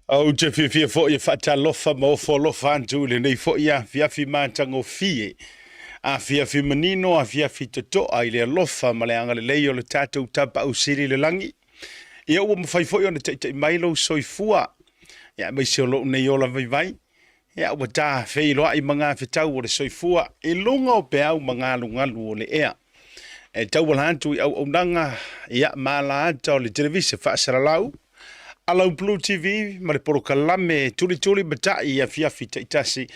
Au te fia fo ia whaatalofa ma o folofa antu le nei fo ia fiafi mātango fie. A fiafi manino a fiafi totoa i le alofa ma le anga le leio le tātou tapa au siri le langi. Ia ua mawhai fo ia na te mailo soifua. Ia mai se olo nei ola vai vai. Ia ua tā fei loa i mga whetau o le soifua. I lunga o pe au mga lungalu o le ea. E tau wala antu i au nanga ia maala ata o le televisa whaasaralau. Alau Blue TV, ma le porokalame, tuli matai ia fiafi taitasi,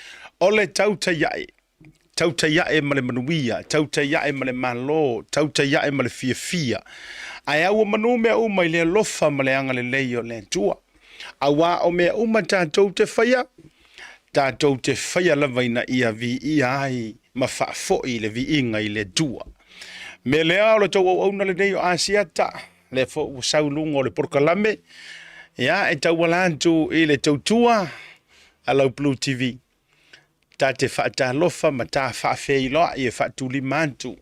o le tautaiae ma le manuia, tautaiae ma le malo, tautaiae ma le fiafia. Ai au manu mea uma i le alofa ma le anga le leio le tua. Awa o mea uma tātou te whaia lavaina ia vi ia ai ma whaafoi le vi inga i le tua. Me le ao le tau au auna le leio asiata, le fo saulunga o le porokalame, ia e tau walantu i le tautua Alau Blue TV. Tā te whaatalofa ma tā whaafeiloa i e whaatuli mantu.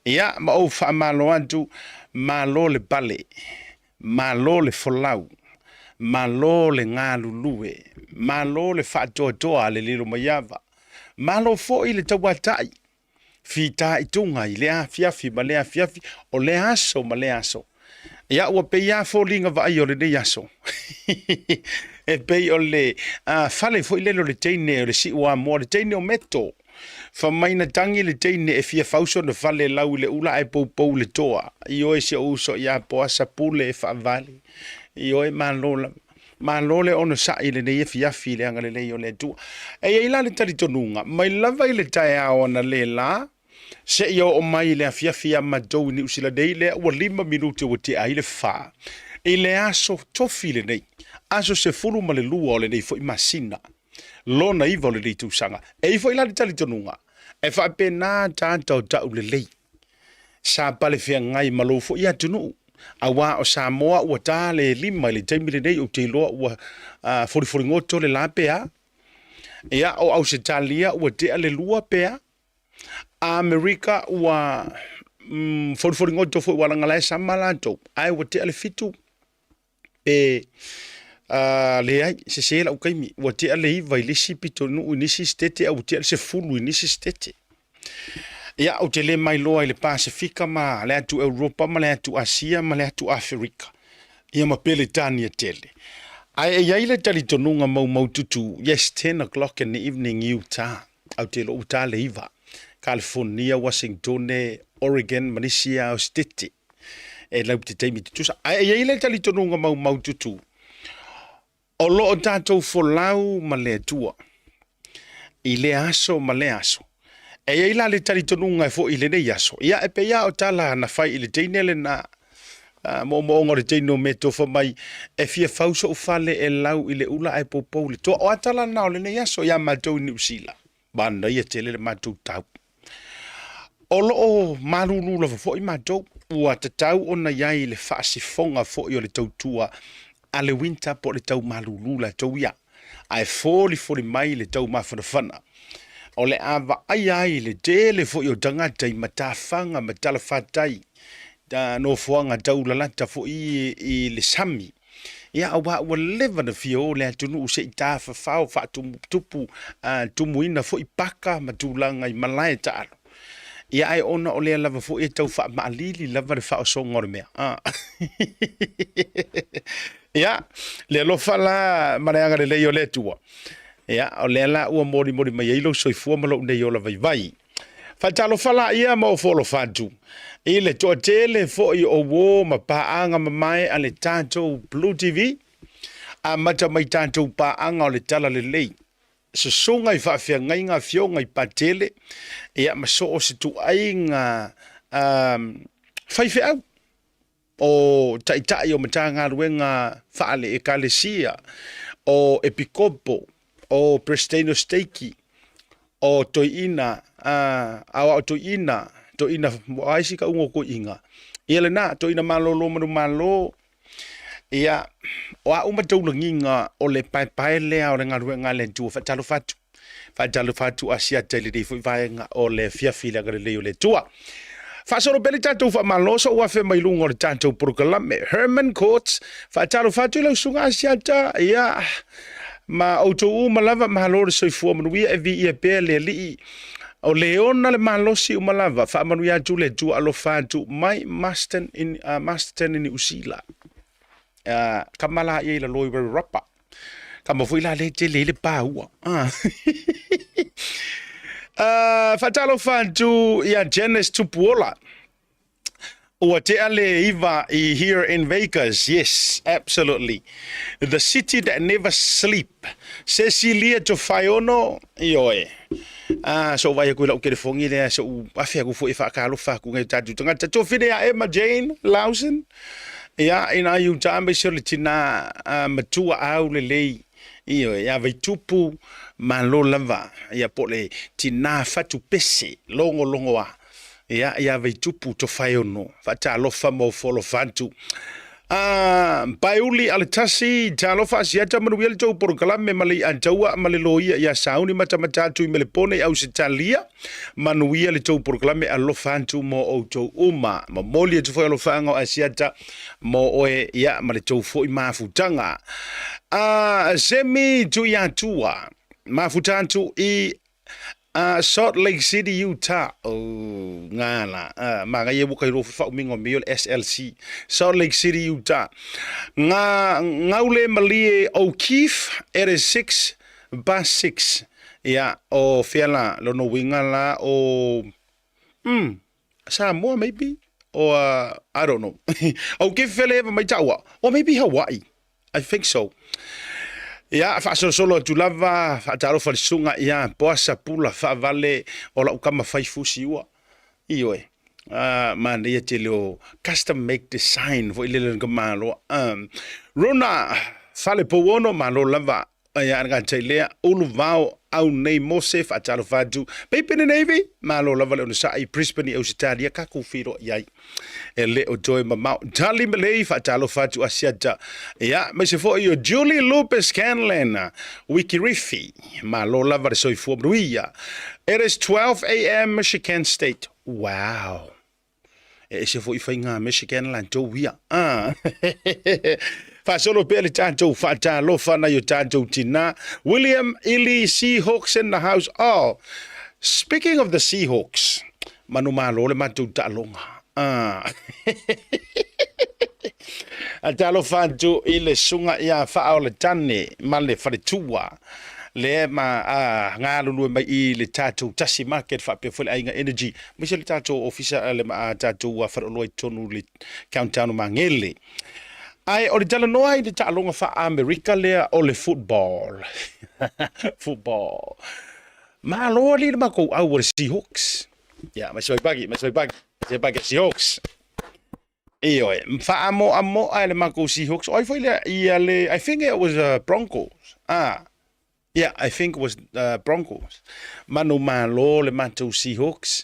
Ia ma o whaamalo antu malo le bale, malo le folau, malo le ngālulue, malo le whaatoatoa le lilo maiava, malo fo i le tauatai. Fi tā i tunga i le afiafi ma le afiafi o le aso ma le aso. Ia ua pe ia fo linga vai o le nei aso. E pei o le fale fo i lelo le teine o le si ua mua le teine o meto. Fa maina tangi le teine e fia fauso na fale lau le ula e pou le toa. I oe se uso ia poa sapule e fa vale. I oe malole ono sa i le nei e fiafi le anga le lei o le tua. E ila le talitonunga. Mai lava i le tae ao na le la. Se ia o mai le afiafia madou ni usila dei le ua 5 minuti o te ai le wha. I le aso tofi le nei. Aso se fulu ma le lua o le nei fo i masina. Lona iwa o le nei tūsanga. E i fo i lani tali tonunga. E wha pe nā tātau tau le lei. Sa pale fia ngai malo fo i atunu. Awa o Samoa ua tā le 5 le taimi le nei o te loa ua fori ngoto le la pea. Ia o au se talia ua te le lua pea. Amerika ua fori ngoto fo wala ngala sa malanto ai wa te ale fitu e le ai se la ukaimi wa te ale iva ile sipito no inisi stete au te se fulu inisi stete ia o te le mai loa ile Pasifika ma le atu Europa ma le atu Asia ma le atu Afrika ia ma pele tani tele ai ile tali tonunga mau tutu yes 10 o'clock in the evening Utah au te lo uta le iva California, Washington, Oregon, Malaysia, State. E lau te teimi te tusa. Ai ele tali tonunga mau tutu. O lo o tātou folau ma le tua. I le aso ma le aso. E ila le tali tonunga e fo i le nei aso. Ia e pe ia o tala na fai i le teine le na mo ngore teino me tofa mai e fia fauso o fale e lau i le ula e popou le toa. O atala na o le nei aso ia matou ni usila. Banda ia tele le matou tau. O loo marulu fo i matou ua tatau ona iai le whaasifonga fo i o le tautua a le winter po le tau marulu la tau ia. Ai foli mai le tau mawhanawhana. O le awa ai le tele fo i o tangata i matawhanga matalawhatai. Da no fuanga tau lalata fo i le sami. Ia awa ua lewa na fio le atunu use i tā whawhau whaatupu tumuina fo i paka matulanga i malai taalo. Ia ai ona o lea lava fo e tau wha maalili lava le wha o songa o le mea. Ia, le alofa la mareanga le leo le tua. Ia, o lea la ua mori mai eilo soifua malo nei o la vai. Whatalo whala ia ma o folo whantu. I le toa tele fo i o wō ma paanga mamae a le tātou Blue TV. A mata mai tātou paanga o le tala le lei. Se songa i whaafia ngai ngā fionga i patele, ea maso o se tu ai ngā whaife au. O taitai o mata ngā ruenga whaale e kalesia, o Epikopo, o Prestino Steiki, o Toiina, awa o Toiina aisi ka ungo ko inga. Ia le nā, Toiina malo malo, ia o a umataulangi ngā o le pai lea o le ngarua ngā le tua whatalo fatu asia tele rei fui vaenga o le fiafila ngare leo le tua Fasoro pele tatou fa maloso ua fe mai lungo le tatou proklame. Herman Courts, fa talo fatu lau sunga asiata, ia, ma auto malava mahalore soifua manuia e vi ia pea le li o leona le malosi umalava fa manuia tu le tu alo fatu mai Marston in Usila. Kamala ia la loi rapa. Kama foi la le pa ua. Fatalo fatu ia Janice Tupuola. Ua te ale iva here in Vegas. Yes, absolutely. The city that never sleep. Cecilia Tofaiono ioe. So vai ku la ke fongi le so afia ku fo ifa ka lo fa ku ngai tatu tanga tatu fide ya Emma Jane Lawson. Ya ina yu tambe so le tina matua au le io ya vai tupu malo lava ya pole tina fatu pese longo wa ya vai tupu to faiono fata lo famo folo fantu Paiuli Alatasi talofa siata manuel to proklame mali antaua maleloia ya sauni matamatatu i melepone au sitalia manuia le to proklame alofantu mo auto uma mamoli tu foi alofango asiata mo oe ya male to foi mafutanga semi tu ya tua mafutantu i Salt Lake City, Utah. Oh, ngala. Mga yebu kayo fa umingo miyol SLC. Salt Lake City, Utah. Ngaule malie O'Keefe, ere 6 bus 6. Ya, o fiala lo no wingala o Samoa maybe or I don't know. O'Keefe fele mai tawa or maybe Hawaii. I think so. Ya fa solo tu lava fa taro fa sunga ya poasa pula fa vale ola ukama fai fusi wa iwe man ya telo custom make design vo ile ngamalo rona fale powono malo lava ya nga tele uluvao au nei mosef atalo fatu pepe ne navy malo lava le sa I Brisbane Australia ka ku firo yai ele o joy mama tali malay fatalo fatu asiata ya mesefo yo Julie Lopez Scanlon wiki rifi malo lava so ifo bruia. It is 12 a.m. Michigan State. Wow. Se foi fainga Michigan land to wia fa solo pele tanto fata lo fana yo tanto tina William Illy Seahawks in the house. Oh, speaking of the Seahawks, manu malo le matu talonga atalo fanto ile sunga ya fa ole tane male fa tua le ma ngalu mai I le tatu tasi market fa pe fol ainga energy michel tatu official le ma tatu wa fa lo tonu le countdown mangele ai o le tala noa I le talonga fa America le o le football football ma lo le ma ko au Seahawks ya ma so bagi Seahawks io fa amo ai le ma ko Seahawks oi foi le I think it was Broncos yeah, I think it was Broncos. Manu malo le matu Seahawks.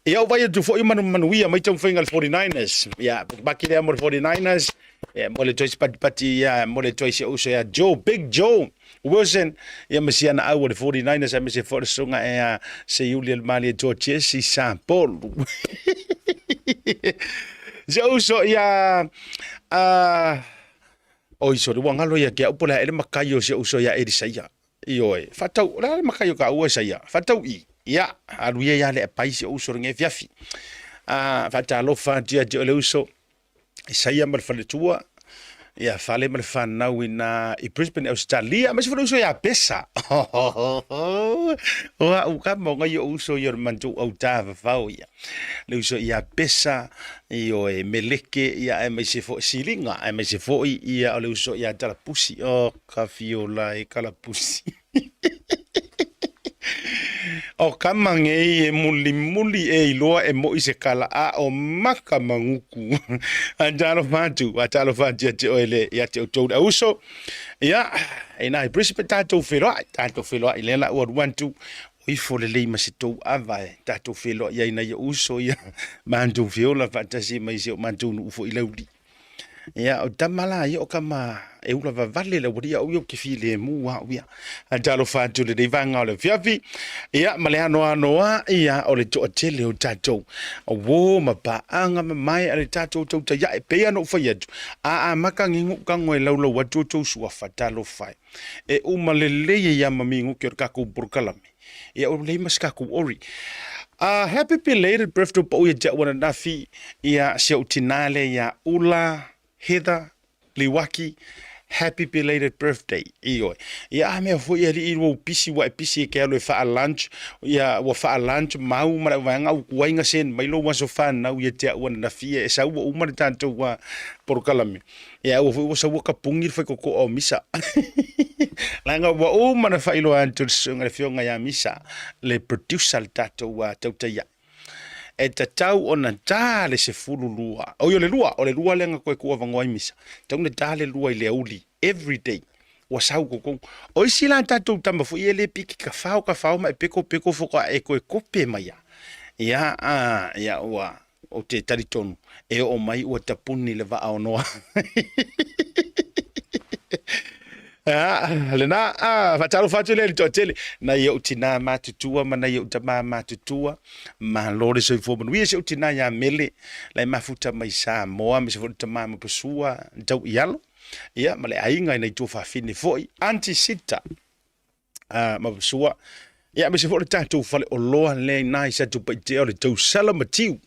Ia vai tu foi manu ia mai tau fingal 49ers. Yeah, baki le amor 49ers. Yeah, mole choice pati ya mole choice uso ya Big Joe Wilson. Ya mesiana au le 49ers a mesi for sunga e se Julian Mali George si San Paul. Jo so ya oi so wangalo ya ke upola ele makayo se uso ya Elisaya. Ioe fatau la makayo ka ua saia fatau I ya aluia ya le paisi o so nge fiafi fatalo fatia je le uso saia mal faletua ya fale mal fana wina I Brisbane Australia mas fo uso ya pesa o ka mo ngai uso yo mantu au tava fau ya le uso ya pesa ioe meleke ya mse fo silinga mse fo ia le uso ya tala pusi o kafiola e kala pusi o kamange e muli e iloa e mo ise kala a o maka manguku atalo fatu te oele ya te otou da uso ya ina Brisbane tato felo ilela o wantu oi fole le masito avai tato felo ya ina ya uso ya mantu fiola fatasi mai se mantu no fo ilaudi ia o tamala ia o kama e ula vavale le waria o ke file mu wa ia talo fa tu le vanga o le fiafi ia ma le anoa ia o le to tele o tatou o wo ma pa anga mai ale tatou tau ta ia e pe ano fa ia a maka ngingu kango e laulo watu to su fa talo fai e uma le ia ma mingu ke ka ko burkalami ia o le maska ko ori happy belated birthday po ia jawana nafi ia se utinale ia ula Heather Liwaki, happy belated birthday. Iyo. Ia me fo ia ri wo pisi wa pisi ke lo fa lunch. Ia wa fa lunch mau ma wanga wa inga sen mai lo wa so fa na ia te wan na fie e sa wo uma tanto wa por kalame. Ia wo sa wo ka pungir fa ko o misa. Langa wa uma na fa ilo antu sunga fio nga ya misa. Le producer tato wa tauta ya. E tatau o na tā le se fulu lua. O yo le lua lenga koe kua vangoai misa. Tau na tā le lua i le auli. Every day. Wa sau koko. O isi la tatou tamba fu i le piki ka whao ma e peko foko e koe kope mai ya. Ia ua o te taritonu. E o mai ua tapuni le va ao noa. Lena fatalo fatule to tele na yo tina matutua mana yo tama matutua ma lore so fo bon wi so tina ya mele la mafuta mai sa moa mi so tama mo pesua tau yalo ia male ainga na to fa fini foi anti sita ma pesua ia mi so fo tatu fale o loa le nai sa tu pe te o to salamatiu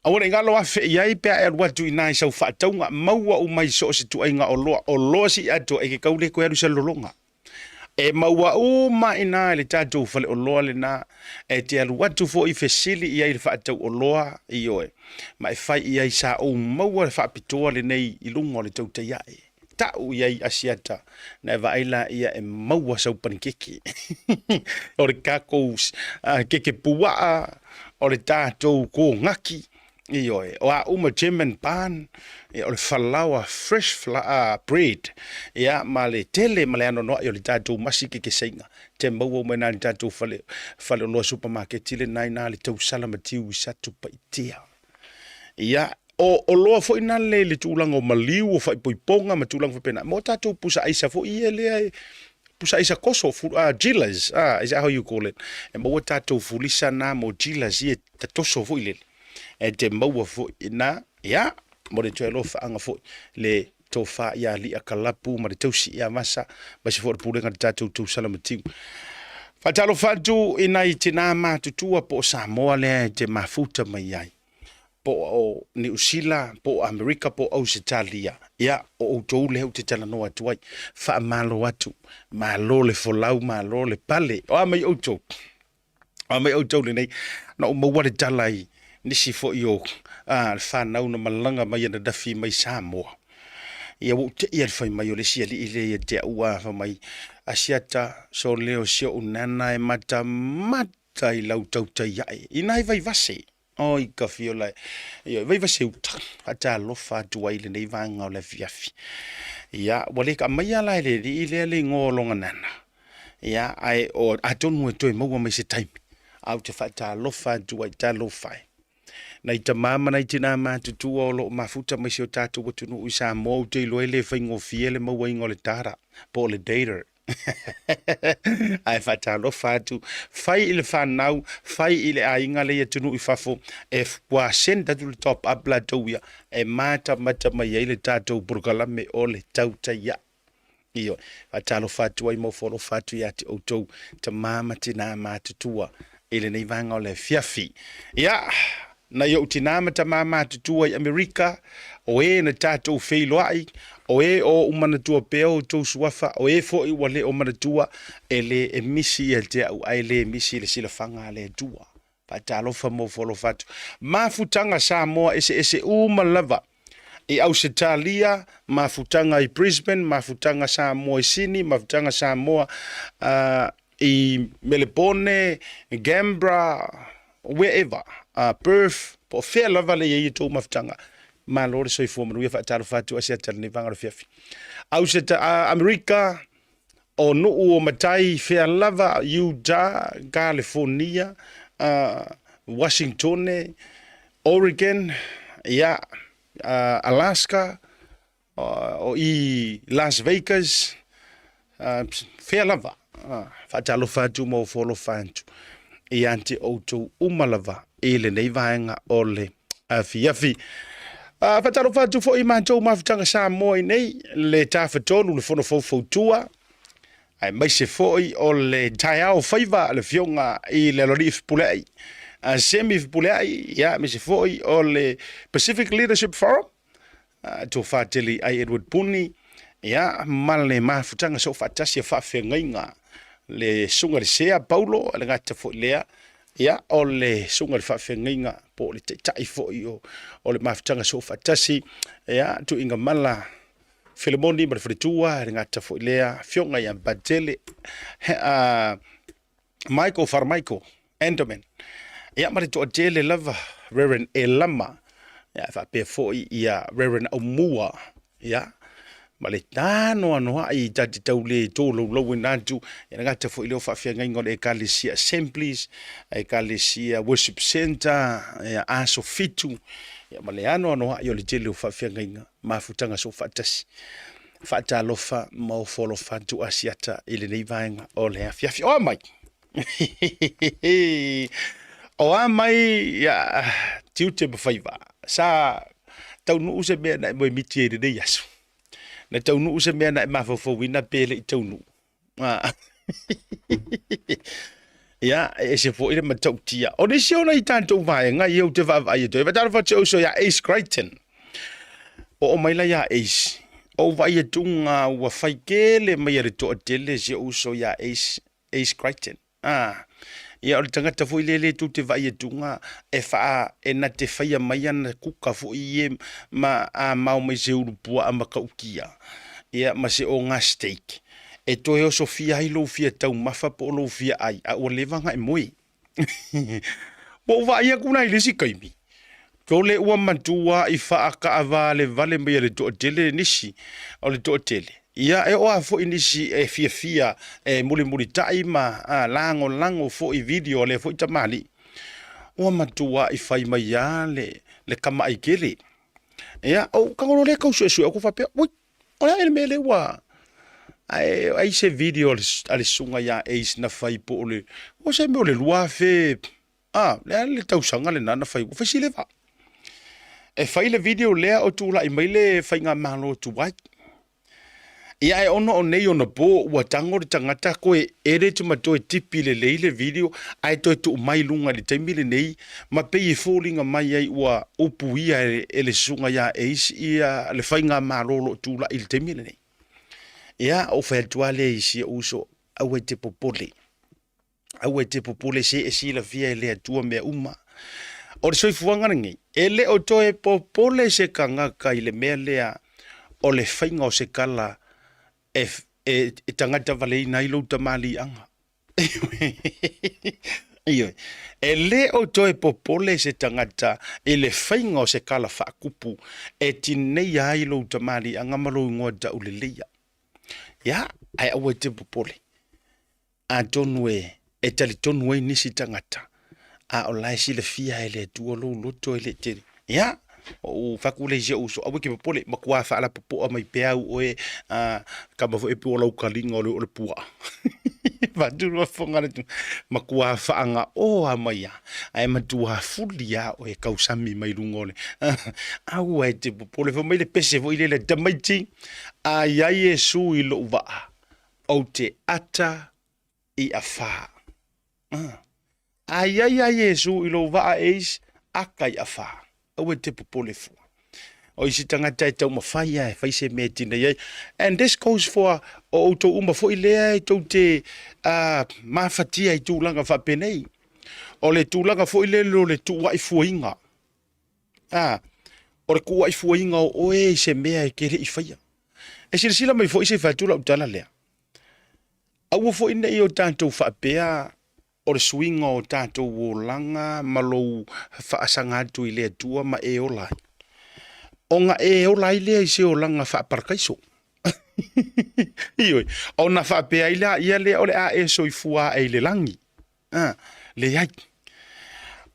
Awana ngalo afe iai pea e watu inai sau whaataunga maua o mai so se tu ainga o loa si ato e ke kaule koe aru sa lolonga. E maua o ma ina le tatou fale o loa le na e te alu watu fo i fesili iai le whaatau o loa i oe. Ma e whai iai sa o maua le whaapitoa le nei i lungo le tauta iai. Tau iai asiata na e vaila ia e maua sau panikeke. O le kako keke puaa o le tatou ko ngaki. Iyo o a uma German pan o le falawa fresh bread ia ma le tele ma le ano no yo le tatou masi ke seinga te mau o mena le tatou fale lo supermarket ile nai na le tau salamatiu i satu pa itia ia o loa fo ina le tulanga o maliu o fai poiponga ma tulanga fo pena mo tatou pusa aisa fo ia le pusa isa koso gilas is that how you call it e mo tatou fulisa na mo gilas ia tatoso fo ile e te maua fo ina ia mo le tuelo fa anga fo le tofa ia li akalapu ma le tausi ia masa ba se fo pulenga tatou tu salamatiu fatalo fatu ina i tina matutua po Samoa le te mafuta mai ai po o New Zealand po America po Australia ia o tou le te tala no atu ai fa malo atu malo le folau malo le pale o mai o tou le nei no mo wa le tala ai nisi fo yo fa na una malanga mai na dafi mai Samoa ia wo te ia fa mai le sia li ile te ua fa mai asiata so leo sio unana e mata i lau tau tai ai inai vai vase oi ka fiola ia vai vase uta ata lofa tu ai le nei vanga o le fiafi ia wale ka mai ala le ile ngolonga nana ia ai o atonu to mo mai se time au te fata lofa tu ai ta lofa na ita mama na itina matutua o lo mafuta mai sio tatu watu no isa mo te loele faingo fiele mo waingo le tara po le dater ai fatalo fatu fai ile fanau fai ile ainga le tunu ifafo e kwa senda tu top up la toia e mata mai ile tatu burgalame o le tauta ya iyo fatalo fatu ai mo folo fatu ya te auto te mama tina matutua ile nei vanga o le fiafi ya na yo tinama tamama tutua i Amerika o e na tatou feiloai o e o umanatua peo to suafa o e fo i wale o manatua ele emisi e te au aile emisi le sila fanga le tua patalo fa mo folo fatu mafutanga Samoa ese lava i Australia mafutanga i Brisbane mafutanga Samoa i Sydney mafutanga Samoa i Melbourne Canberra wherever Perth po fair lava le ye to maftanga malore so ifo mru fa talo fatu asia tale vanga fiafi America o no o matai fair lava Utah California Washington Oregon Alaska o i Las Vegas fair lava fatalo fatu mo folo fantu e ante auto umalava ele nei vaenga ole afi fatalo fatu fo i manto mafutanga sa moi nei le tafetolu le fono fo tua ai mai se foi o le taiao faiva le fionga i le lorif pulei a semi pulei ya me se foi o le Pacific Leadership Forum to fateli ai Edward Puni ya male mafutanga so fatasi fa fengainga le sunga le sea Paulo le ngata foi lea ya o le sunga le fa fengainga po le tai foi o le mafutanga so fatasi ya to inga mala Filemoni ma fritua ngata fo lea fionga ya batele Michael Farmichael Enderman ya ma to tele lava Reverend Elama ya fa pe fo ya Reverend Omua ya ma le tano ano ai tati taule to lo winantu ngata fo ile fa fianga ngol ecclesia assemblies ecclesia worship center ya aso fitu ya maleano no yo le tele fa fianga mafutanga so fatasi fata lofa mo folo fantu asiata ile nei vaenga o le afiafi o mai o mai ya tiute befaiva sa taunu use be na mo mitiere de yasu na taunu use me na mafofo wina pele taunu ya ese fo ile matautia o disi ona i tanto vaenga yo te va ai to va dar fa so ya Ace Crichton o mai la ya Ace o vai tunga wa faikele mai re to tele je uso ya Ace Crichton ia o tangata fo ile tu te vai tunga e fa e na te faia mai ana kuka fo ie ma a mau me se urupua a makaukia ia ma se o nga steak e to e Sofia i lo fia tau mafa po lo fia ai a o levanga e moi bo vai a kuna ile si kaimi ko le ua mantua i fa aka avale vale me le to tele nisi o le to tele ia e o fo inisi e fia e muli tai ma lango fo i video le fo tamali o matua i fai mai ya le kama i kele ia o kango le ko so ko fa pe oi ona ele mele wa ai se video ale sunga ya Ace na fai po le o se me le lua fe le tau sanga le nana fai fa sile va e fai le video le o tu la i mai le fai nga malo tu wai ia e ono o nei ona po ua tango le tangata koe ere tu mato e tipi le leile video ai toi tu mai lunga le taimile nei ma pe e fōlinga mai ai ua upu ia ele sunga ya Ace ia le whainga marolo tūla i le taimile nei ia o whai tuale isi uso au e te popole se e si la via e lea tua mea uma o le soifuanga ngi ele o toe popole se kangaka i le mea lea o le whainga o se kala e tangata valei nai lo tamali anga iyo e le o toe popole se tangata e le whainga o se kala whaakupu e tinei ai lo tamali anga malo ingoa da ulilia ya ai awe te popole a tonue e tali tonue nisi tangata a o laisi le fia e le tua lo loto e le teri ya o fakule je uso awe ke popole makua fa ala popo mai peau oe kama fo e pu lo kalinga o le pua va duro fonga tu makua fa anga o amaya ai matua fulia o e kausami mai lungole awe te popole fo mai le pese fo ile le damaiti ai ai Yesu i lo va o te ata i afa ai ai Yesu i lo va Ace akai afa o te popole fu o isi tangata e tau mawhaia e whaise me tina iei and this goes for o tau uma fo i lea e tau te mawhatia i tūlanga whapenei o le tūlanga fo i lelo le tūwa i fuainga o le kuwa i fuainga o oe se mea e kere i whaia e sila mai fo i se whaitula utala lea au fo ina i o tātou whapea o le swinga o tātou wolanga malou whaasanga atu i lea tua ma e olai. O nga e olai lea i se olanga whaaparakaiso. Ioi, o na whaapea i lea ia lea o le a e soifua e le langi. Le iai.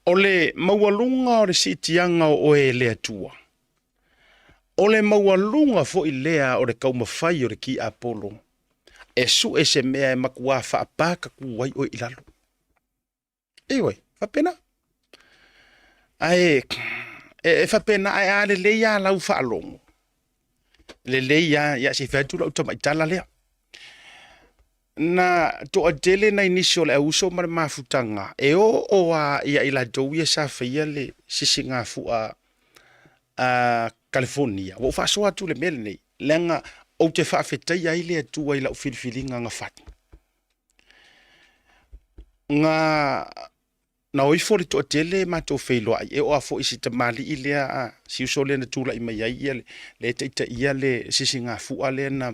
O le maualunga o le sitianga o e lea tua. O le maualunga fo I lea o le kaumawhai o le ki Apollo. E su e se mea e makua whaapaka kuwai o I lalo. Iwe, whapena? Ai, e whapena ai a le leia lau whaalongo. Le leia, ia si whaitu lau tamaitala lea. Na to adele na inisio le auso mare mafutanga. E o a ia ila douia sa whaia le sisinga fua California. Wo whasoa tu le mele nei. Lenga o te whaafetai ai le atua ila ufilifilinga nga whatu. Nga na oi fori to tele ma to feilo ai e o a fo isi te mali I lea si uso le na tula I mai ai le te ia le sisinga fua le na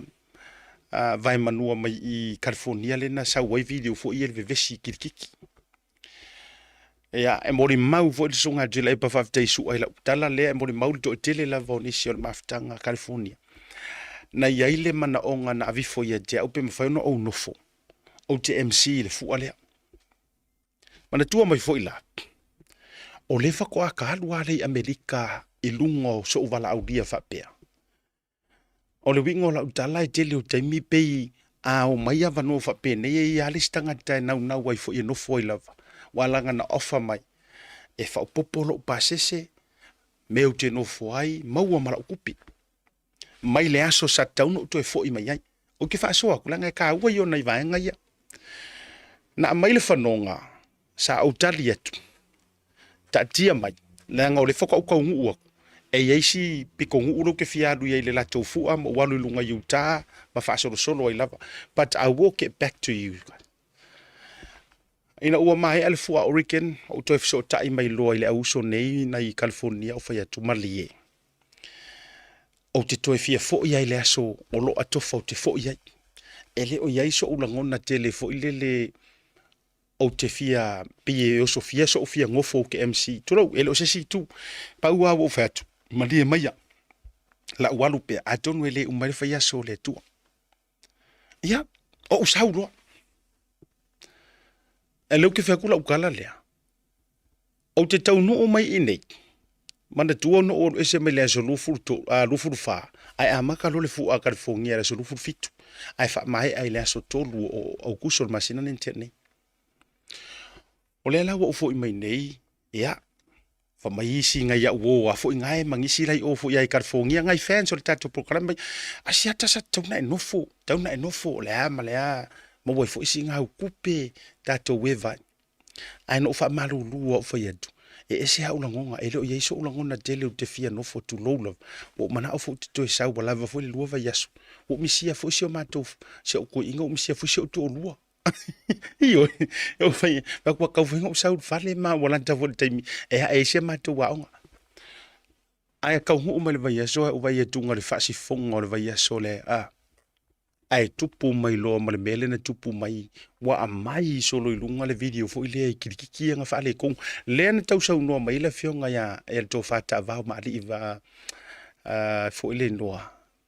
vai manua mai I California le na sa wai video fo I le vevesi kirikiki. Ya e mori mau fo le sunga jela e pa faftai su ai la tala le e mori mau to tele la vonisi o maftanga California. Na iai le mana onga na avifo ia te au pe mawhaino au nofo. O te MC le fua lea. Mana tua mai fo ila. O le fa ko aka alua le Amerika I lungo so uvala au dia whapea. O le wingo la utala e tele o taimi pei a o mai ava no whapea. Nei e alistanga tae nau ai fo I nofo I lava. Walanga na ofa mai. E whao popolo pasese. Meo te nofo ai. Maua mara ukupi. Mai le aso sa tauno to e fo I mai ai. O ke whaasoa kulanga e ka ua I o nai vaenga ia. Na mai le whanonga. Sa au tali atu. Ta tia mai. Langa o le whaka uka ungu ua. E eisi piko ungu uro ke fiadu ia I le lato fua. Ma walu lunga Utah. Ma whaasoro solo ai lava. But I will get back to you. Ina ua mai ale fua Oregon. O to e fiso tai mai loa I le auso nei na I California. O whai atu mali e. O te toe fia fo I ai le aso. O lo atofa o te fo I ai. E le o iai so ulangona tele fo I le o te fia pie o Sofia so fia ngofo ke MC tro ele o se si tu pa ua o fatu mali mai la walu pe atonu ele o mai fa ya so le tu ya o saulo ele o ke fa kula ukala le o te tau no o mai ine mana tu no o ese me le so lu furto a lu furfa ai amaka lo le fu a California le so lu furfitu ai fa mai ai le so tolu o kusol masina nentene. O le la wo fo I mai nei ya fa mai si ngai ya wo a fo ngai mangisi lai o fo ya California ngai fans o tato program mai asia ta sa tauna no fo le ama le a mo wo fo si ngai kupe tato weva ai no fa malu lu o fo yetu e ese ha ulangonga ele o yeso ulangona tele o te fia no fo tu low love wo mana o fo to sa wala va fo le luva yasu wo misia fo si o mato se o ko inga o misia fo si o to lua Io, eu fai, va kwa ka fai o sau fale ma wala ta vo taimi e se ma to wa. Ai ka hu ma le vai so o vai tu ngale fasi fonga le vai so le ai tupu mai lo ma le mele na tupu mai wa a mai so lo lunga le video fo ile kirikiki nga fale ko le na tau sau no mai le fionga ya e to fata va ma li va fo ile no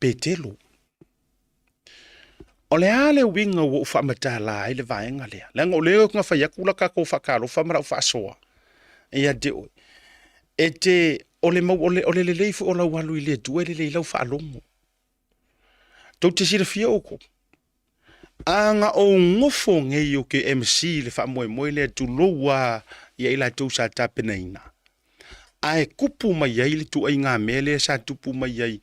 petelo. O le ale winga wo fa mata la ile vaenga le. Lengo le nga fa yakula ka ko fa kalo fa mara fa soa. E de o. E te o le mau o le leifo o la walu ile tu le lau fa longo. Tau te sira fia oko. Anga o ngofo nge ke MC le fa moe le tu loa ia ila tu sa tapenaina. Ai kupu mai ai le tu ai ngā mele sa tupu mai ai.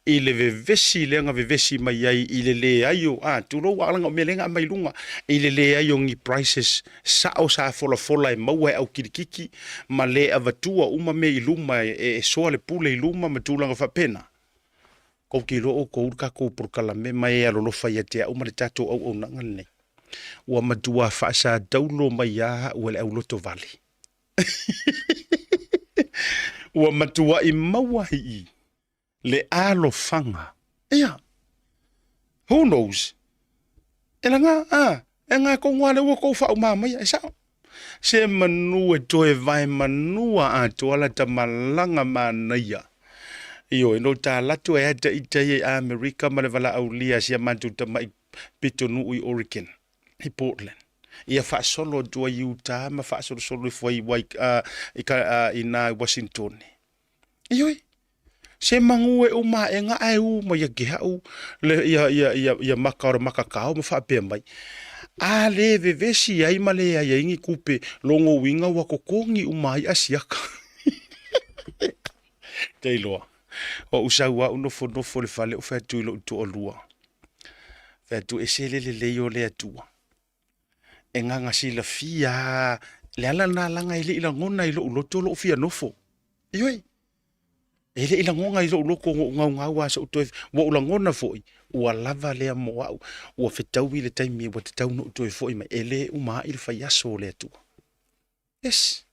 Ile vevesi lenga vevesi mai ai ile le ayo tu lo wala ngo melenga mai lunga ile le ayo ngi prices sa o sa fola e maua au kirikiki ma le avatua uma me iluma e so le pule iluma ma tulanga fa pena ko kilo o ko ka ko por kala me mai alo lo fa yete uma le tato au nanga nei wa matua fa sa daulo mai ya o le au loto vale wa matua I maua hi le alo fanga. Ia. Who knows? Elanga, enga ko ngale wo ko fa umama ya sa. Se manu e toe vai manua a to ala ta malanga manaya. Io no ta latu e ata ite America ma le vala aulia sia mantu ta mai pitonu I Oregon. I Portland. Ia fa solo do Utah ma fa solo foi ina Washington. Io Se mangu e uma e nga ai u ma ia geha u le ia maka ora maka kao ma wha pia mai. A le vevesi ai ma le ai ingi kupe longo winga wa kokongi umai asiaka. Te iloa. O usaua unofo le fale o whea tui lo utu o lua. Whea tu e sele le leo le atua. E nganga sila fia. Le ala na langa ile ila ngona ilo uloto lo fia nofo. Ioi. Ele ila ngonga ilo uloko ngau ngau wa sa utoe. Wa ula ngona foi. Ua lava lea mo au. Ua fetau ile taimi wa te tau no utoe foi. Ma ele uma ili faiaso le atua. Yes.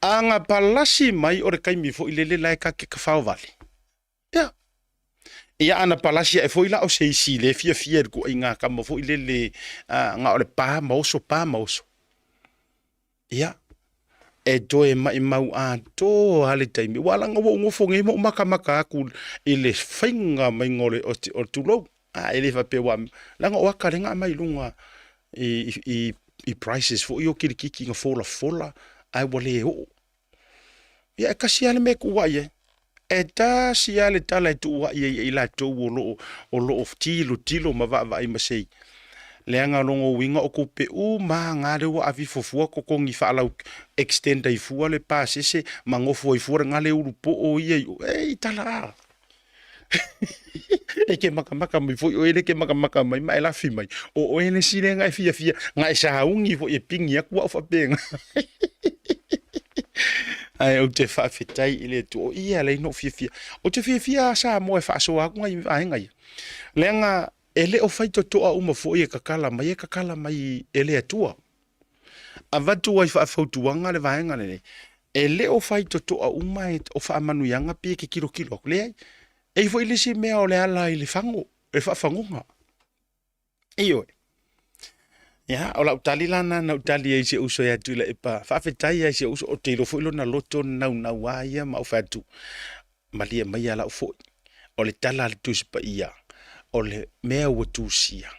Anga palasi mai ore kaimi fo ile le lai ka ke kafao vale. Ya. Ia ana palasi e fo ila o se si le fia ko inga ka mo fo ile le nga ore pa mauso. Ia. E doe mai mau a to hale taimi. Wala nga wo ngofo nge mo maka aku ile fainga mai ngore o tulo. Ele fa pe wa. Langa o akarenga mai lunga i prices fo io kirikiki nga fola. Ai wale o. Ia kasi ale me kuwa ye. E ta si ale tala tu wa ye ila to o lo of tilo ma va i masei. Leanga longo winga o kupe ma ngare wa avi fofua ko kongi fa ala extend ai fua le pasese mangofo i fua ngale urupo o ye e tala. E ke maka mai fo o ele ke maka mai mai la fi mai. O ene sile ngai fia ngai sa ungi fo e pingi aku fa penga. Ai o te whawhetai ile tu o ia lei no fia. O te fia sa mo e whaasoa aku ngai. Leanga ele o whaito toa uma fo e kakala mai ele atua. A watu wai whaafautuanga le vaenga le. Ele o whaito toa uma o whaamanuianga pia ke kilo. Leai, e fo ile si mea o le ala ile whango. E whaafangunga. Iyo e. Ya, ola utali lana na utali ai se uso ya tu la epa. Whawhetai ai se uso o te ilofo ilo na loto na waia ma ufatu. Malia mai ala ufo. O le tala le tusipa ia. O le mea ua tūsia.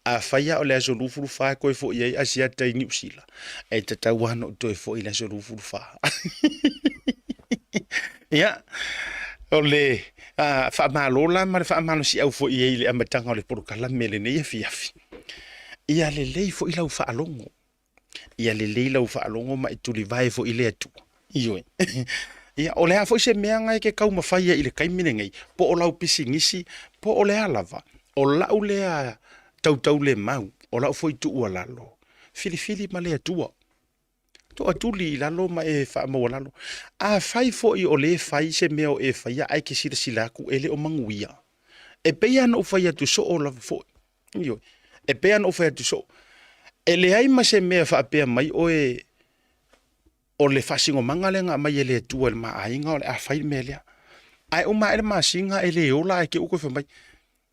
A whaia o le aso rufuru whae koe fo iai asiata i New Zealand. E te tauana o toe fo i le aso rufuru whae. Ya, o le whaamalola ma le whaamalo si au fo iai le amatanga o le porukala mele ne ia fiafi. Ia le lei fo i lau whaalongo. Ia le lei lau whaalongo ma i tuli vai fo i le atu. Ioi. Ia o le a fo se mea ngai ke kau mawhaia i le kaimine ngai. Po o lau pisi ngisi, po o le alava. O lau lea tau le mau. O lau fo i tu ua lalo. Fili ma le atua. To atuli i lalo ma e wha maua lalo. A whai fo i o le whai se mea o e whaia ai ke sila ku ele o manguia. E pea na o whaia tu so o lava fo. Ioi. E pea na o whaia tu so. E le ai ma se mea wha pea mai o le fasingo mangalenga mai ele tua le maainga o le a whai melea. Ai o ma ele masinga ele ola e ke uko whamai.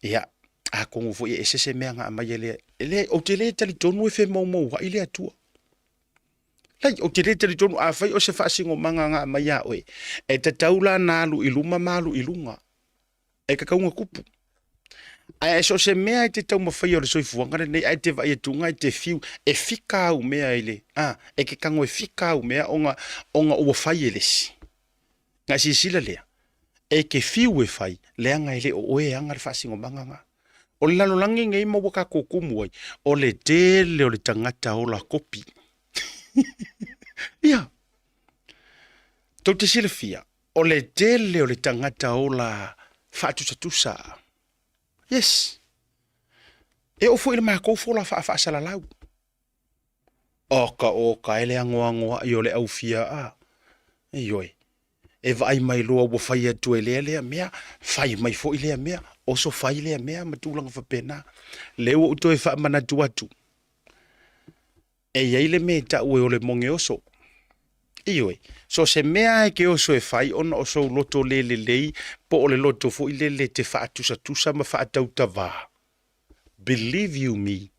Ia, a kongo fo i e sese mea nga mai ele o te le tali tonu e whe mau wa ile atua. Lai, o te le tali tonu a whai o se fasingo manga nga mai a oe. E te taula nalu iluma malu ilunga. E kakaunga kupu. Ai so se mea i te tau mawhai o le soifuanga nei ai te vai e tunga i te fiu e fika au mea ile. E ke kango e fika au mea onga ua whai e lesi. Nga si sila lea. E ke fiu e whai leanga ile o oe anga le whasingo manganga. O le lalolangi ngei ma waka kukumu ai. O le tele o le tangata o la kopi. Ia. Tau te sila fia. O le tele o le tangata o la whaatusa. Yes. E o fo ile ma ko fo la fa sala lau. Oka ele angoa i o le au fia E yoi. E vai mai loa ua whai atu e lea mea. Whai mai fo i lea mea. Oso whai lea mea matulanga whapena. Leo uto e wha mana atu. E iei le me ta ue o le monge oso. Ioi. So se mea e ke oso e whai ona oso loto lei. Po o le loto fo i le te wha tusa ma wha atau ta wā. Believe you me.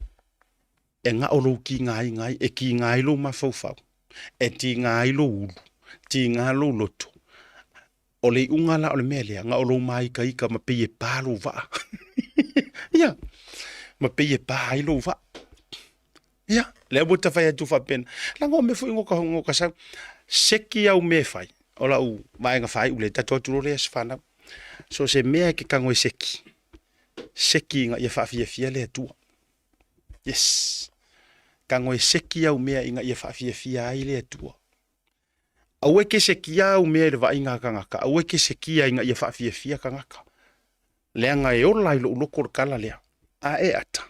E nga olo ki ngai, e ki ngai lo ma fau. E ti ngai lo ulu. Ti ngai lo loto. O le ungala o le melea, nga olo mai ka ika ma peye palo va. Ia. Ma peye palo va. Ia. Le bota fai atu fa pen. La ngo me foi ngo ka sa. Seki au me fai. o lau mai nga fai ule tato tu le sfana so se mea ke kango seki nga ia fa fia le tu yes kango seki au mea inga ia fa fia ai le tu awe ke seki au mea le va inga kanga awe ke seki inga ia fa fia kanga le nga e ola ilo loko kala le a e ata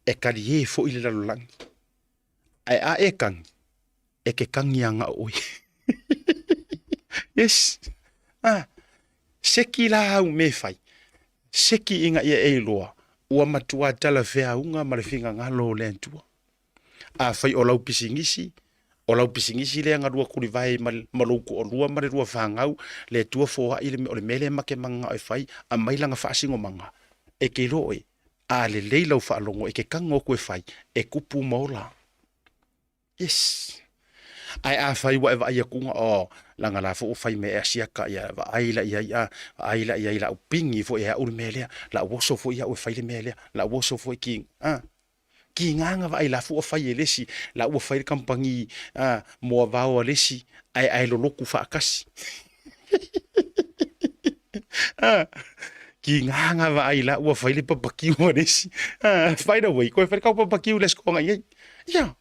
e kali e fo ile la lang ai a e kang e ke kangianga oi yes seki la au me fai seki inga ia e loa ua matua tala fea unga ma le finga ngalo le antua a fai o lau pisingisi le anga rua kuri vai maluku o rua mare rua whangau le tua foa ile o le mele make manga e fai a mailanga whaasingo manga e ke roe a le leilau whaalongo e ke kango koe fai e kupu maula yes ai a fai wa eva ia kunga o langa la fo fai me asia ka ia va aila ia la upingi fo ia ur mele la woso fo ia o fai le mele la woso fo ki ki nganga va aila fo fai lesi la o fai kampangi mo va o lesi ai lo loku fa kasi ki nganga va aila o fai le papaki o lesi fai da way ko fai ka papaki les ko ngai ya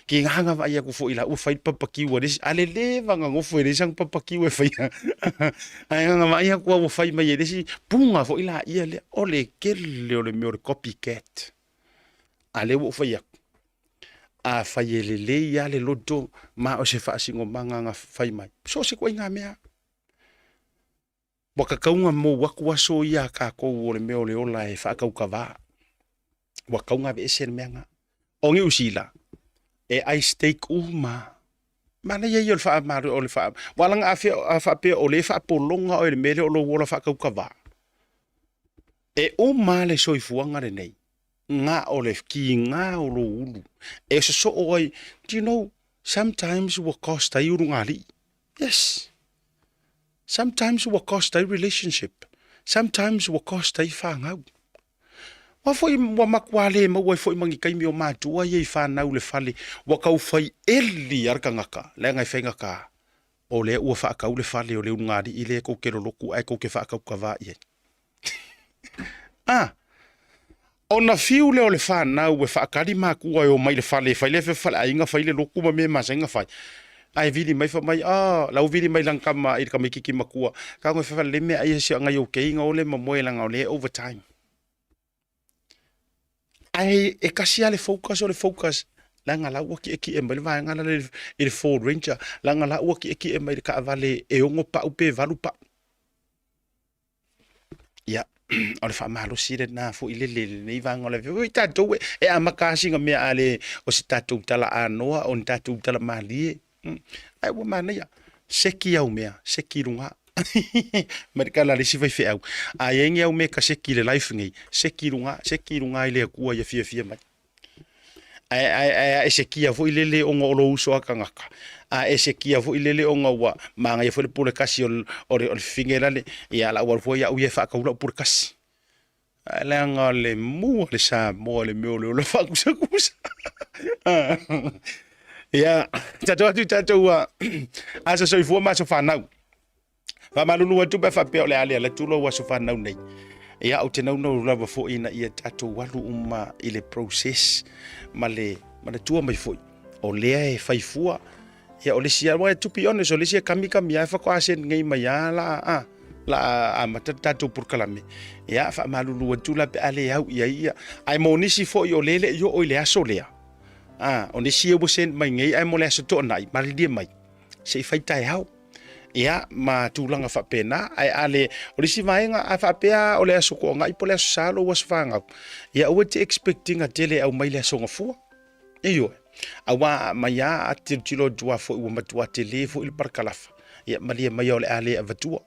ki nganga va ia ku fo ila u fai papaki wa des ale le vanga ngo fo des sang papaki wa fai ai nga va ia ku fai mai des punga fo ila ia le ole kelle ole me copycat ale wo fai a fai le ia le loto ma o se fa singo manga nga fai mai so se ko nga mea waka kaunga mo waku so ia ka ko ole me ole ola e fa ka va waka kaunga be sen menga ongi usila e ai steak uma mana ye yo fa ma o le fa walang afa pe o le fa polonga o le mele o lo wola fa ka va e uma le soifuanga le nei nga o le ki nga o lo ulu e so oi do you know sometimes what cost ai urungali yes sometimes what cost ai relationship sometimes what cost ai fanga wa foi wa makwale ma wa foi mangi kai mi o matu wa ye fa na ule fale wa kau fai eli arka ngaka le ngai fenga ka o le u fa ka ule fale o le ngadi ile ko kero loku ai ko ke fa ka ka va ye ona fiu le o le fa na u fa ka di ma ku o mai le fale fa le fa ai nga fa le loku ma me ma senga fa ai vidi mai fa mai la vidi mai lang kama i ka me kiki makua ka ngo fa le me ai se nga yo ke nga o le ma mo lang o le overtime ai e kasi ale focus langa la waki eki e mai vai ngala le Ford Ranger langa la waki eki e mai ka vale e ongo pa upe valu pa ya ole fa malo sire na fo ile le nei vanga le vi tato e amakasi nga me ale o si tato tala anoa on tato tala mali ai wo mana ya seki au mea seki runga Mereka la lisi vai feu. A yengi au me ka seki le life ngai. Seki runga ile kua ya fia mai. Ai seki a fo ile o ngolo uso akangaka. A seki a fo ile o ngawa manga ya fo le pule kasi o fingera le ya la wa fo ya u ye fa ka ula pule kasi. Ala nga le mu le sa mo le me le fa kusa. Ya, tato wa asa so fo ma so fa nau. Fa malulu watu ba fa pe ole ale la tulo wa so fa nau nei. Ya o te nau lava fo ina ia tato walu uma ile process male tua mai foi. O lea e faifua. Ya o le sia wa to be honest o le sia kami ai fa ko asen ngai mai la a matatato por kalame. Ya fa malulu watu la pe ale au ia ai monisi fo yo lele yo o le aso lea. O ne sia wo sen mai ngai ai mo le aso to nai mali dia mai. Se fai tai hau. Ya ma tulanga fa pena ai ale o lisi vaenga a fa pea o le aso ko ngai po le aso salo was fanga ya o te expecting a tele au mai le aso ngafu iyo awa maya atil tilo dua fo o matua tele fo il parkalafa ya mali mai o le ale avatua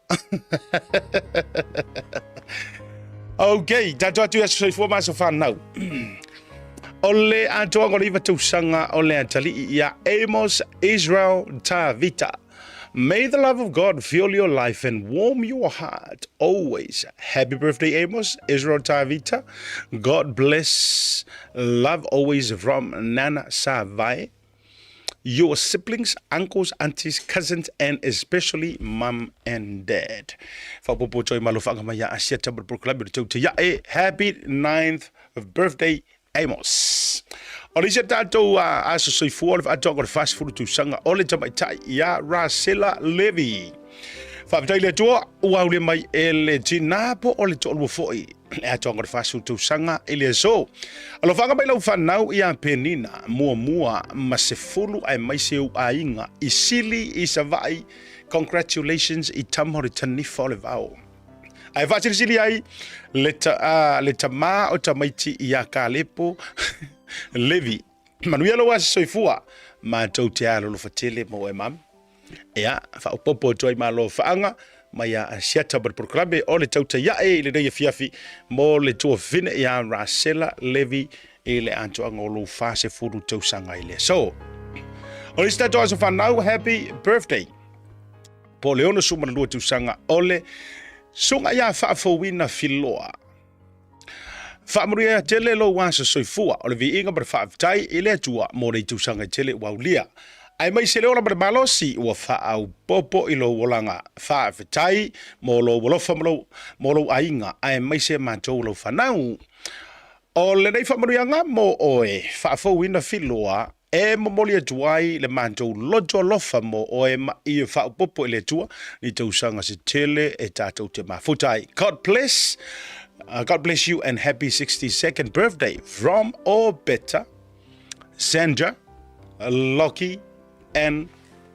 okay tato tu aso fo ma so fa now ole ato ngoliva tu sanga ole atali ya Amos Israel Tavita. May the love of God fill your life and warm your heart always. Happy birthday, Amos, Israel Tavita. God bless. Love always from Nana Savai. your siblings, uncles, aunties, cousins, and especially mom and dad. Whapopo toi malofanga maya asia tabar proclaim to ya happy 9th birthday Amos. Olisa tatou aso soifua le atonga le fast food tu sanga ole tamaitai ya Rasela Levy. Whaapitai le tua, ua ule mai e le tinapo o le tolu foi. Le atonga le fasu tu sanga ele so. Alo whanga mai lau whanau i a penina, mua ma se fulu ai mai se u a inga. I sili i sa vai, congratulations i tamhori tanifa o le vau. Ai whaatiri sili ai, le ta maa o ta maiti i a Kalepo, Levi. Manuia lo wasi soifua, ma tau te alo lo fatele mo e mam. Ia, whaopopo toi malo whaanga, mai a siata bar proclame o le tauta ia le nei fiafi mo le tua fine ia Rasela Levy e le anto angolo fase furu tausanga ile. So, o le statu aso whanau, happy birthday. Po leono suma lua tausanga ole, sunga ia whaafowina filoa. Whaamuria tele lo wasa soifua, o le vi inga bar whaafitai ile atua mo le tausanga tele waulia. Ai mai se leola bar malosi ua whaau popo i lo wolanga whaafitai mo lo wolofa mo lo ainga ai mai se mātou lo whanau. O le nei whamurianga mo oe whaafou ina filoa e momolia tuai le mātou lojo lofa mo oe ma i whaau popo i le tua ni tausanga se tele e tātou te mafutai. God bless you and happy 62nd birthday from All Better, Sandra, Lockie, and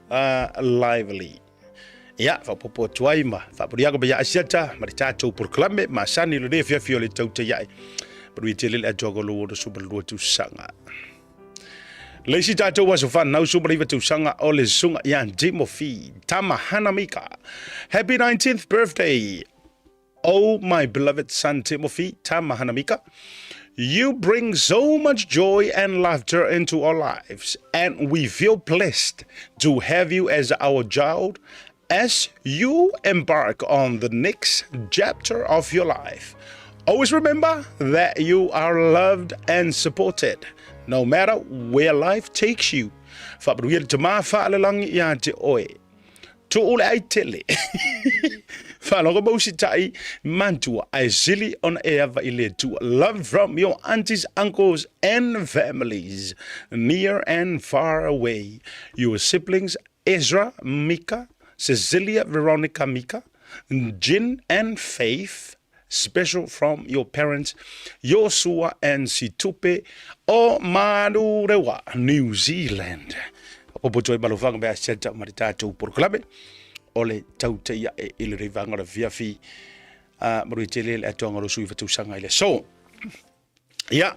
lively. Ia, whapopo tuai ma, whapuriaga bia asiata, maritātou proclame, ma sani lo ne fiafio le tauta iai. Parui te lele atoga lo ora subalua tu sanga. Leisi tātou waso whanau subaliva tu sanga o le sunga ian Timothy, Tama Hanamika. Happy 19th birthday, oh my beloved son Timothy, Tama Hanamika. You bring so much joy and laughter into our lives, and we feel blessed to have you as our child as you embark on the next chapter of your life. Always remember that you are loved and supported, no matter where life takes you. Whaparuia te maa whaalelangi ia te oe. Tu ule ai tele. Whanonga mausi tai mantua ai sili on eava i le tua. Love from your aunties, uncles, and families, near and far away. Your siblings Ezra, Mika, Cecilia, Veronica, Mika, Jin, and Faith. Special from your parents, Joshua and Situpe, o Manurewa, New Zealand. Popo toi malofanga bea seta maritātou proclame. Ole tauta ia e ili rivanga la viafi marui tele le atonga lo sui fatu sanga ile. So, ia,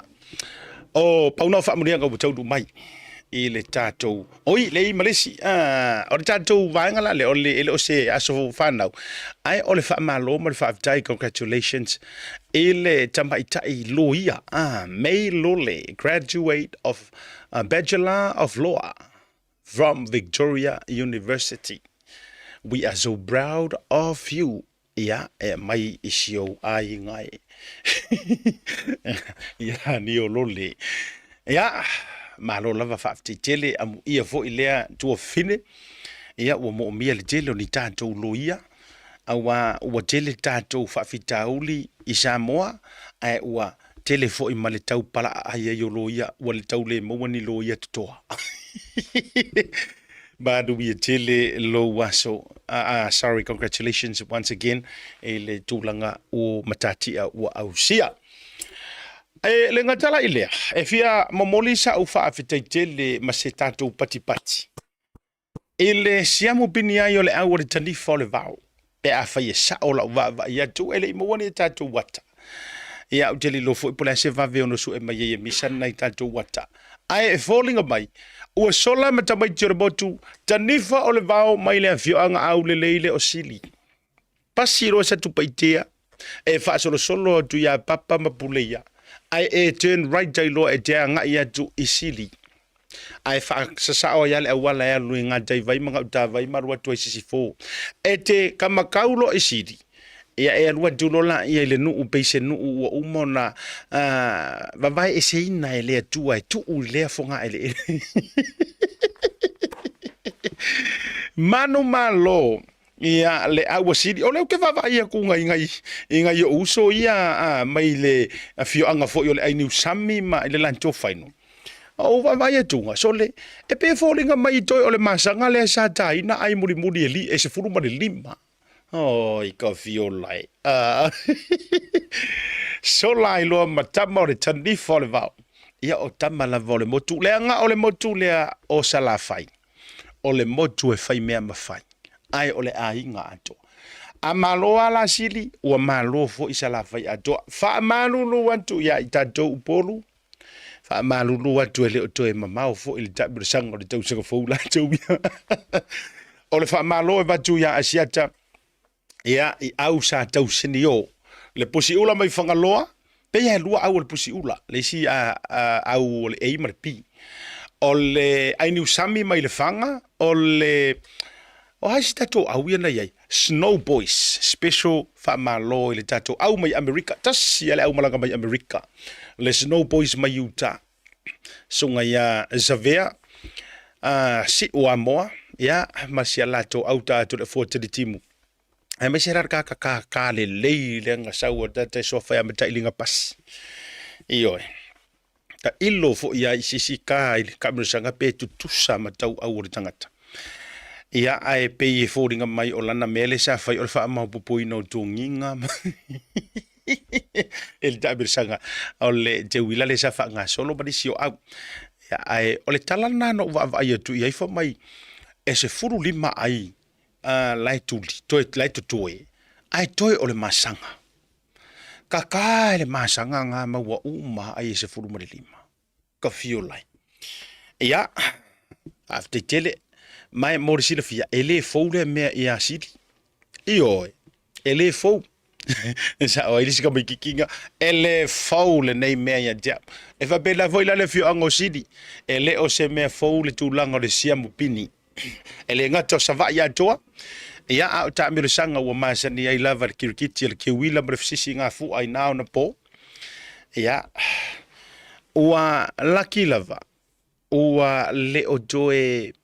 o pauna whaamurianga o taudu mai i le tātou. Oi, le i Malesi, o le tātou vaengala le ole ele o se aso whanau. Ai ole whaamalo ma le whaavitai, congratulations. Ele tamaitai loia, May Lole, graduate of Bachelor of Law from Victoria University. We are so proud of you. Ia, mai isio ai ngai. Ia, ni o lole. Ia, malo lava whaafti tele, amu ia fo ilea tua fine. Ia, ua mo mia le tele o ni tātou loia. Awa, ua tele tātou whaafitauli i Samoa. Ai, ua tele fo i male tau pala aia yo loia. Ua le tau le maua ni loia tutoa. Badu we tele lo waso. Sorry, congratulations once again. Le tūlanga o matatia o ausia. Le ngatala ilea. E fia momoli sa ufa afitai tele masetato pati. Le siamo binia yo le awari tanifa o le vau. Pe a fai sa o la uva ia tu ele imawani tatu wata. Ia uteli lo fo ipola se vave ono su e mai e misana i tatu wata. Ai e falling a mai. Ua sola matamai tira botu, tanifa o le vau mai le awhioanga au le leile o sili. Pasi roa sa tupaitea, e whaasolo solo atu ia papa mapuleia. Ai e turn right jai loa e te anga ia tu i sili. Ai whaasasao ia le awala ea lui ngā jai vai mga uta vai marua tua i sisifo. E te kamakaulo i sili. Ia e alua tulola ia le nuu peise nuu ua umona vavai e se ina e lea tua e tuu lea fonga e le manu malo ia le au sidi o le ke va ia ku ngai uso ia mai le fio anga fo yo le ai ni sami ma le lancho faino o va ia tunga so le e pe folinga mai toi o le masanga le sa tai na ai muri eli e se furu ma le lima o I ka fio lai so lai lo matama le tani fo le va ia o tama la vole motu le anga o le motu le o sala fai o le motu e fai mea mafai ai o le ainga ato a maloa la sili o malo fo I sala fai ato fa malulu wantu ia I tatou upolu fa malulu atu ele to e mamau fo il tabu sango de tau sanga fo la tau o le fa malo e batu ia asiata ia I au sa tau senio le posi ula mai fangaloa pe ia lua au le pusi ula le si au le e marpi o le ai ni usami mai le fanga o le o hasi tato au ia nei Snow Boys special fa malo le tato au mai America tas ia le au malanga mai America le Snow Boys mai Utah sunga ia Zavea si o amoa ia masia lato au tato le fo te timu ai mai serar ka le nga sau te sofa ia mata ilinga pas io ta illo fo ia sisi ka il kamera pe tutusa matau au tangata ia ai pe e foringa mai o lana mele sa fai o fa ma popoino tunginga el tabir sanga o le te wila le sa fa nga solo ba disio au ia ai o le talana no va ia tu ia fa mai e se furu lima ai lai tu lai tu toi ai toi o le masanga kaka le masanga nga ma wa uma ai se furu ma lima ka fio lai ia after tele mai morisi le fia ele foule me ia sidi io ele fou sa o ilisi ka mai kikinga ele foule nei me ia ja e fa bela voila le fio ango sidi ele o se me foule tu lango le sia mupini ele ngato sa va ia toa ia a ta mi sanga o masani ai lava le kirikiti le kiwila brefsisi nga fu ai nao na po ia ua laki lava ua le o joe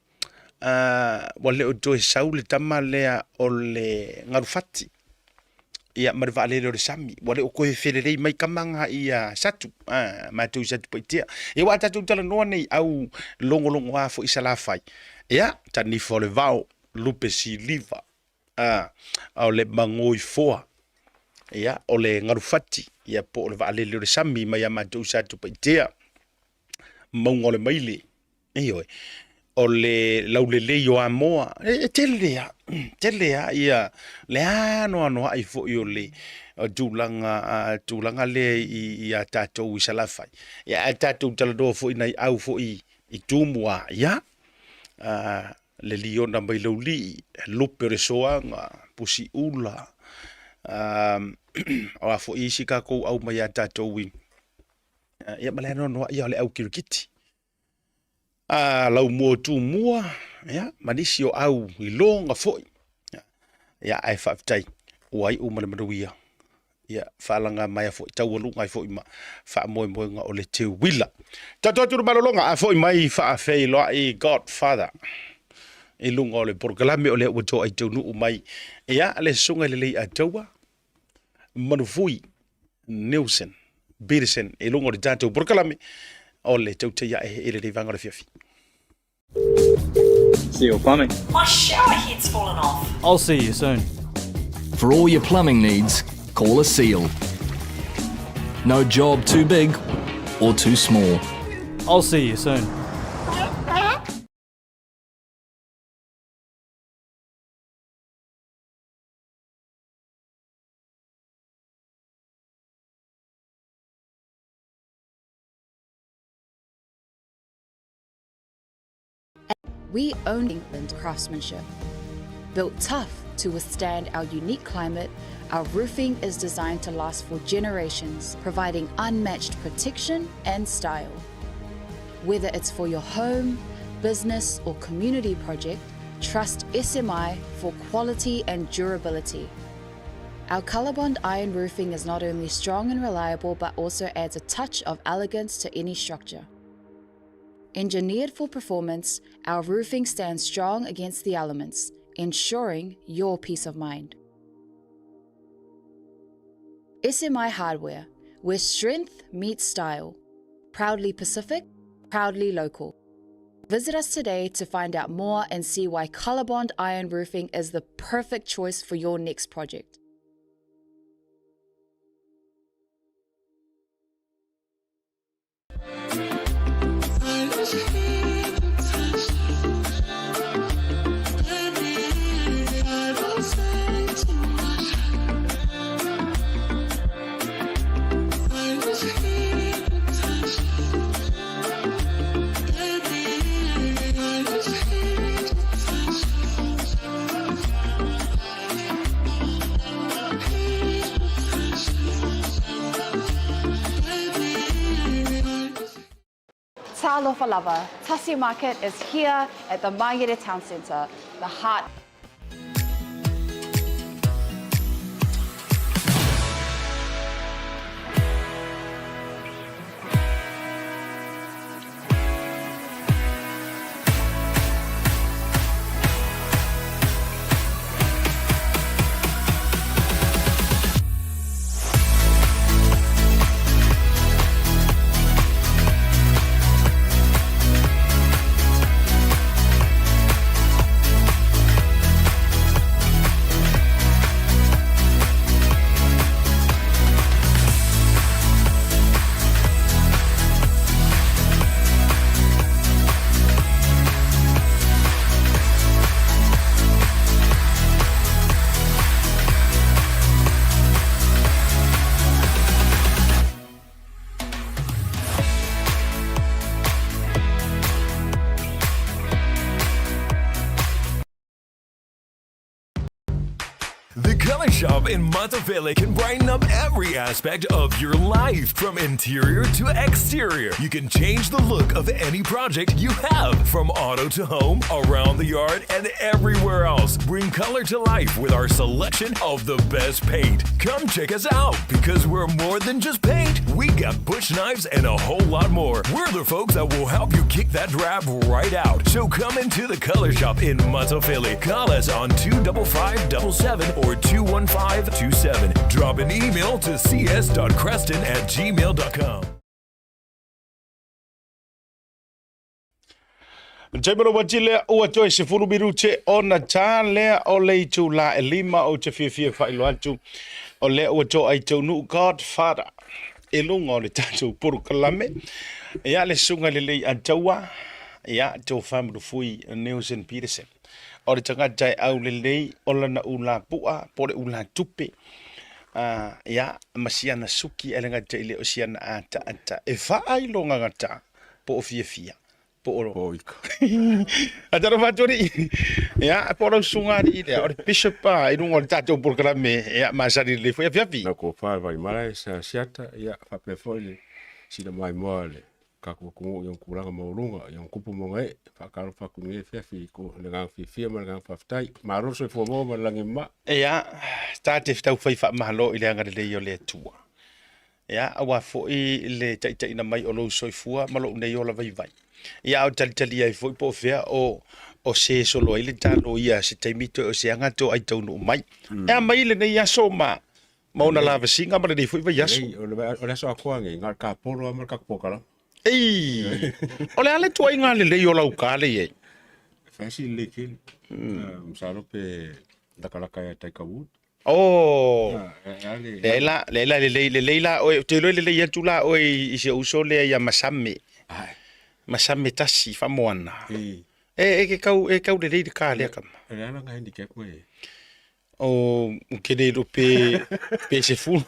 wale o joe saule tama lea o le ngarufati ia marva le le sami wale o koe felelei mai kamanga ia satu ma tu satu paitia e wa tatu tala no nei au longo wa fo isala fai ia tani fo le vao lupe si liva au le mangoi foa ia o le ngarufati ia po le vale le sami mai ma tu satu paitia mongole maile io o le laulele yo amoa telea ia le ano ai fo yo le tulanga le ia tatou I salafai ia tatou talado fo inai au fo I tumua ia le liona mai lauli lupe resoanga pusi ula o fo I sikako au mai tatou ia maleno no ia le au kirikiti lau mo tu mua ya manisi o au I longa foi ya ai faftai wai uma le manuia ya falanga mai foi tau lunga foi ma fa moi nga o le te wila tato tu malolonga a foi mai fa fe lo I Godfather e lunga o le porkalame o le o to ai tu nu mai ya le sunga le a taua manufui Nelson Peterson e lunga o le tato porkalame ole tau te ia e le vanga le fiafi. Seal Plumbing. My shower head's fallen off. I'll see you soon. For all your plumbing needs, call a Seal. No job too big or too small. I'll see you soon. We own England craftsmanship. Built tough to withstand our unique climate, our roofing is designed to last for generations, providing unmatched protection and style. Whether it's for your home, business, or community project, trust SMI for quality and durability. Our Colorbond iron roofing is not only strong and reliable, but also adds a touch of elegance to any structure. Engineered for performance, our roofing stands strong against the elements, ensuring your peace of mind. SMI Hardware, where strength meets style. Proudly Pacific, proudly local. Visit us today to find out more and see why Colorbond Iron Roofing is the perfect choice for your next project. Talofa lava, Tasi Market is here at the Mangere Town Centre, the heart. The Color Shop in Matavele can brighten up every aspect of your life, from interior to exterior. You can change the look of any project you have, from auto to home, around the yard, and everywhere else. Bring color to life with our selection of the best paint. Come check us out, because we're more than just paint. We got bush knives and a whole lot more. We're the folks that will help you kick that drab right out. So come into the Color Shop in Matavele. Call us on 25577 or 21527. Drop an email to cs.creston@gmail.com. Jaimaro wajile o atoe se furu biruche ona cha lea o leitu la elima o te fia whailo atu o lea o atoe ai tau nu Godfather e lunga o le tatu puru kalame ia le sunga le lei ataua ia tau whamuru fui Nelson Peterson o le tangata au le lei o lana ula pua po le ula tupe ia masiana suki e le ngata ile o siana ata e whaai longa ngata po o fia Poika. Ada ro fatori. Ya, poro sungari ile. Ora bishop pa, idu ngol tato programe ya masari le foi afi. Na ko fa vai mara sa siata ya fa pe foi sina mai mole. Ka ko ko yon kuranga maulunga, yon kupu mongai, fa ka fa ku ni fi ko nga fi ma nga fa ftai. Maro so fo mo langi ma. Ya, tate ftau fai fa mahalo ile nga le yo le tua. Ya, awa foi le tai na mai o lo soifua, malo nei yo la vai. Ia o tali ai foi po fea o se solo ile talo ia se taimito o se anga to ai tau no mai. E mai le nei aso ma ona lava singa ma le foi vai aso. O le so ko ngi ngar ka polo ma ka pokala. Ei. O le ale toi nga le yo lau ka le ei. Fa si le ke. Msalo pe dakalaka ya taikawood. Oh. Leila o te le ia tula o i se uso le ia masame. Ai. Masame tasi fa moana. E kau le le ka le kam. Ele ana nga handicap mo e. O kene do pe se fu.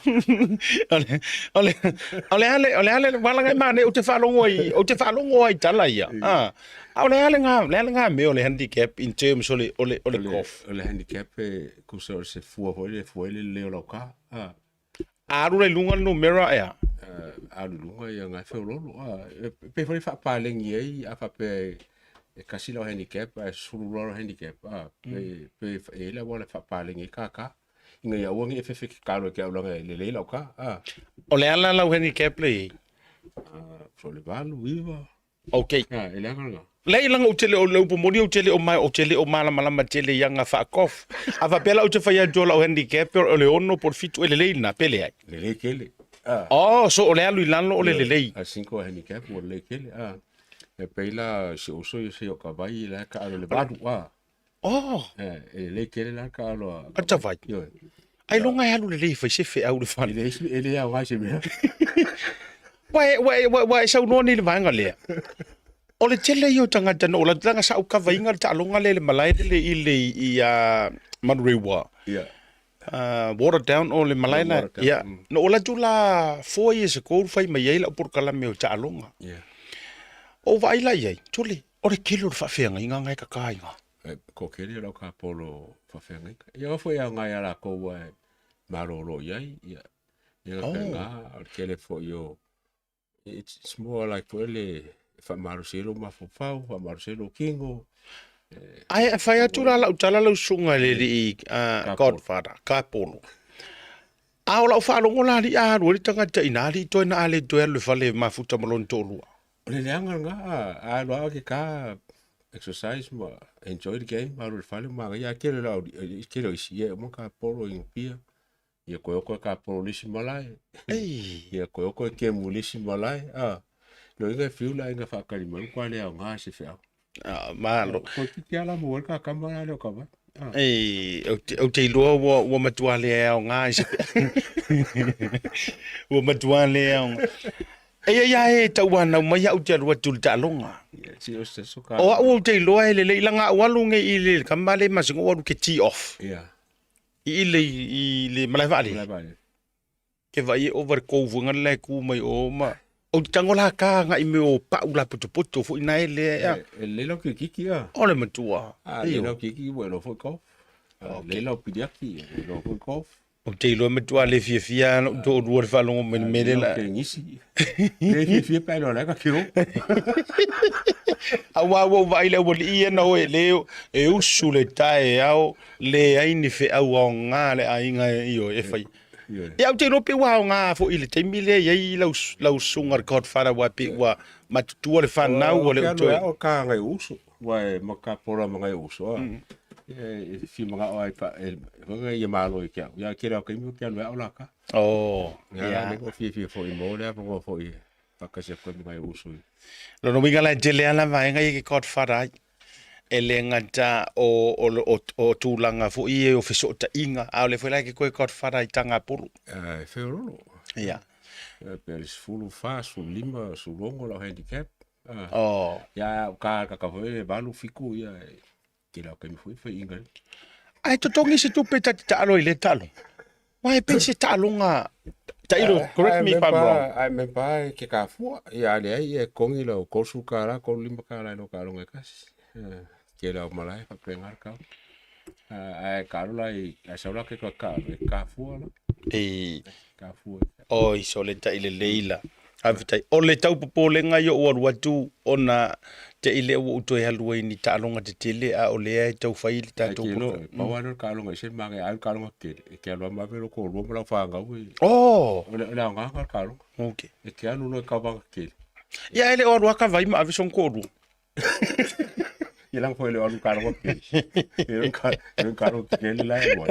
Ale wala nga mane o te falongo ai tala ia. Ale nga me o le handicap in terms o le golf. O le handicap ku se fu le o ka. Aru le lunga no mera ia. Alunga ia ngai feololo pe foi fa palengi ai a fa pe kasi lo handicap sulu lo handicap pe ele wala fa palengi ka inga ia wangi fe ka lo ke lo le lo ka o le ala lo handicap le so le valu viva Okay. e le nga Lei langa o tele o leu pomoni o tele o mai o tele o mala malama tele yanga fa kof. Ava pela o te fai dola o handicap o le ono por fitu ele lei na pele ai. le kele Oh, so o le alu ilano o le lei. a 5 handicap o le kele e peila se o so se o ka vai la ka le badu Oh, le kele la ka lo ata vai. yo Ai longa e alu le lei fai se fe au le fan. ele ya wa se me Wai sa no ni le vanga le. O le tele yo tanga tano o la tanga sa o ka vainga ta longa le malai le i Manurewa. ya Water down o le malai na. Watertown, Ya. No ola tula 4 years ago fai mai ai la por kala me o ta longa. ya O vai la ai. Tuli. O le kilo fa fe nga ngai ka kai nga. ko kele lo ka polo fa fenga ya foi a nga ya la ko wa maroro ya ya nga kele fo yo it's more like really fa marcelo ma fo fa marcelo kingo Ai fai atu la utala la sunga le i Godfather ka polo. A ola fa lo ngola ri a ro ri tanga ta ina ri to na ale to le fa le mafuta malon tolu. le anga nga a lo ke ka exercise ma enjoy the game ma ro fa le ma ya kele la kele si ye mo ka polo in pia ye ko ka polo li malai Ei. ye ko ke mu li malai lo nga fiu la nga fa ka li man kwa le nga se fa Malo. ko ki ala mo ka kamera le ka ba Ei, o te loa wa matua le au nga isi. Wa matua le au. Ia e tau wana mai au te rua tul ta longa. si o se so ka O te loa le langa walunge i le kamale masingo walu ke tee off. ya I le malai vale. la ba Ke vai over ko vunga le ku mai o ma. O tangola ka nga i me o pa ula puto fu ina ele ya. le lo ki ya O le matua. le lo ki bueno fo ko le lo pidiaki lo fo ko O te loa matua le fia no do do fa longo me me la. ke ngisi le fi pa lo la ka kiro Awa vai le wo i na o le e usu le tae au le ai ni fe au nga le ai nga io e fai. Ya te no pe wa nga fo ile te mile ye lau sunga Godfather wa pe wa matu le fan na o le to. o ka nga uso wa maka pora nga uso fi mga ai pa nga ye malo ke ya kira ka mi ke no la ka Oh, ya ne ko fi fo i mo le ko fo i pa ka se ko nga uso lo no minga la jele ala vai nga ye Godfather. Ele ngata o tūlanga fo i e o fiso ta inga a le foi la ke koe Godfather i tanga pulu. fe rolo Ya. per fulu fa su lima su longo la handicap Oh. ya ka foi balu fiku ya kira ka mi foi inga Ai to tongi se tu peta ta alo ile talo. Mai pe se talo nga. Ta ilo correct me if I'm wrong. ai me pa ke ka fu ya le ai kongi lo ko su kara ko lima kara lo ka lo ngas kira malai pa prengar ka ai karo lai a saula ke ka fu la E ka fu o i so le ta ile leila. Avitai o le tau popo le ngai o watu ona te ile o uto e halua ni ta alonga te tele a o le ai tau fai le tatu. no pa wa no ka lo ngai se ma ai ka lo ke lo ma velo ko lo ma fa nga ui Oh, le nga ka lo okay. e ke anu no ka ba ke Ya ele o waka vai ma avison kodu. ilang foi le anu ka lo ke ilang ka lo ke le lai mo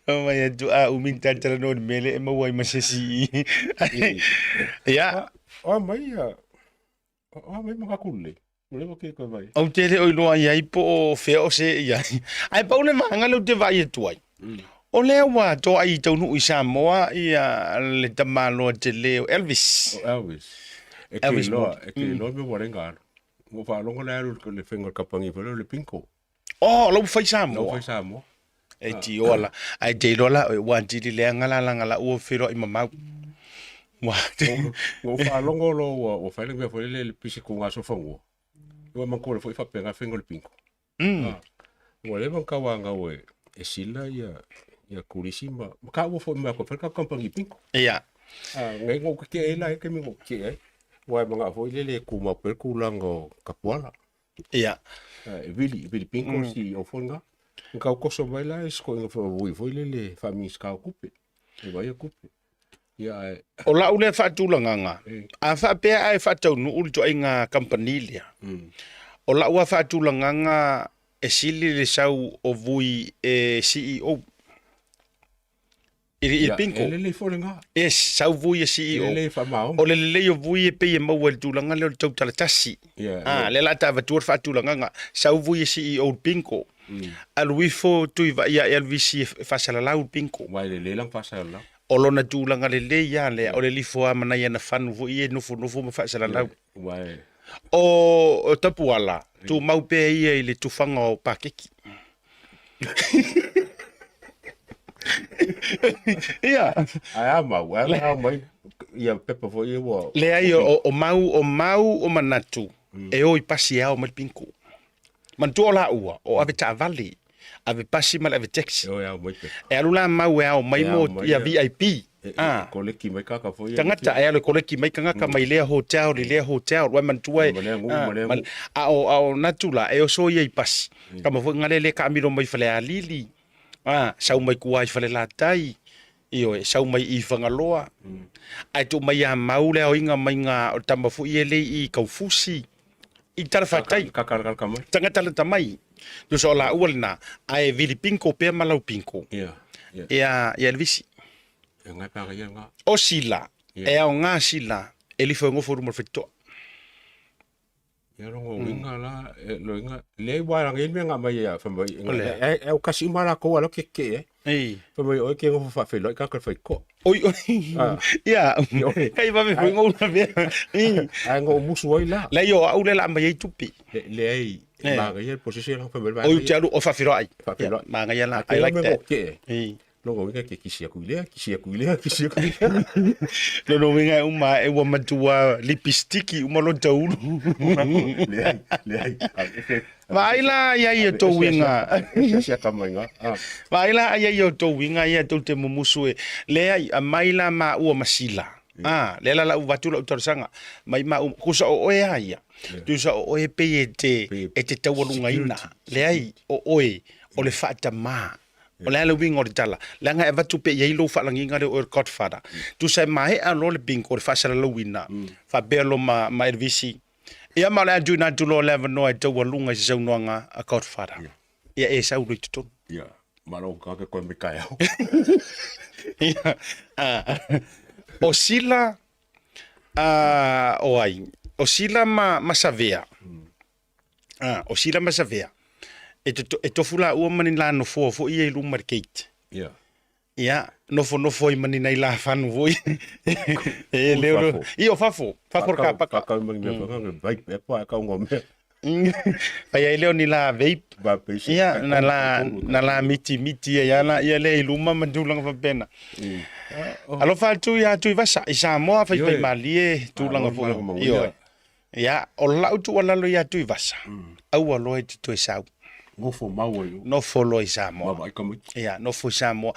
O mai tu a uming tantara no mele e mawai masesi. Ya. o mai mga kulle le mo ke ko vai Au tele o loa ia ipo o fea o se ia. Ai pa une manga lo te vai e tuai. O le wa to ai tau nu i Samoa ia le tamalo te leo Elvis. Elvis Elvis e ke lo me warenga mo fa longo le fengo kapangi fo le pinko Oh, lo fai no Samoa. foi samo E ti ola. Ai te lola o wa ti le ngala o fero i mamau. Wa. mo fa longo lo o fa le fo le pisi ko ngaso fango o man ko foi fa penga fengo le pinko o le man ka wanga we e sila ya kurisima ka wo fo ma ko fa ka kapangi pinko Ia. ngai ngo ke ela ke mi ngo ke wa mga fo le kuma per kulango kapuala Ia. Vili pinko si o fonga. Ka ko so vai la es ko fo vui foi le fa mi ska kupe. E vai kupe. Ia O la ule whaatulanganga. A whaapea ai whaataunu uli to inga company lia. O la ua whaatulanganga e sili le sau o vui e CEO. I pinko. Ele fole nga. Yes, sau vui e CEO. Ele fa mau. O le o vui e pe e mau e tulanga le o tau talatasi. Le la ta vatua whaatulanganga. Sau vui e CEO pinko. Aluifo tui va ia LVC whasalalau pinko. Wai le lang fasala. O lona tūlanga le ia le o le lifo a mana ia na whanu vo i e nofo ma whaasalalau. Wai. O tapuala, tu mau pe ia i le tufanga o Pakeki. Ia. Ai mau, mai ia pepa fo ia wo. Le ai o mau o manatu. E o i pasi ao mal pinko. Mantu o la ua, o ave ta vali. Ave pasi mal ave taxi. O ia mai pe. E alula mau e ao mai mo ia VIP. Ko le ki mai kaka fo ia. Tangata e ale koleki mai kanga mai lea hotel, wa mantua e. O natula e o so ia i pasi. Kama fo ngale le ka miro mai fale alili. Sau mai kuai fale latai. Io e sau mai i whangaloa. Ai tu mai a maule o inga mai ngā o tamba fu i ele i kaufusi. I tala whatai. Kakar mai. Tangata le tamai. Tu so la ualna. Ai vili pinko pe malau pinko. Ia elvisi. Ngai pa ia nga. O sila. E au ngā sila. E li wha ngofo rumor whitoa. Ia rongo winga la. Lo inga. Le wai rangi me nga mai ia. E o kasi mara ko alo ke e. Ei. Whamai oi ke ngofo whawhelo i kakar whai ko. Oi. Ia. Kai wame hui ngau na vea. Ai ngau musu oi la. Lai o au le la mai ei tupi. Le ai. Maga ia posisi lang whamai. Oi te alu o whawhiro ai. Whawhiro. Maga ia la. I like that. Ei. Longo winga ke kisia kuilea. Lono winga uma e wa matua lipistiki uma lo taulu. Le ai. Vaila ia ia to winga. Sia kamainga. Vaila ia ia to winga ia to te mumusu e. Le ai a maila ma ua masila. Le la uvatula utarasanga. Mai ma kusa o oe ia. Tu sa o oe pe e te tawalunga ina. Le ai o oe o le fata ma. O le winga o le tala. Langa e vatu pe iei lo whalanginga le o Godfather. Tu sa mahe a lo le bingo o le whasara lo wina. Whabelo ma ervisi. Ia ma le adu na tu lo lewa noa e tawalunga i sau noanga a Godfather. Ia e sau roi tutonu. Ia. Maro kaka koe me kai au. O sila o ai. O sila ma savea. O sila ma savea. E tofu la ua mani la nofo fo ia i luma keite. Ia. Ia, nofo i mani nei la whanu voi. E leo. I o fafo. Fafo ka paka. Kaka mani mea paka. Vai, e pa ka ungo mea. Pai ai leo ni la vape. Ia, na la miti e ia le i luma mandulanga whapena. Alo whātu ia tu i vasa. I Samoa whai malie tūlanga fo. Io. Ia, o lau tu alalo ia tu i vasa. Au aloe ti tu e sau. Ngofo mau yo. No follow i Samoa. Mama ikamu. Ia, no fo Samoa.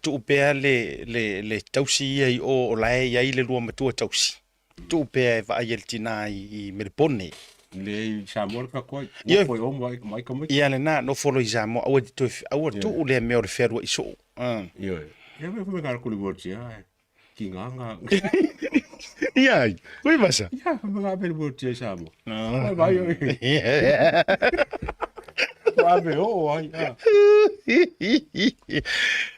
Tu upea le tausi ai o lai ia i le lua matua tausi. Tu upea e vai el tina i Melbourne. Le Samoa ka koi. Ngofo o mai ikamu. Ia le na no follow i Samoa. Au tu ule mea o le ferua i so. Ia. Ia me kara kuli worti ai. Ki nganga. Ia, koi basa. Ia, me kara peli worti ai Samoa. No. Vai yo. Ave o ai.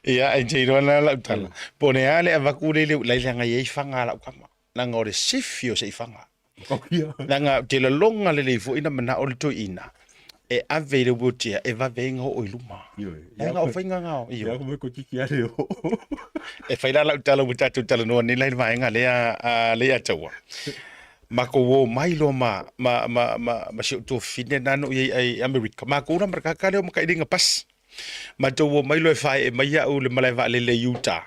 Ia, e te rona la utala. Pone ale a vakure le langa ye fanga la kama. Nanga o le sifio se fanga. Nanga te la longa le fo ina mana o le to ina. E ave le botia e va venga o iluma. Nanga o fainga ngao. Ia ko me ko tiki ale o. E faila la utala butatu tala no ni lai vaenga le a tawa. Mako wo mailo ma si to fine nano ai America. Mako ura marka kale o maka idinga pas. Ma to wo mailo e fai e mai au le malai va le Utah.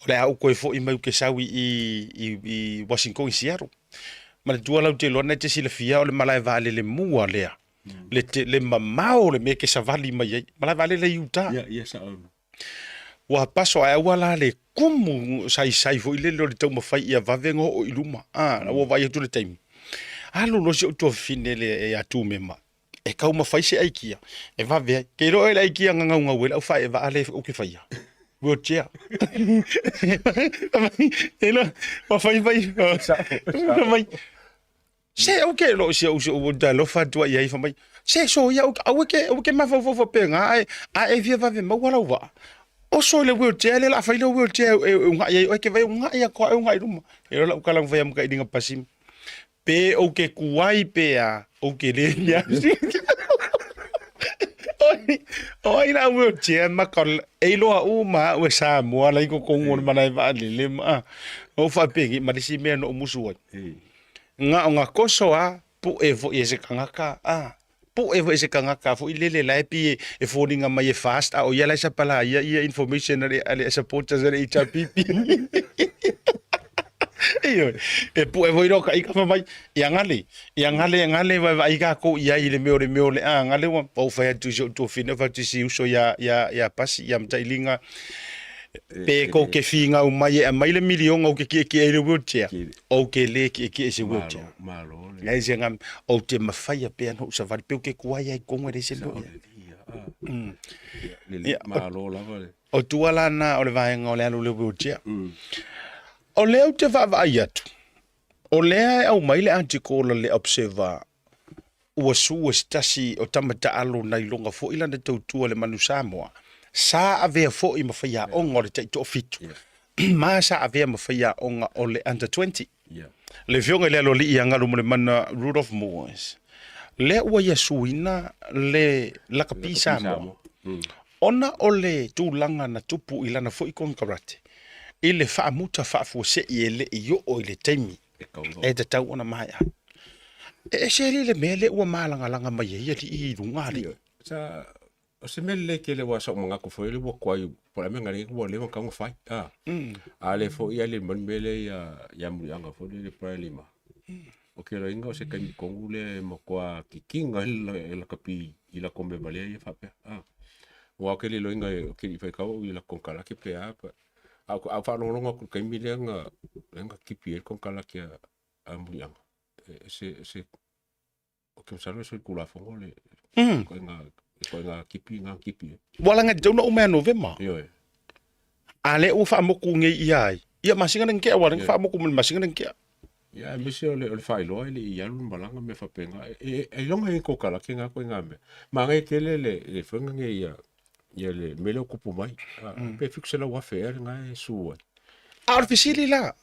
O le au koe fo i mai ke sawi i Washington i Seattle. Ma le tua lau te lona te sila fia o le malai va le mua lea. Le mamao le me ke savali mai ai. Malai va le Utah. Ia sa au. Wa paso ai wala le kumu sai fo ile le tau mafai ia vavengo o iluma wo vai tu le time alo lo si to fine le e atu mema e kau mafai se aikia e va ve ke ro ele aikia nganga unga wela fa e va ale o ke faia wheelchair. Ela, wa fai vai. Mai. Se okay lo se o da lo fa tua ia fa mai. Se so ia o ke ma fa penga ai via va me wala wa. O so le wheelchair le la fa le wheelchair nga ia o ke vai nga ia ko nga i ruma. E la ka lang vai am ka idinga pasim. Pe o ke kuai pe a o ke le ia. Oi na wheelchair ma kol e lo a uma o sa mo la ko ko ngor mana va le ma. O fa pengi ma disi me no musu. Nga koso a pu e vo e se kangaka a pu e vo e se kangaka fo ilele la pi e fo ninga mai fast a o yela sa pala ia information ale support as ale HPP e pu e vo iro ka ika mai ngale va ika ko ia ile meole a ngale wa o fa tu to fina va tu si uso ya pasi ya mtailinga pe ko ke finga o mai e mai le milion o ke e le wheelchair o ke le ke se wheelchair malo ya ngam o te mafai pe no sa va pe ke kuai ai ko ngere se lo malo la vale o tu ala na o le vai ngole alu le wheelchair o le o te va ia tu o le au mai le article le observer o su stasi o tamata alu na ilonga fo ilana tautua le manu Samoa sa ave fo i mafia onga le to fitu ma sa ave mafia onga o le under 20 le vionga le lo li yanga lo mana root of moors le wa yasuina le la kapisa mo ona o le tulanga na tupu ilana fo i konkarate ile fa muta fa fo se ile yo o ile taimi e te tau ona mai e se le mele o malanga langa mai ye i runga sa o se mele ke le wa so manga ko foi le wa kwai por me ngari ko le ka fai ale fo ia le man mele ya mu anga fo le pra lima o ke lo ingo se ka ni kongule mo kwa kikinga la kapi ila kombe bale ia fa pe wa ke le lo inga ke i fa ka o ila konkala ke pe a fa no ngo ko mi le nga kipi konkala ke a mu anga se o ke sa no se kula fo le ko nga kipi wala nga dona o me novema yo ale o fa mo ku nge ia masinga nge wala fa mo ku masinga nge ya me se le fa lo ile ia lu balanga me fa penga e longa e ko kala ke nga ko nga me ma nge ke le fenga nge ia le mele ko pu mai pe fixe la wa fer nga e su artificial la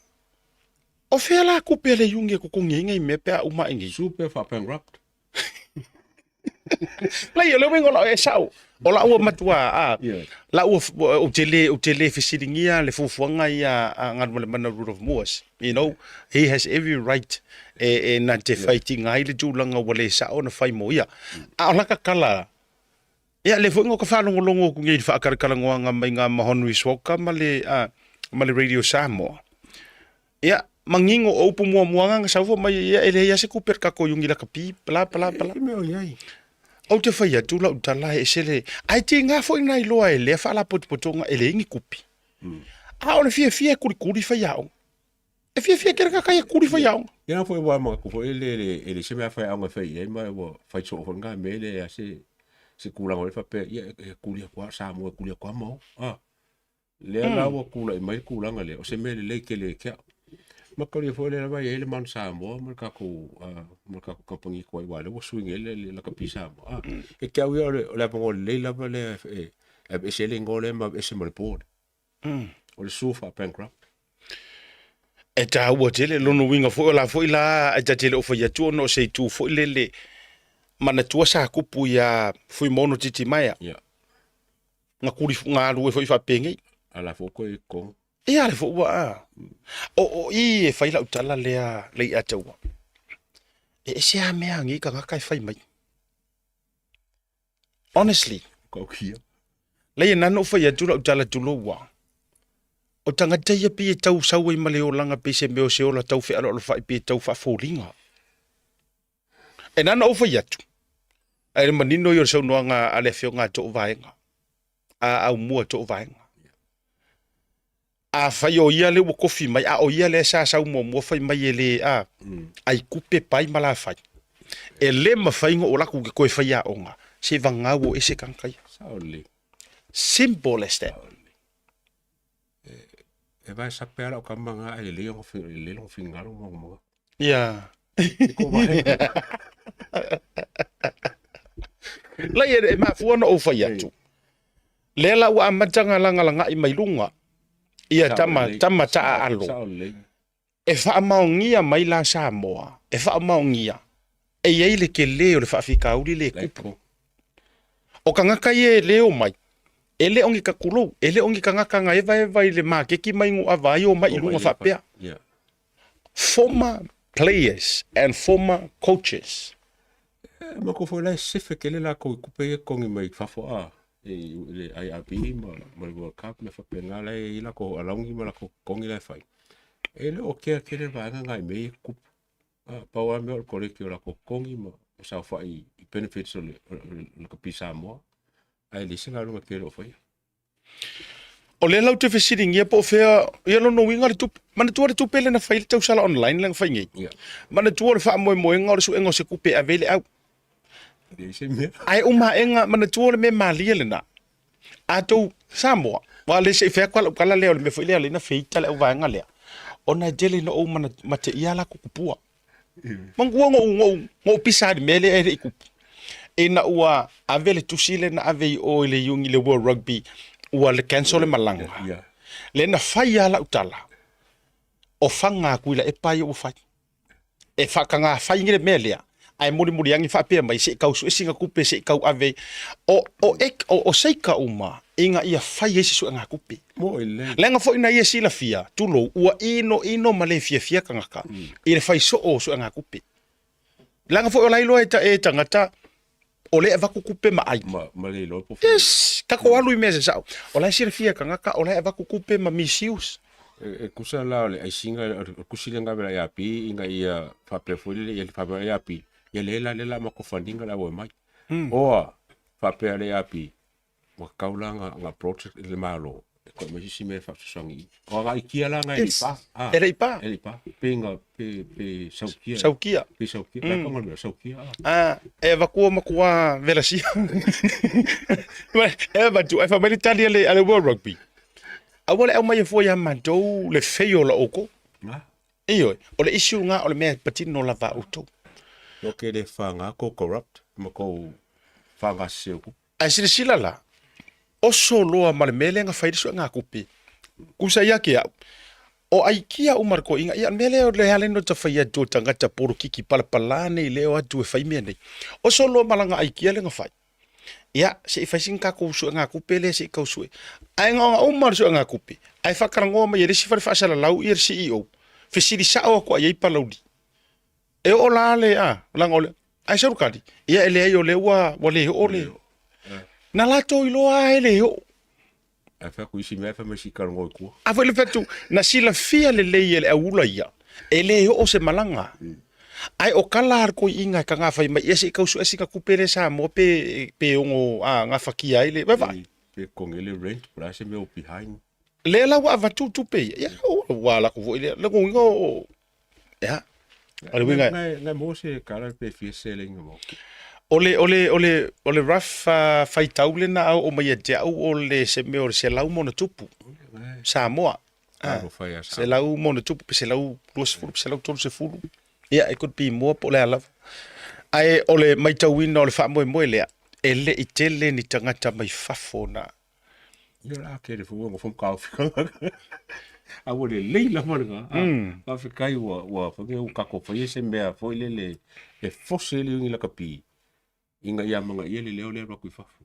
o fe la ku pele yunge ko nge me pe uma nge super fa pengrap la yo le wengo la e sao o la o matua la o tele fisiringia le fufuanga ia ngat le mana root of moors he has every right na te fighting ai le julanga wale sao na fai mo ia a la ka kala ia le wengo ka fa longo ku ngi fa kala nga mai nga mahonu isoka male radio Samoa ia mangingo opu mo nga sa fo mai ia ele ia se ku per ka ko yungi la ka pi pla me o yai o te whaia tula o tala e sele ai te ngā fo ina i loa e lea whala potonga e le ingi kupi o le fia kuri whaia o e fia kera kakai kuri whaia o ia fo wa ma ko fo ele se me fa anga fa ia ma wo fa so fo nga me le se kula ngol fa pe ia kuli kwa sa mo kuli kwa mo le la wo kula mai kula ngale o se me le ke le ke ma ko le fo le va ele man sa mo ka ko kapangi ko wale wo swing ele la ka pisa mo e ke au le po le la le e se le ngole ma e se mo le po o le sofa bankrupt e ta wo tele lono winga fo la a tele o fo ya tu no se tu fo le mana tua sa kupu ya fo mono titi maya nga kuri nga lu fo fa pengi ala fo ko e ale fo wa o i e faila utala le a taua e se a me angi ka kai fai mai honestly ko kia le na no fa ya tula utala tulo wa o tanga te ia pi tau sau i male o langa pe se meo se o la tau fe alo fa pi tau fa folinga e na no fa ya tu ai manino yo so no nga ale fe nga to vaenga au mua to vaenga a fai o ia le wo kofi mai a o ia le sa mo fai mai ele ai kupe pai mala fai e le ma fai ngo la ku ko fai a onga se vanga wo ese kankai sauli simple as that E vai sa pera o kamanga ai le long finga mo. Ia. Ko vai. La e ma fuana o fai atu. Lela ua amatanga langa i mai lunga. Ia tama taa alo. E wha maongia mai la Samoa. E wha maongia. E iei le ke leo le whaafika uri le kupu. O ka ngaka e leo mai. E le ongi ka kulou. E le ongi ka ngaka nga eva i le makeki mai ngu avai o mai ilunga whapea. Former players and former coaches. Ma ko foi la sefe ke le la ko kupe e kongi mai fafoa. E ai api ma World Cup le whapenga la e la ko alaungi ma la ko kongi la fai. E le o ke le vanga ngai me kupu. Paua me o kore ki o la ko kongi ma sa fai benefits o le ka pisa mo. Ai le singa lunga ke o fai. O le lau te whesiringi e po whea, ia no winga le tupe, mana tua le tupe le na whaile tau sala online le whai ngai. Mana tua le wha moe moe ngā o le su engo se kupe a vele au. Ai enga, mana tua le me malia le na. A tau Samoa, wa le se whea kala leo le me whaile le na whita le au vaenga lea. O na jele no au mana mate ia la kukupua. Mangua ngō pisari mele e rei kupu. E na ua ave le tusile na ave o le yungi le World Rugby ua le cancel le malanga. Le na whai ala utala. O whanga kuila e pai o whai. E whakanga whai ngire melea. Ai muri angi whapea mai se kausu e singa kupe se kau ave. O seika uma inga ia whai e sisu ngā kupe. Lenga fo ina ia sila fia. Tulo ua ino male fia kangaka. I le whai so o su ngā kupe. Lenga fo o lailo e tangata o le vaku kupe ma ai. Ma le lo po. Yes, kako alu I mese sao. O la sira fia kangaka o le vaku kupe ma misuse. E kusa la le ai singa kusile nga bela ya pi inga ia fa prefoli le fa ya pi. Ia le la ma ko fandinga la wo mai. O fa pe le ya pi. Mo kaulanga nga project le malo. Ko me si me fa songi. O ga ikia la nga pa. Ele pa. Pinga pe saukia. Saukia. Pe saukia. La ko me saukia. E vaku makua velasia. E va tu e fa mai Italia le World Rugby. A wale au mai e foi a mandou le feio la oko. Iyo, o le issue nga o le mea patino la va auto. O ke le whanga ko corrupt, ma ko whanga seuku. A sila la, o soloa ma le mele nga whairisu nga kupi. Kusa ia ke au. O aikia umarko inga, ia mele o le haleno ta whaia do tangata poro kiki palapalane I leo atu e whaimea nei. O soloa malanga aikia le nga whai. Ia, se I whaising ka kousu ngā kupe le se I kausue. Ai ngā umar su ngā kupe. Ai whakarangoa mai resi whare whaasala lau I CEO. Whesiri sao ako ai palaudi. E o la le langa ole. Ai sarukari. Ia ele ai o le ua wale o le. Na lato I loa ele o. Ai wha kuisi mea wha mesi karangoa kua. A wha fetu, na sila fia le lei ele aula ia. Ele o se malanga. Ai o kala ar ko inga ka nga fai mai ese kausu ese ka kupere sa mo pe ongo nga fakia ile ba vai pe kongele rent pra se me o behind le la wa va tu pe ya wa la ko ile le ngo ya ale winga na mo se kala pe fi selling mo ole rough fai taule na o mai te o le se me o se lau mo na tupu sa mo se lau mo na tupu se lau plus fu se lau tolu se fu. Yeah, it could be more po le ala. Ai ole mai tauina ole fa moe lea. Ele I tele ni tangata mai fafo na. Ia la ke le fu ngo fom ka a wo le leila mo nga. A fe kai wa fa ke ka ko fa se mea fo le e fosele ngi la kapi. Inga ia manga ia le le ro ku fafo.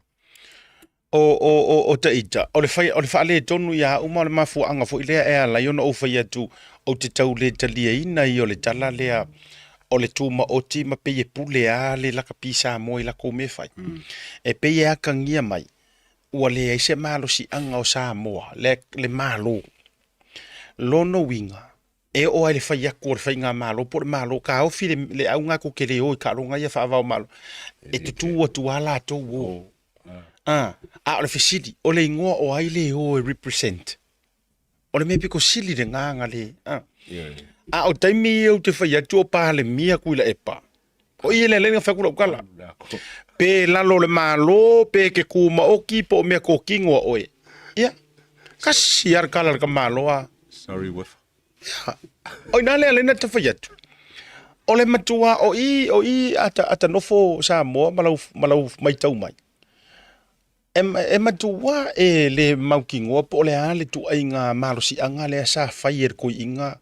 O ta ita. Ole fa le tonu ya uma le mafu anga fo ile e ala yo no fa ya tu. O te tau le talia ina I o le tala lea o le tūma o ti ma peye pule a le laka pisa mo I la kou me fai. E peye a kangia mai, ua le aise malo si anga o sa moa, le malo. Lono winga, e o ai le fai ako le fai ngā malo, po le malo, ka au fi le au ngā ko ke le oi, ka ronga ia whaavao malo. E tutu a tu ala tau o. A o le fisidi, o le ingoa o ai le o represent. O le me piko sili de nganga le. A o taimi au te whai atu o paha le mia kuila e pa. O i ele lenga whakura ukala. Pe lalo le malo, pe ke kuma oki po mea ko kingoa oe. Ia. Kasi ar kala ka malo a. Sorry, what? O ina le na tawhai atu. O le matua o i ata nofo Samoa malau mai tau mai. E matua e le maukingoa po le ale tu ai ngā malosi anga le sa fai er koi inga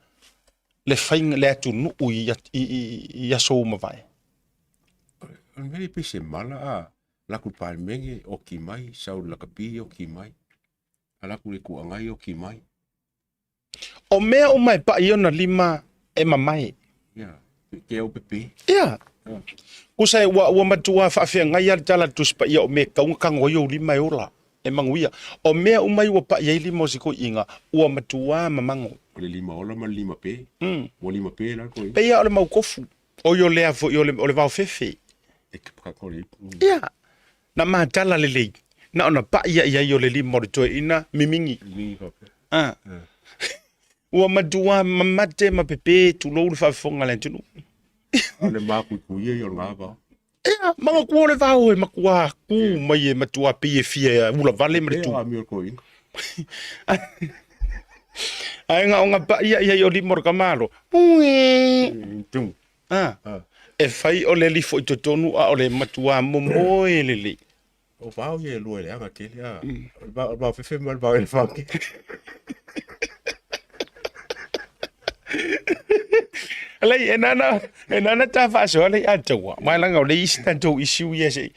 le fai le atu nuu i aso mawai. On meri pise mala a laku palmenge o ki mai, sau lakapi o ki mai. A laku le kuangai o ki mai. O mea o mai pa iona lima e mamai. Ya, ke o pepe. Ia. Kusai wa matua faafia ngai al tala tuspa ia o me kaunga kango yo lima e ola. E manguia. O mea o mai wa pa ia lima siko inga. Ua matua mamango. O le lima ola ma lima pe. O lima pe la koi. Pe ia o le mau kofu. O yo lea fo yo le vau fefe. E kipaka kori. Ia. Na matala le lei. Na ona pa ia yo le lima o le toe ina mimingi. Mimingi pape. Ua matua mamate mapepe tu lou le faafonga le tunu. O le maku kuia yo ngā ba. Ia, mga kua le vau e makua ku mai e matua pi e fia ula vale mre tu. Ia mi o koi. Ai nga onga pa ia yo li mor kamalo. Ui. Tung. E fai o le lifo i totonu a o le matua momo e lele. O vau ye lua le anga kele a. O vau fefe mal vau ele whake. Lei enana ta fa so le atawa. Mai langa o le isi tanto isiu yese.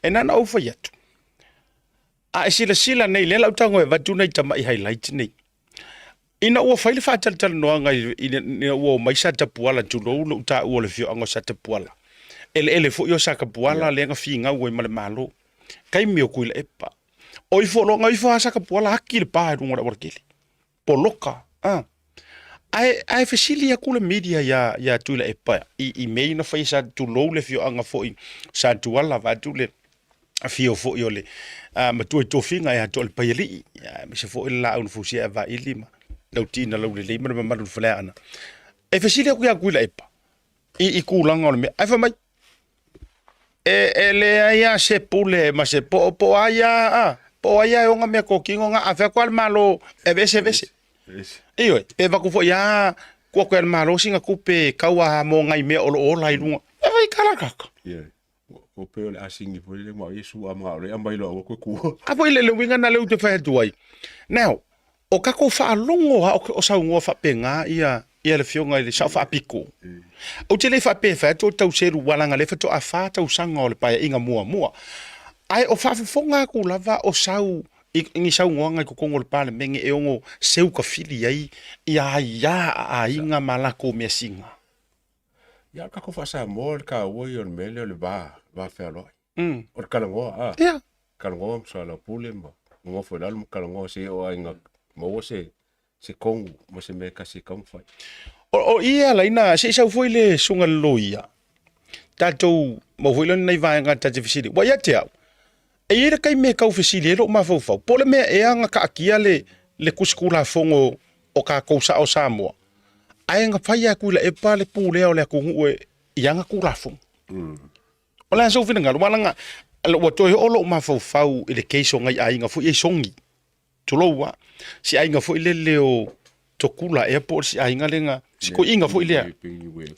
Enana o fa yatu. A sila nei le lau tango e vatu nei tama i highlight nei. Ina ua faile fa tal no nga ina ua mai sa tapuala tu lo ta ua le fio anga sa tapuala. Ele fo yo sa kapuala le nga finga ua male malo. Kai mio kuila epa. O ifo lo nga ifo sa kapuala hakile pa e runga warkili. Poloka. Ai fasilia kule media ya tuila epa. I mei na fa sa tu lo le fio anga fo sa tuala va tu le fio fo yo le. Ma tu to finga ya to le payeli. Me se fo la un fusia va ilima. Lau tina lau le mana mamaru fale ana. E fesilia ku ya kuila epa. I kulanga ole me. Ai fa mai. E le aya se pule ma se po aya po aya o nga me ko kingo nga afa kwal malo e vese. Iyo pe va ku fo ya ko kwal malo singa kupe kawa mo ngai me o la ilunga. E vai kala kaka. O pe ole asingi po le mo yesu ama ole ambai lo ko ku. Apo ile le winga na le utu fa tuai. Now o kako fa longo o sa ngo fa penga ia le fionga le sa fa piko. O te le fa pe fa to tau seru wala nga le fa to a fa tau sanga o le pa inga mua. Ai o fa fonga ku lava o sau ingi sau ngonga ko kongo le pa le menge e ongo seu ka fili ai ia a inga malako me singa. Ya kako fa sa mol ka wo yon mele le va fa lo. O kalango Ya. Kalango sa la pule mo. Ngo fo dal kalango se o inga mo se kongu mo se me kasi kong fai. O ia la ina se sau foi le sunga loia. Tatou mo foi lon nei vai nga tate fisili. Wa ya te au. E ira kai me kau fisili ro ma fau fau. Pole me e anga ka akia le kuskula fongo o ka kousa o Samoa. Ai nga fai aku la e pa le pule o le kungu e ianga kula fongo. Ola so fina nga wala nga o to o lo ma fau fau i le keiso ngai ai nga foi e songi. Tuloa si ainga fo ile leo tokula airport si ainga lenga si ko inga fo ile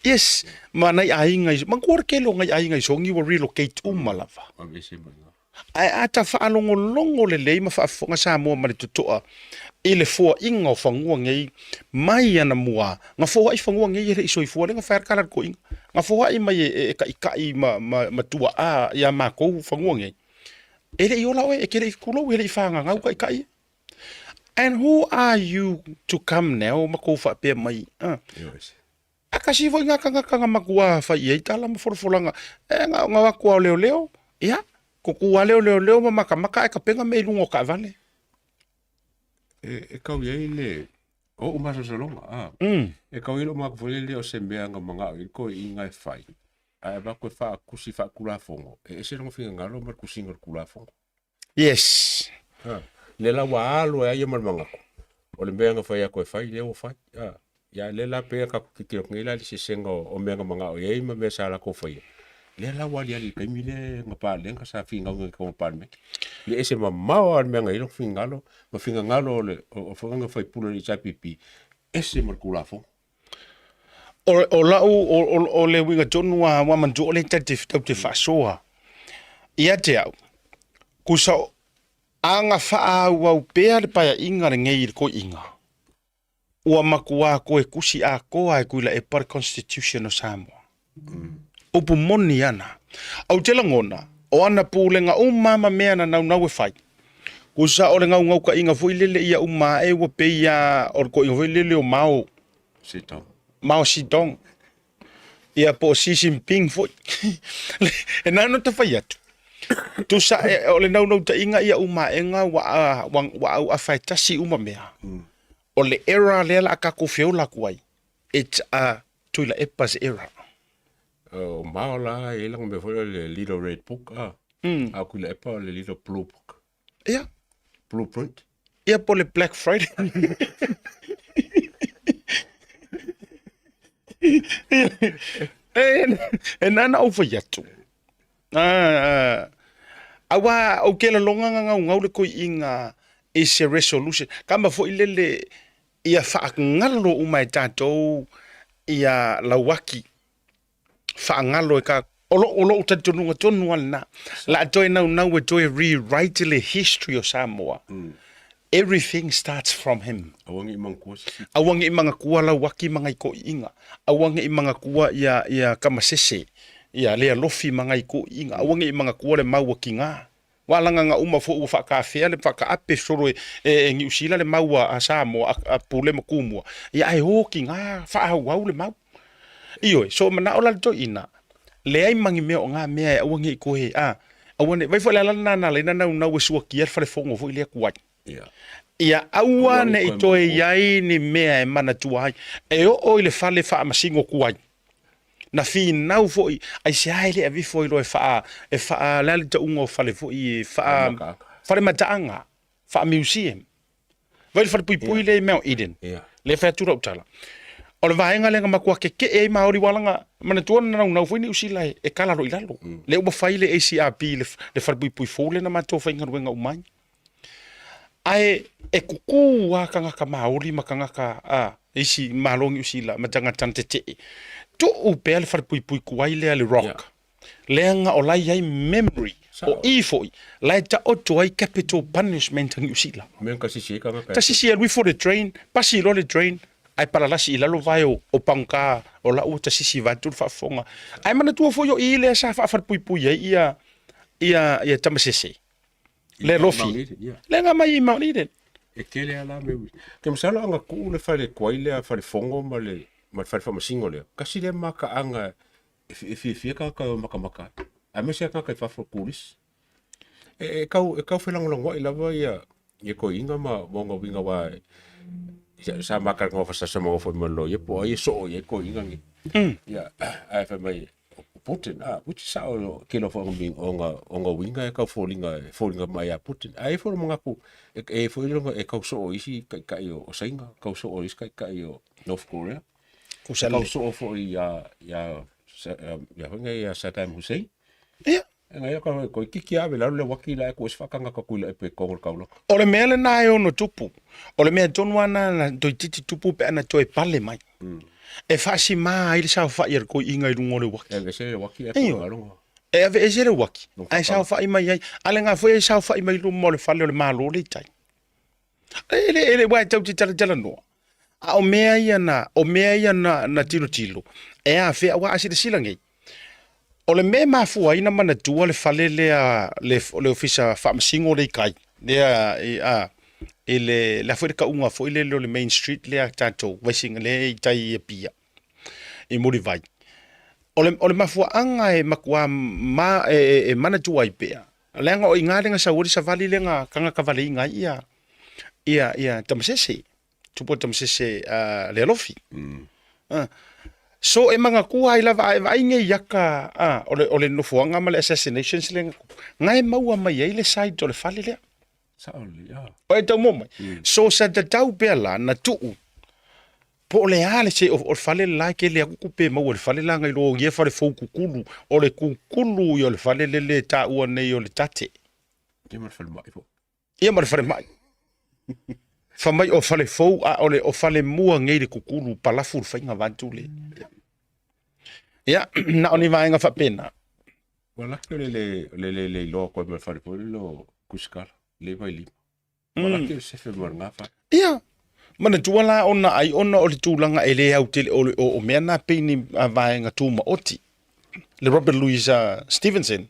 yes mana ainga mangor kelo ngai ainga songi will relocate malava ai ata fa longo le ma fa fonga sa mo ma tutoa ile fo inga fangua ngai mai ana mua nga fo ai fangua ngai ile iso fo lenga fer kala ko inga nga fo ai mai e ka ma tua a ya ma ko fangua ngai ele yola we e kele kulo ele fanga nga ka kai. And who are you to come now? Makofa pe mai. Yes. Akasi vo nga makua fa ye tala mo forfolanga. Nga wakua leo. Ya. Ko kua leo maka e ka penga me lungo ka vale. E kau ye le o maso salonga. E kau ile maka fole le o sembe nga manga ko inga fai. Ai ba ko fa kusi fa kula fongo. E se no finga ngalo mar kusinga kula fongo. Yes. Le la wa alo ya mal manga o le menga fa ya ko fa le o fa ya le la pe ka ki ngi la si sengo o menga manga o ye ma me sa la ko fa le la wa ya li ka mi le nga pa le nga sa finga ngi ko pa me le ese ma o menga ilo finga lo ma finga ngalo le o fa nga fa pulo ni cha pipi ese mar kula fo O lau o le winga tonu wa mantu o le te whasoa. Ia te au. Kusa anga wha au pēr paia inga ngei ko inga. Ua makua koe kusi a koa e kuila e par constitution o Samoa. Upu moni ana. Au te langona, o ana pūlenga o mama mea na nau e whai. Kusa o le ngau ka inga fui lele ia uma e ua peia o ko inga fui lele o Mao. sita Mao Zedong. Ia po Xi Jinping fui. E nano te whai atu. Tu sa o le nau ta inga ia uma e ngā wa au a whaitasi uma mea. O le era lea la kako whiola kuai. It's a tuila epas era. o maola e lang me fo le little red book a kula e pa le little blue book Ia. blueprint Ia po le Black Friday. E nana au whai atu. Awa au ke la longa ngau le koi inga is a resolution. Kama fo ilele ia whaangalo umai tātou ia lawaki. Whaangalo e ka olo o tatununga tonu ana. La toi nau e toi rewrite le history o Samoa. Everything starts from him. awangi mangkos Awangi i mga kua lawaki mga iko inga. Awangi i mga kua ia kamasese. Ia lea lofi mga iko inga. Awangi i mga kua le maua ki ngā. Walanga nga uma fo ufa ka fea le whaka ape soro e ngi usila le maua a Samoa a pule makumua. Ia ai hoki ngā whaahau au le mau. Ioi, so mana ola to ina. Le ai mangi mea o ngā mea e awangi i kohe. Awangi, vai fo le alana na le nau e sua kia whare fongo fo ilia kuai. Ia aua ne i toe iai ni mea e mana tuai. E o i le whale wha masingo kuai. Na fi nau fo i, ai se ai le avi fo i lo e wha lale ta ungo whale fo i whare mataanga, wha museum. Vai le whare pui le Mount Eden. Le wha tura utala. O le vaenga lenga makua ke e maori walanga, mana tuana nau fo i ni usila e kalaro i lalo. Le ua whai le ACRP le whare pui fo le na mato whainga ruenga umai. Ai e kuku wa kangaka maori makangaka isi malongi usila matanga tante te to u pel far pui kuai le rock lenga o lai ai memory o ifoi lai ta o to ai capital punishment ngi usila men ka sisi ka ta sisi we for the train pasi lo le train ai para la si la lo vai o panka o la u ta sisi va tu fa fonga ai mana tu fo yo ile sa fa far pui ia tamasese le lofi le nga mai Mount Eden e kele ala me ke msala anga ku le fale kwaile fale fongo male ma fale fa masingo le kasi le maka anga fi ka maka a me se ka fa for pulis e kau felang longo ila va ya ye ko inga ma bongo winga wa sa maka ko fa sa mo fo mo ye po ye so ye ko inga ngi ya ai fa mai Putin which sa o kilo fo nging onga winga e ka folinga mai a Putin ai fo mo ngaku e fo longo e ka so isi ka yo o sainga ka so o isi ka yo North Korea ka so fo ya honga ya Saddam Hussein nga ya ko kiki ave la le wakila ko sfakanga ka kuila e pe ko kaulo o le mele na yo no tupu o le me tonwana na do titi tupu pe ana toi pale mai e fasi mai le sa fa ir ko inga i rungo le waki e se waki e ko longo e ave e le waki ai sa fa mai ai ale nga foi sa fa mai lu mo le fale le malo le tai ele wa tau ti tala no o mea ia na tilo e a fe wa asi de silangi o le me mafu ai na mana tua le fale le ofisa fa masingo le kai le ele la foi ka unga foi le main street le tato washing le tai pia e muri vai o le mafu anga e makua e mana tua i pea lenga o inga lenga sa uri sa vali lenga kanga ka vali inga ia tamasese tupo tamasese le lofi so e manga kua i lava ai nge yaka ole no fuanga ma le assassinations le ngai maua mai ai le side o le fali le sauli ya o e tau mo so sa te tau pela na tuu po le ale se o fale la ke le kupe mo o fale la ngai lo ye fale fo kukulu o le kukulu yo le fale le ta o ne yo le tate ke mar fal mai fo ia mar fale mai Whamai o whale fou, a ole o whale mua ngei le kukuru palafu whainga vantu le. Ia, na oni vaenga whapena. Wala ke le lo ko me fa po lo kuskala le vai li. Wala ke se fe mo nga fa. Ia. Mana tuala ona ai ona o le tūlanga e le au te o mea nā pini a vaenga tūma oti. Le Robert Louis Stevenson.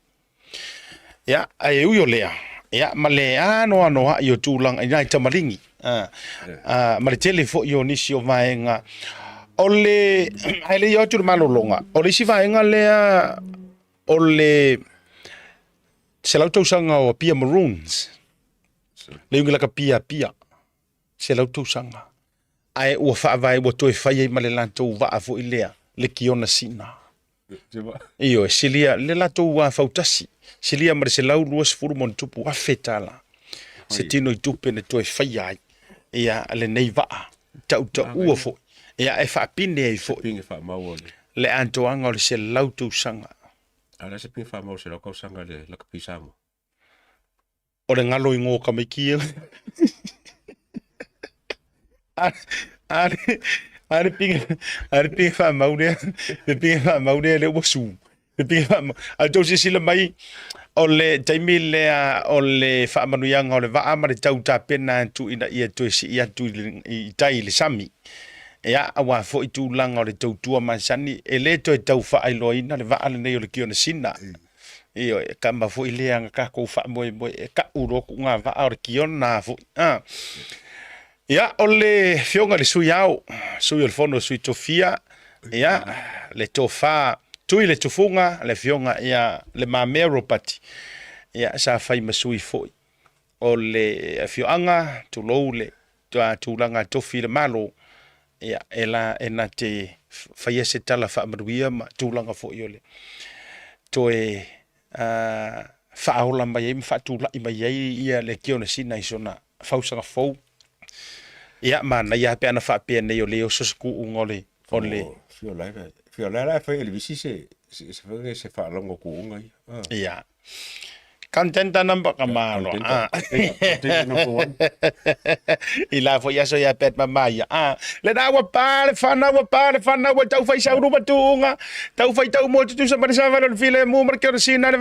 Ia, ai ui o lea. Ia, ma le anoa i o tūlanga i nai tamaringi. Ma le tele fo i o nisi o vaenga. O le, ai le i o tūra malolonga. O le isi vaenga lea o le se lau tausanga o Pia Maroons. Le ungi laka Pia. Se lau tausanga. Ai ua whaavai ua toe whai ma le lantou waa fo i lea. Le kiona sina. Iyo, silia, le lantou waa fautasi. Silia ma le se lau luas furu mon tupu a fetala. Se tino i tupe ne toe whai ai. Ia le nei waa. Tau ua fo. Ia e whaapine ai fo. Pinge fa mau le. Le antoanga o le se lau tausanga. Ala se pinge fa mau se lo ko sanga le la pisamo. O le ngalo i ngō kamikia. Are pinge fa maure, pinge fa maure le wasu. Pinge fa ma. Al tau sila mai o le taimi le o le fa manuianga o le va ama le tau ta pena tu ina ia tu si ia tu i tai le sami. Ia awa fo i tu langa o le tau tua mansani e le to tau fa ai loina le va ale nei o le kiona sina. Iyo ka ma fo i le anga ka ko fa mo ka uro ku nga va o le kiona fo. Ia o le fionga le sui au, sui o le fono sui tofia, ia le tofa, tui le tofunga, le fionga ia le mamero pati, ia sa fai masui foi. O le fioanga, tu lou le, tūlanga tofi le malo, ia ela ena te fai se tala fa maruia ma tūlanga foi o le. Toe whaola mai e mwha tūla i mai ia le kiona sina i sona fausanga fau. Ia mana ia pe ana fa pe nei o le o sosku ngole ole fio la fa el visi se fa longo ku ngai ia contenta number kamalo ila fo ya so ya pet mama ya le na wa pa le fana wa tau fai sa ru batunga tau fai tau mo tu sa mari sa va le file mo mar ke sina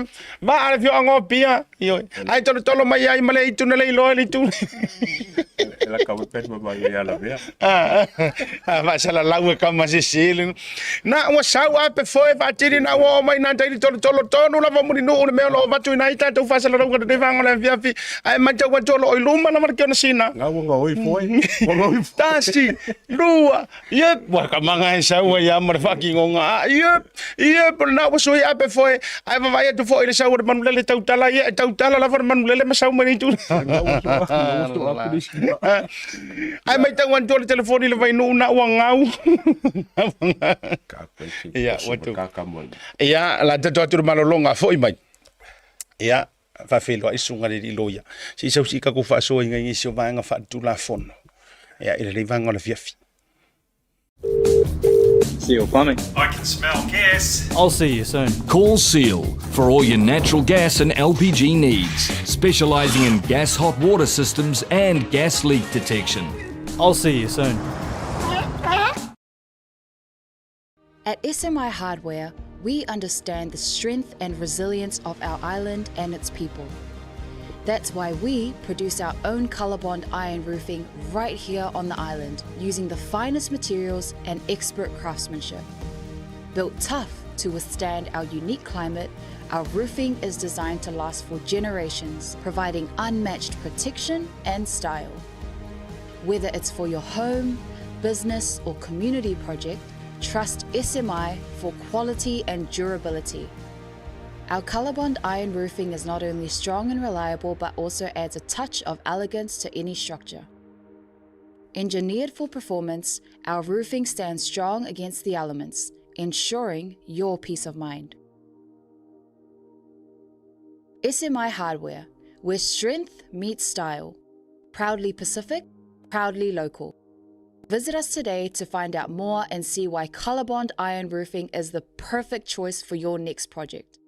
ma ale fio ngo pia io ai tolo mai ai male tu na le lo le tu la ka pet mama ya la vea va sa la laua kama se sile na wa sa wa pe fo va tiri na wa mai na tiri tolo tonu la va mo ni no me lo va tu na ita tu fa sa la ronga de vanga la via fi ai ma tau tolo o luma na mar ke na sina nga oi foi tasi lua ye wa ka manga sa wa ya mar fucking nga ye por na wa so ya pe fo ai va vai tu fo ile sa wa man le tau tala la for man le ma sa mo ni tu ai mai tau an tole telefoni le vai no na wa ngau ia watu ia la tu malolonga foi mai ia fa felo isunga le loya si sa usika ko fa so inga ngi so vanga fa tu la fono ia ile le vanga le fiafi Seal Plumbing. I can smell gas. I'll see you soon. Call Seal for all your natural gas and LPG needs, specialising in gas hot water systems and gas leak detection. I'll see you soon. At SMI Hardware, we understand the strength and resilience of our island and its people. That's why we produce our own ColourBond iron roofing right here on the island, using the finest materials and expert craftsmanship. Built tough to withstand our unique climate, our roofing is designed to last for generations, providing unmatched protection and style. Whether it's for your home, business, or community project, trust SMI for quality and durability. Our ColourBond iron roofing is not only strong and reliable, but also adds a touch of elegance to any structure. Engineered for performance, our roofing stands strong against the elements, ensuring your peace of mind. SMI Hardware, where strength meets style. Proudly Pacific, proudly local. Visit us today to find out more and see why ColourBond iron roofing is the perfect choice for your next project.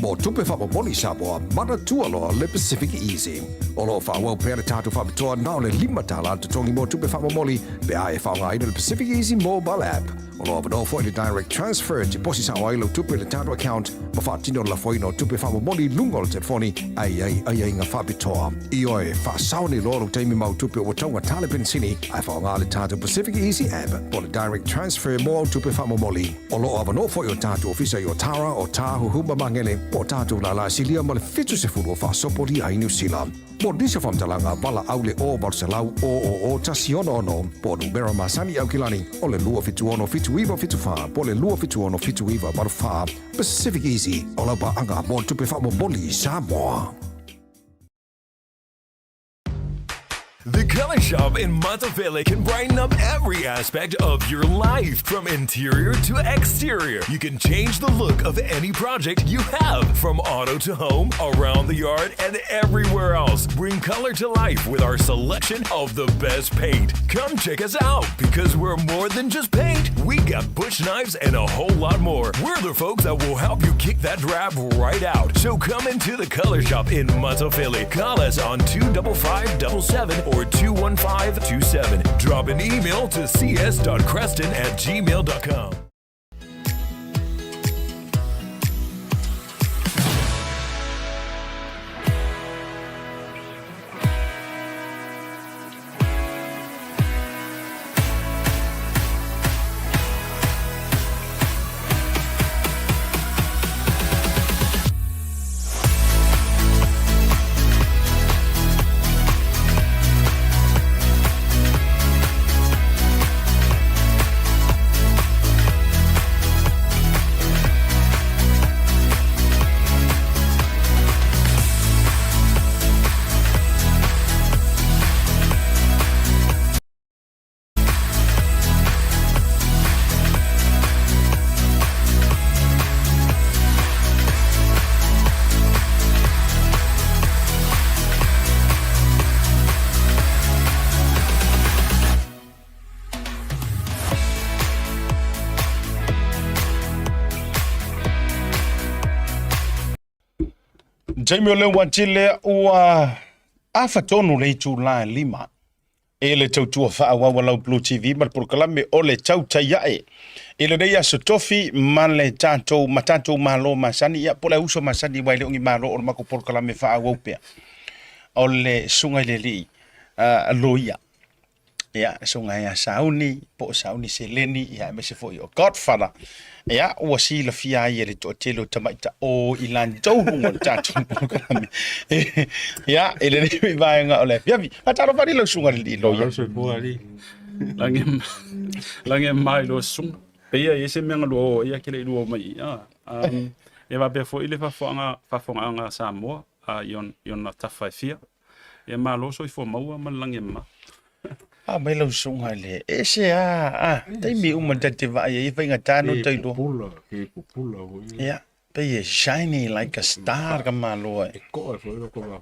Mo tupe whamomoli Samoa, mana tualoa le Pacific Easy. O lo whaua pere tātou whamitoa nao le 5 tala te tongi mo tupe whamomoli pe ae whaunga ina le Pacific Easy mobile app. O lo avano fo le direct transfer te posi sa wailo tupe le tātou account ma whaatino la foino tupe whamomoli lungo le telefoni ai ngā whapitoa. I oe whaasauni loro teimi mau tupe o tonga tale pensini ai whaunga le tātou Pacific Easy app po le direct transfer mo tupe whamomoli. O lo avano fo o tātou ofisa i o Tara o Tahu Huma Mangele o tātou la silia ma le fitu se furu o whaasopori ai New Zealand. Mo nisa whamtalanga wala aule o Barcelau o Tasiono ono po numera masani au kilani o le lua fitu ono fitu iwa fitu wha po le lua fitu ono fitu iwa maru wha Pacific Easy o la ba anga mo tupe whamomoli Samoa. The Color Shop in Matavele can brighten up every aspect of your life, from interior to exterior. You can change the look of any project you have, from auto to home, around the yard, and everywhere else. Bring color to life with our selection of the best paint. Come check us out, because we're more than just paint. We got bush knives and a whole lot more. We're the folks that will help you kick that drab right out. So come into the Color Shop in Matavele. Call us on 25577 or 21527. Drop an email to cs.creston@gmail.com. Jamie le wachile ua afatonu le tula lima ele tautua fa wa Blue TV mar por kalame ole tauta yae ele dei sotofi male tato matato malo masani ya pola uso masani wale ngi malo o mako por kalame fa wa pe ole sunga le li loia ya sunga ya sauni po sauni seleni ya me se foi o Godfather ya o si la fia ele to telo tamaita o ilan tau mo tato ya ele ni vai nga ole ya vi ataro pari lo sunga li loia so po ali lange mai lo sung pe ya ese menga lo ya kele lo mai e va be fo ile fa fonga Samoa yon na tafafia e malo so fo maua malange ma mai lo sunga le ese dai mi te vai e vai ngatano tai do pula ya pe ye shiny like a star kama lo e ko fo lo ko va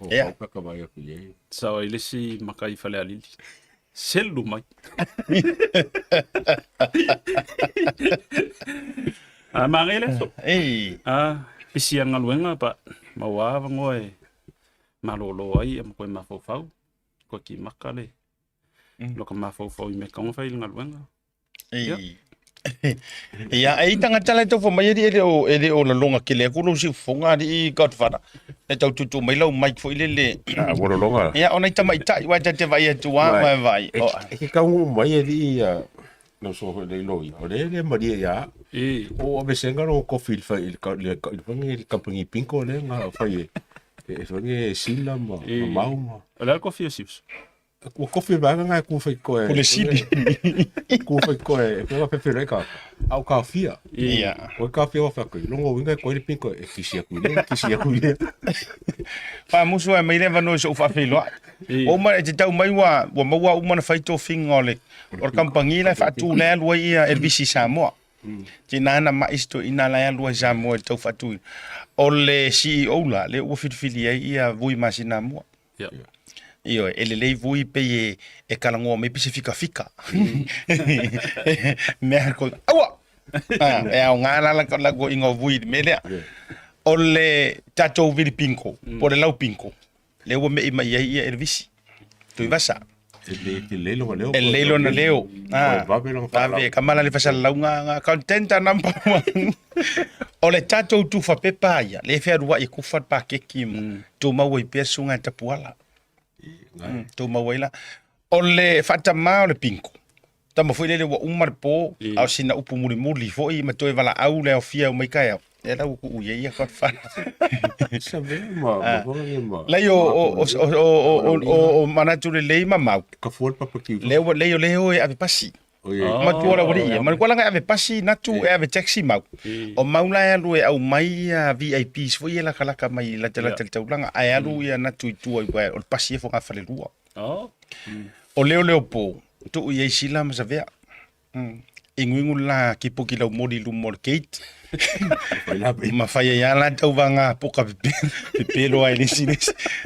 ka vai ku ye so ile si makai fale ali selu mai mangele so pisi ang luenga pa mawa ngoe malolo ai am ko mafofau ko ki makale lo ka mafofau me ka fa il ngaluenga ya ai tanga tala to fo mai ele o la longa ke le ko no si fonga di Godfather e tau tutu mai lo mai fo ile wo longa ya ona ita mai tai wa te vai tu wa vai e ka un mai di no so de lo o de maria ya o be senga no ko fil fa il company pinko le nga fa ye e so ni sila ma mau ala ko fi sips o kofi ba nga ku fa ko le sili ku fa ko e pa pe reka au ka fia o ka fia fa ko longo winga ko le pinko e kisia ku fa musu e mai le vano so fa filo o ma e tau mai wa ma uma na faito fingole or company la fa tu le lo ia e visi Samoa tina na ma isto ina la lo Samoa tau fa tu o le CEO la le o fitfili ia vui masina mo io ele lei vui pe e kalango me pacifica fica me ko awa e au ngana la go ingo vui me le O le tatou vili pinko, po le lau pinko. Le ua me ima ia ia visi. Tui vasa. E leilo leo. E leilo na leo. Vave, kamala le fasa launga nga contenta number 1. O le tatou tu fa pepa ia. Le fea rua i kufat pa keki mo. Tu maua i pia sunga tapuala. Tu maua ila. O le fatama o le pinko. Tama foi le wa umar po. Au sina upu muri muri foi. Ma toi vala au le o fia o mai kai au. Era u uia ia fa fa. Sabe ma. Lai o manatu le lei mamau. Ka fuol papaki. Leo e ave pasi. Ma tuora wori ia. Ma kwala ave pasi natu e ave taxi mau. O maula e alu e au mai a VIPs foi ela kalaka mai la tela taulanga. Ai alu ia natu i tua i o pasi e fo nga fale lua. O leo po. Tu ia sila ma savea. Inguingu la ki poki lau mori lu mor Kate. Ma fai ia la tau vanga poka pepelo ai nisi.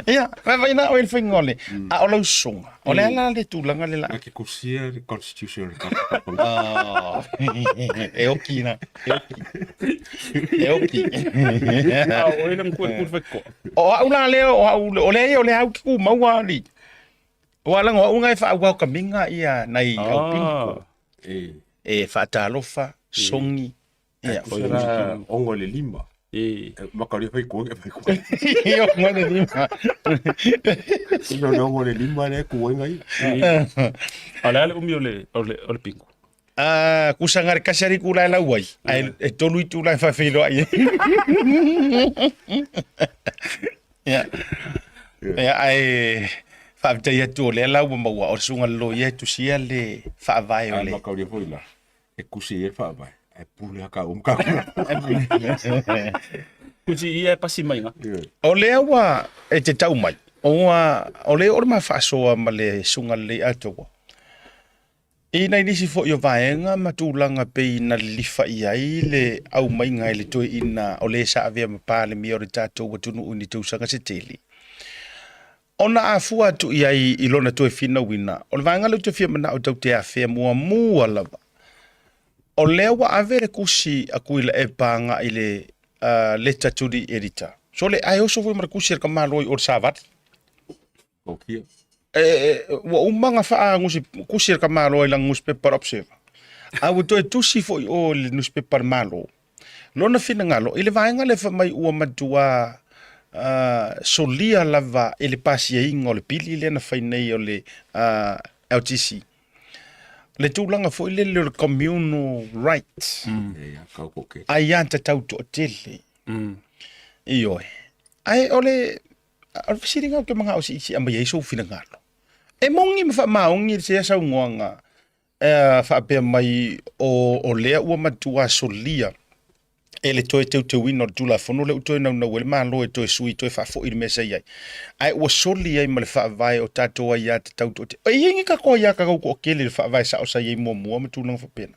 Ia, ma vai na o il fingole. A o lau songa. O le ala le tulanga le la. Ki kusia the constitution. E oki na. E oki. O ele mkue kurveko. O au la leo o le au ki ku maua li. O ala ngo unga e fa au ka minga ia nai au pinko. E fa talofa songi. Ia, ongo le lima. Makari fai ko e fai ko. Io ngone lima. No ongo le lima le ko ngai. Ala ale umi ole pinko. Kusanga kasari kula la wai. Ai e tolu i tula fa filo ai. Ya. Ya ai fa te ya tu le la mo wa o sunga lo ye tu sia le fa vai ole. Makari foi la. E kusi e fa vai. E pule ka ka. Kusi ia pasi mai nga. O le wa e te tau mai. O le orma fa so ma le sunga le ato. E nei nisi fo yo vaenga matulanga pe na lifa ai le au mai ngai le toi ina o le sa avea pa le mi o tato wa tunu uni tu sanga se teli. Ona afua tu iai ilona toi fina wina. O le vaenga le tu fia mana o tau te afea mua lava. O lewa avere kusi akuila e panga ile leta turi edita. So le ai oso foi markusi ka maloi or savat. Okay. Wa umanga fa ngusi kusi ka maloi lang newspaper observer. Au to tusi foi o le newspaper malo. Lona fina ngalo ile vaenga le fa mai ua matua solia lava ele pasi e ingo le pili le na fai nei o le LTC. Le tūlanga fo ile le communal rights. Ai anta tau to tele. Iyo. Ai ole siringa ke manga o si amba yeso fina ngalo. E mongi ma fa maungi se sa ngoanga. Fa pe mai o le ua matua solia. Ele toi te wino tula fono le toi na wel malo e toi sui toi fa fo il mesa ia. Ai o soli ai mal fa vai o tato ia te tau to. E ingi ka ko ia ka ko kele fa vai sa o sa ye mo mo tu lang fa pena.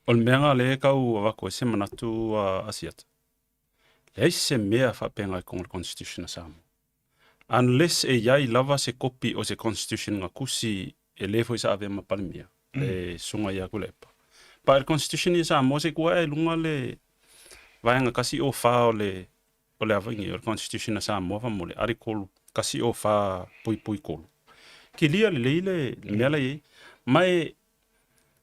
Ol menga le ka u wa ko se manatu asiat. Le se mea fa penga con constitution sam. Unless e ia lava se copy o se constitution nga kusi e le foi sa ave ma palmia. E sunga ia kulepa. Pa el constitution isa mo se ko e lunga le vaenga kasi o fa o le avangi o constitution na sa mo fa mo le article kasi o fa pui kolo ki lia le mela ye mai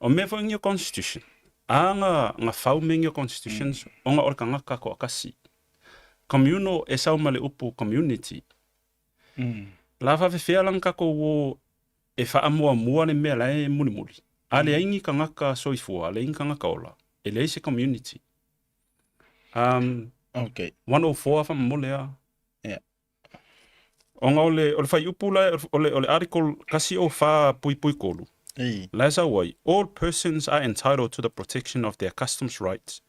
o me fa ngi constitution anga nga fa me ngi constitutions onga or kanga ka ko kasi communal e sa male upu community la fa fe lang ka ko wo e fa amua ne mela e muli ale ingi kanga ka soifua ale ingi kanga ka ola ele se community. Okay. 104 fa molea. Yeah. Onga ole fai upula ole article kasi o fa pui kolu. Lasa wai, all persons are entitled to the protection of their customs rights.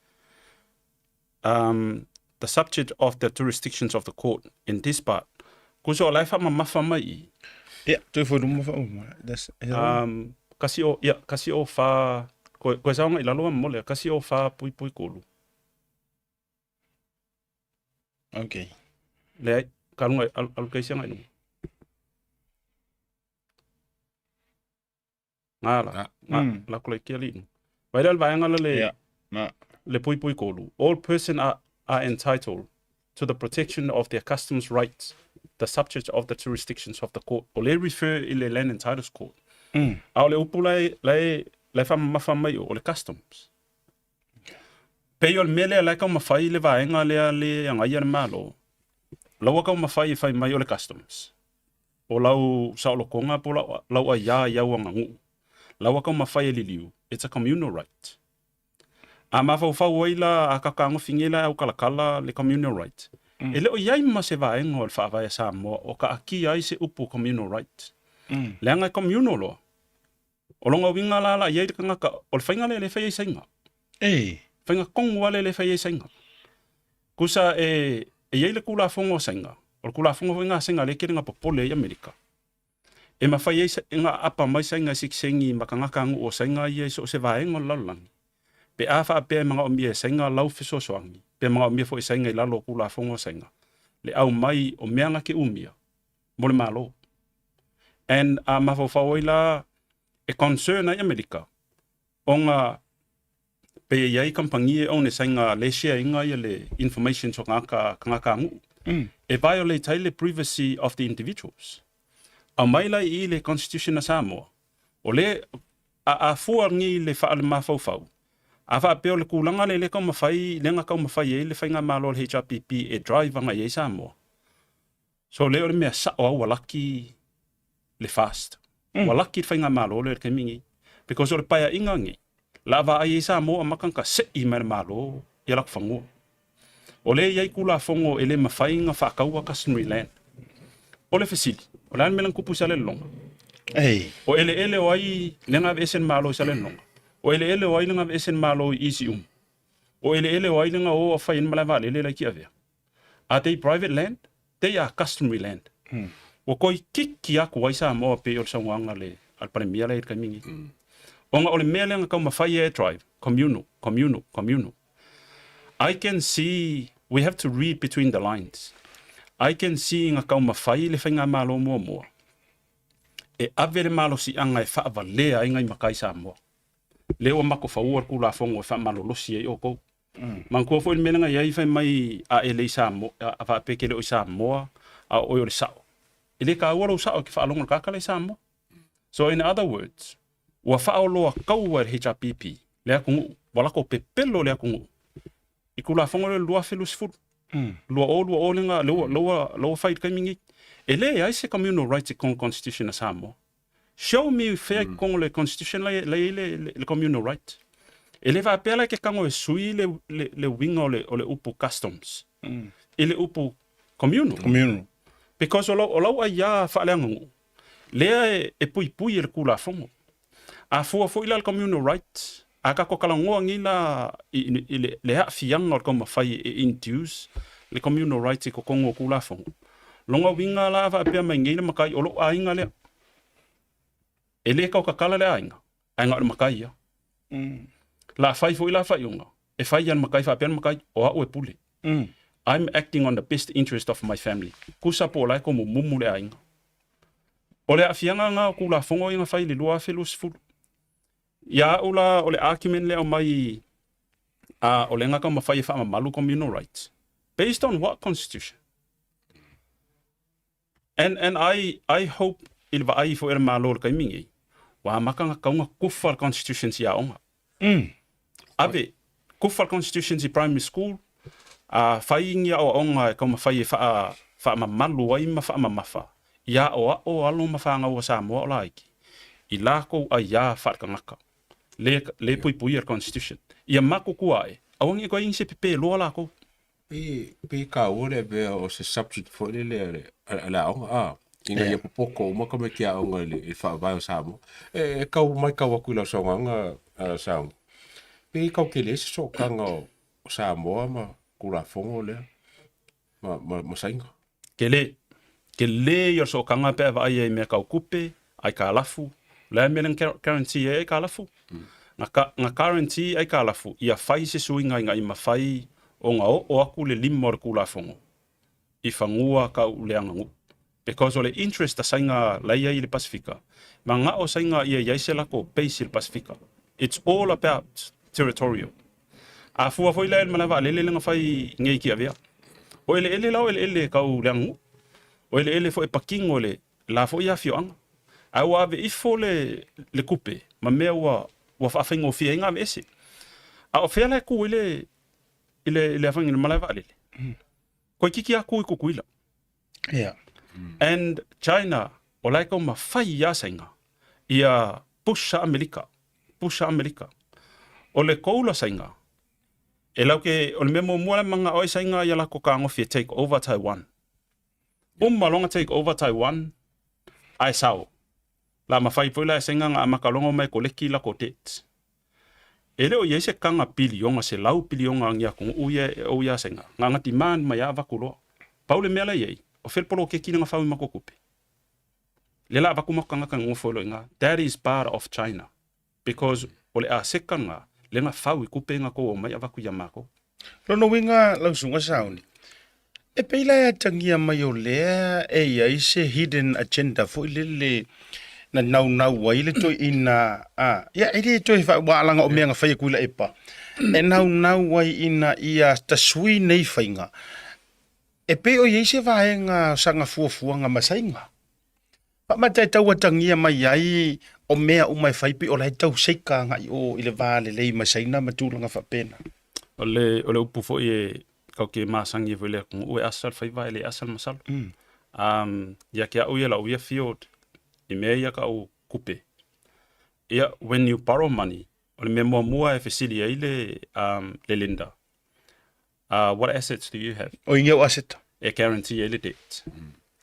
The subject of the jurisdictions of the court in this part. Kuso lai fa mafa mai. Yeah, tu foi dum fa. Kasi o fa ko sa nga ilalo mole kasi o fa pui kolu. Okay. Le kalunga alkaisia ngai no. Ngala. La kole kiali. Vai dal vai ngala le. Le pui kolu. All persons are entitled to the protection of their customs rights, the subject of the jurisdictions of the court. O le refer i le Land and Titles Court. A o le upu lai whamawhamai o le customs. Pei o le mele lai kau mawhai le vaenga le angai ana malo. Laua kau mawhai whai mai o le customs. O lau saolokonga po lau a iau anga ngu. Laua kau mawhai li liu. It's a communal right. A mawhau waila a kakango fingela au kalakala le communal right. E leo iai ma se vaenga o le whaavaya Samoa o ka aki ai se upu communal right. Le anga communal lo. O longa winga la iai ka ngaka o le whainga le whai sainga. Whainga kongu wale le whai sainga. Kusa iai le kula fongo sainga. O kula fongo winga sainga le kiringa popole i Amerika. E ma whai inga apa mai sainga siksengi makangaka ngu o sainga iai so se vaenga o laulangi. Pe afa pe mga o mia sainga lau fiso soangi. Pe mga o mia fo sainga i lalo kula fongo sainga. Le au mai o meanga ke umia. Mo le malo. And mawhawhawila e concern ai Amerika. Onga pe iai kampangie o ne sainga le share inga ia le information so ngaka ngu. E violate ai le privacy of the individuals. A maila i le Constitution na Samoa. O le a fuangi le whaale mawhawhau. A wha peo le kulanga le kau mawhai, le nga kau mawhai le whainga malo le HRPP e drive anga i Samoa. So leo le mea sao au walaki le fast. Walaki le whainga malo le ke mingi. Because o le paia ingangi. Lava ai Samoa makanka se i mea malo i alak whangua. O le iai kula fongo e le mawhainga whakaua customary land. O le fasili. O le anmelang kupu sa le longa. O ele o ai lenga esen malo sa le longa. O ele o ai lenga esen malo i isi O ele o ai lenga o a whain malawa le la kia vea. Are they private land? They are customary land. O koi kiki aku wai Samoa pe o le sangwanga le alpanemia le ka mingi. Onga o le mea lenga kau mawhai air drive. Communal. I can see, we have to read between the lines. I can see nga kau mawhai le whainga malo mua. E ave le malo si anga e whaava lea ingai makai Samoa. Leo mako whaua kula fongo e wha malo losi e oko. Mankua fo il menanga iai whai mai a ele i Samoa, a wha pekele o i Samoa, a oi o le sao. Ele ka awara o sao ki wha alonga kakala i Samoa. So in other words, ua wha o loa kaua le HRPP, lea kungu, walako pepelo lea kungu. I kula fongo le lua whelu sifuru. Lua o lenga, loa whait kaimingi. Ele ai se communal rights i constitution na Samoa. Show me fair kong le constitution le communal right. Ele va pela ke kango e sui le winga o le upu customs. Ele upu communal. Because o lau a ia whaaleangangu. Lea e pui le kula fongo. A fua ila le communal right. A kako kalangoa ngila le haafianga o kama whai e induce le communal right i ko kongo kula fongo. Longa winga la va pia mai ngila makai o lo ainga lea. Ele kau kakala le ainga. Ainga o makai ia. La whai fo ila whai unga. E whai an makai whapian makai o au e pule. I'm acting on the best interest of my family. Kusa po lai ko mumu le ainga. O le afianga nga kula fongo inga whai le lua whelu sifuru. Ia ula o le argument le o mai o le ngaka ma whai wha malu communal rights. Based on what constitution? And I hope ilva ai fo era malo le kaimingi. Wa makanga kaunga kufa constitution si aonga. Ave kufa constitution si primary school whaingia o onga kauma whai wha malu ai ma wha mafa. Ia o alo ma whanga o Samoa o laiki. I lako a ia whaakangaka. Le pui ar constitution. Ia mako kuae. Awangi ko ingse pepe loa lako. Pe ka ore be o se subject for le aonga Inga ia popoko ma ka me kia onga le wha vai o Samoa. E kau mai kau aku ila songa nga Samoa. Pe kau ke le se so kanga o Samoa ma kura fongo le. Ma sainga. Ke le ia so kanga pe vai e me kau kupe, ai ka lafu. Le me guarantee e ka lafu. Nga guarantee ai ka lafu. Ia whai se suinga inga ima whai o nga o aku le lima o kura fongo. I whangua ka uleanga ngu. Because o le interest a sainga laia i le Pasifika. Ma nga o sainga ia iaise lako base i le Pasifika. It's all about territorial. A fua foi la el manava lele nga fai ngei ki avea. O ele lau ele kau leangu. O ele fo e paking o le la fo ia fioanga. Ai wa ave ifo le kupe. Ma mea wa whawhingo fia inga ave ese. A o whea lai ku ile awhangi na malai wale. Koe kiki a kui kukuila. Yeah. And China, o lai kau ma whai ia sainga. Ia pusha Amerika. O le koula sainga. E lau ke, o le memo mua manga oi sainga ia lako ka ngofi take over Taiwan. Malonga take over Taiwan, ai sao. La mawhai poila e sainga ngā makalongo mai ko leki lako tet. E leo ia se kanga pilionga, se lau pilionga ngia kong uia sainga. Ngā ngati man mai a wakuloa. Paule mea lai ei, o whelpolo ke kina ngā whaui mako kupe. Le la wakumaka ngaka ngofolo inga, that is part of China. Because o le a sekanga, le ngā whaui kupe ngā ko o mai a waku ia mako. Rono winga lausunga sauni. E peila ya tangia mai o lea e ia se hidden agenda fo ile na nau wa ile to ina ia ile to fa walanga o menga fai kuila epa. E nau wa ina ia tasui nei fainga. E pe o ia se vaenga sanga fuafuanga masainga. Pa mata tau tangia mai ai o mea o mai fai pe o lai tau seika ngai o ile vale le masaina matulanga fa pena. Ole upu fo e kau ke masangi vele kung ue asal fai vai le asal masal. Ya ke au ia la uia field i mea ia ka au kupe. Ia, when you borrow money, ole me mua e fesili ai le lenda. What assets do you have? O inga o asset. E guarantee ele debt.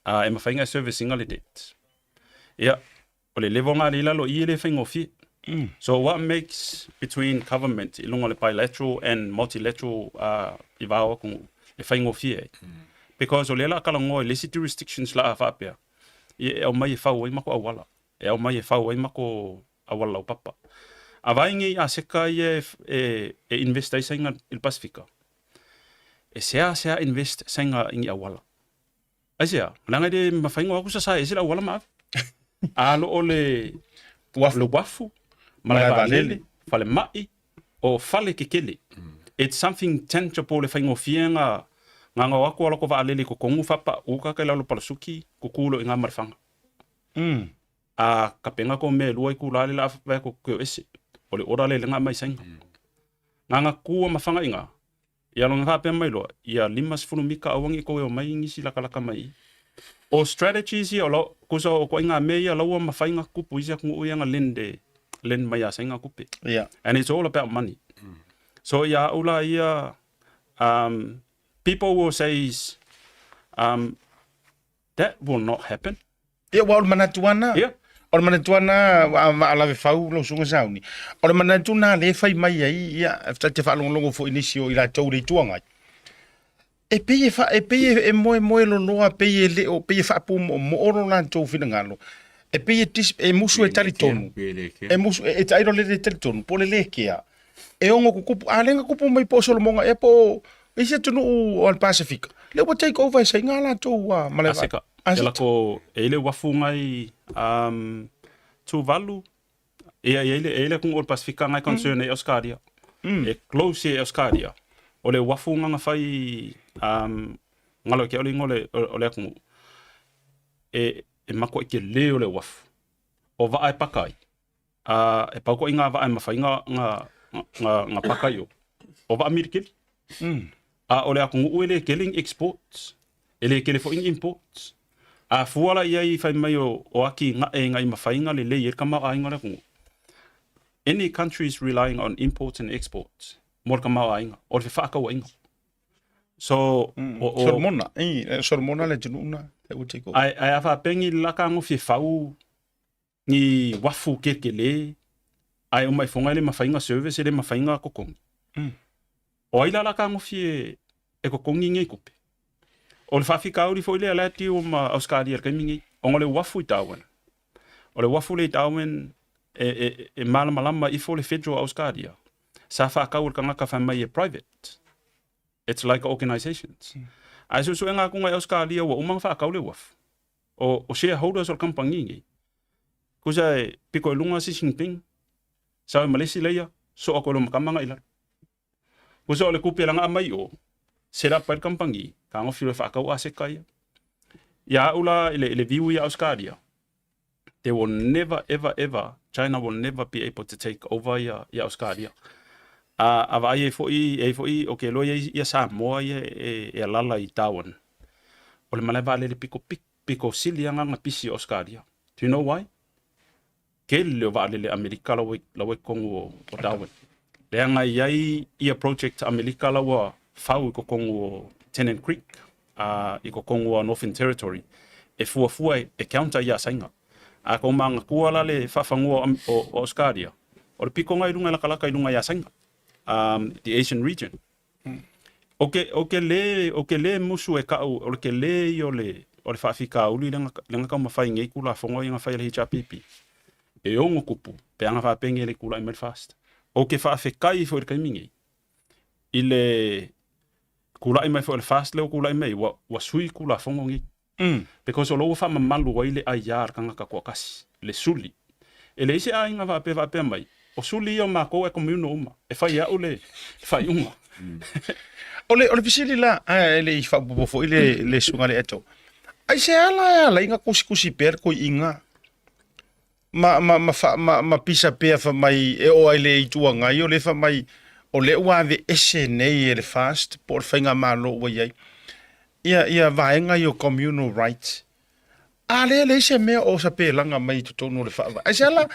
E mawhainga servicing ale debt. Ia, ole levo ngā lila lo i ele whaingo fi. So what makes between government, ilunga le bilateral and multilateral i wāo kung le whaingo fi Because o le la kalango le city restrictions la a whapea. E au mai e whau ai mako awala. E au mai e whau ai mako awala o papa. A vaingi a seka i e invest ai sainga il Pasifika. E sea invest sainga ingi awala. Ai sea, nanga de mawhaingo aku sa e sila awala maafi. Alo o le wafu. Malai valele, fale mai, o fale kekele. It's something tangible le whaingo fienga nganga wako ala ko vaalele ko kongu whapa uka kai lalo palasuki ko kulo i ngā marifanga. A kapenga ko me lua i kulale la vai ko keo ese. O le ora le ngā mai sainga. Nganga kua mawhanga inga. Ia longa hape mai loa. Ia 5 mika awangi ko e o mai ngisi lakalaka mai. O strategies ia o lau, kusa o ko inga me ia laua mawhainga kupu isia kungu uianga len mai a sainga kupe. Yeah. And it's all about money. So ia ula ia, people will say, that will not happen. Ia wa o manatuana. Yeah. O manatuana ala ve fau lo sunga sauni. O manatuna le fai mai ai ia te fa longo fo inisio ila tau le tuanga. E peye moe lo loa peye le o peye fa pu mo oro na tau fina ngalo. E peye tis e musu e talitonu. E musu e tairo le talitonu po le lekea. E ongo kupu alenga kupu mai po solomonga e po ise tunu o al Pacific. Le wo take over sai ngala tau maleva. Aseka. Ela ko ele wafu ngai Tuvalu. Ele kung ol Pasifika ngai concern e Australia. E close e Australia. Ole wafu nga fai ngalo ke ole ngole ole kung e mako ke le ole wafu. O va ai pakai. E pa ko inga va ai mafai nga pakai yo. O va American. Ole akung uele killing exports. Ele kele fo imports. A fuala ia I fai mai o aki nga e ngai mawhainga le le ka maa ainga le kungu. Any countries relying on imports and exports, mor ka maa ainga, o le whaakaua inga. So, Sormona le tununa, te utiko. Ai awa pengi laka ngo fi whau ni wafu kekele, ai o mai whonga le mawhainga service le mawhainga kokongi. O ai la laka ngo fi e kokongi ngai kupe. O le whawhika auri fo ile alati o ma Australia kai mingi. O ngole wafu I Darwin. O le wafu le Darwin e malama I fo le federal Australia. Sa whakau ka ngaka whamai e private. It's like organizations. Ai susu e ngā kunga Australia wa umang whakau le wafu. O shareholders o kampangi ngi. Kusa e piko e lunga si Jinping. Sa e Malesi leia. So o kolo makamanga ila. Kusa o le kupi langa amai o. Set up by kampangi. ka ngofi le whakau a se kai. Ia ula ile viu ia Australia. They will never, ever, China will never be able to take over ia Australia. Ava e foi, okay, lo ia Samoa ia lala I Darwin. O le maleva le pico sili anga pisi Australia. Do you know why? Ke le va le Amerika la kongo o Darwin. Le anga ia project Amerika la wa fau ko kongo Tennant Creek, I ko kongo Northern Territory. E fua e counter ia sainga. A ko manga kuala le fafangua o Australia. O le piko ngai lunga lakalaka I lunga ia sainga. The Asian region. Okay le musu e kau o ke le yo le o le faafika uli lenga ka mafai ngai kula fongo inga fai le HRPP. E ongo kupu pe anga fa penge le kula I Belfast. O ke faafika I fo le kaimingi. Ile kula I mai fo le fast le kula I mai wa sui kula fongo ngi. Because o lo fa mamalu wa ile ayar kanga ka kwakasi le suli. Ele ise a inga va pe mai. O suli o mako e komuno uma. E fai a ole fai uma. Ole pisili la ele I fa bofo ile le sunga le eto. Ai se ala inga kusi per ko inga. Ma pisa pe fa mai e o ile I tua ngai o le fa mai o le wa ve ese nei ele fast por fainga malo wa ye. Ia vaenga yo communal rights. Ale se me o sa pe langa mai to no le fa. Asala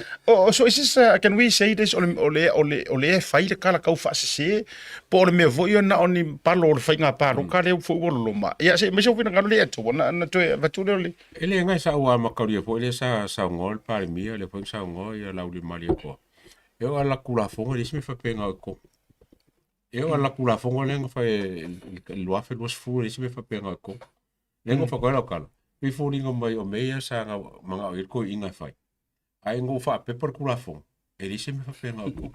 so is this can we say this ole fai le kala kau fa se por me vo yo na oni palo le fainga palo ka le fo lo ma. Ia se me so fina ngale to na to va tu le. Ele ngai sa wa makauri fo ele sa ngol pa mi le fo sa ngol ia la uli mali ko. E o ala kula fongo le me fa penga ko. E o ala kula fongo le fa lo afe los fu le me fa penga ko. Le fa ko la kala. We falling on my omea sanga manga o ko inga fai. Ai ngo fa pe por kula fong. E dise me fa penga ko.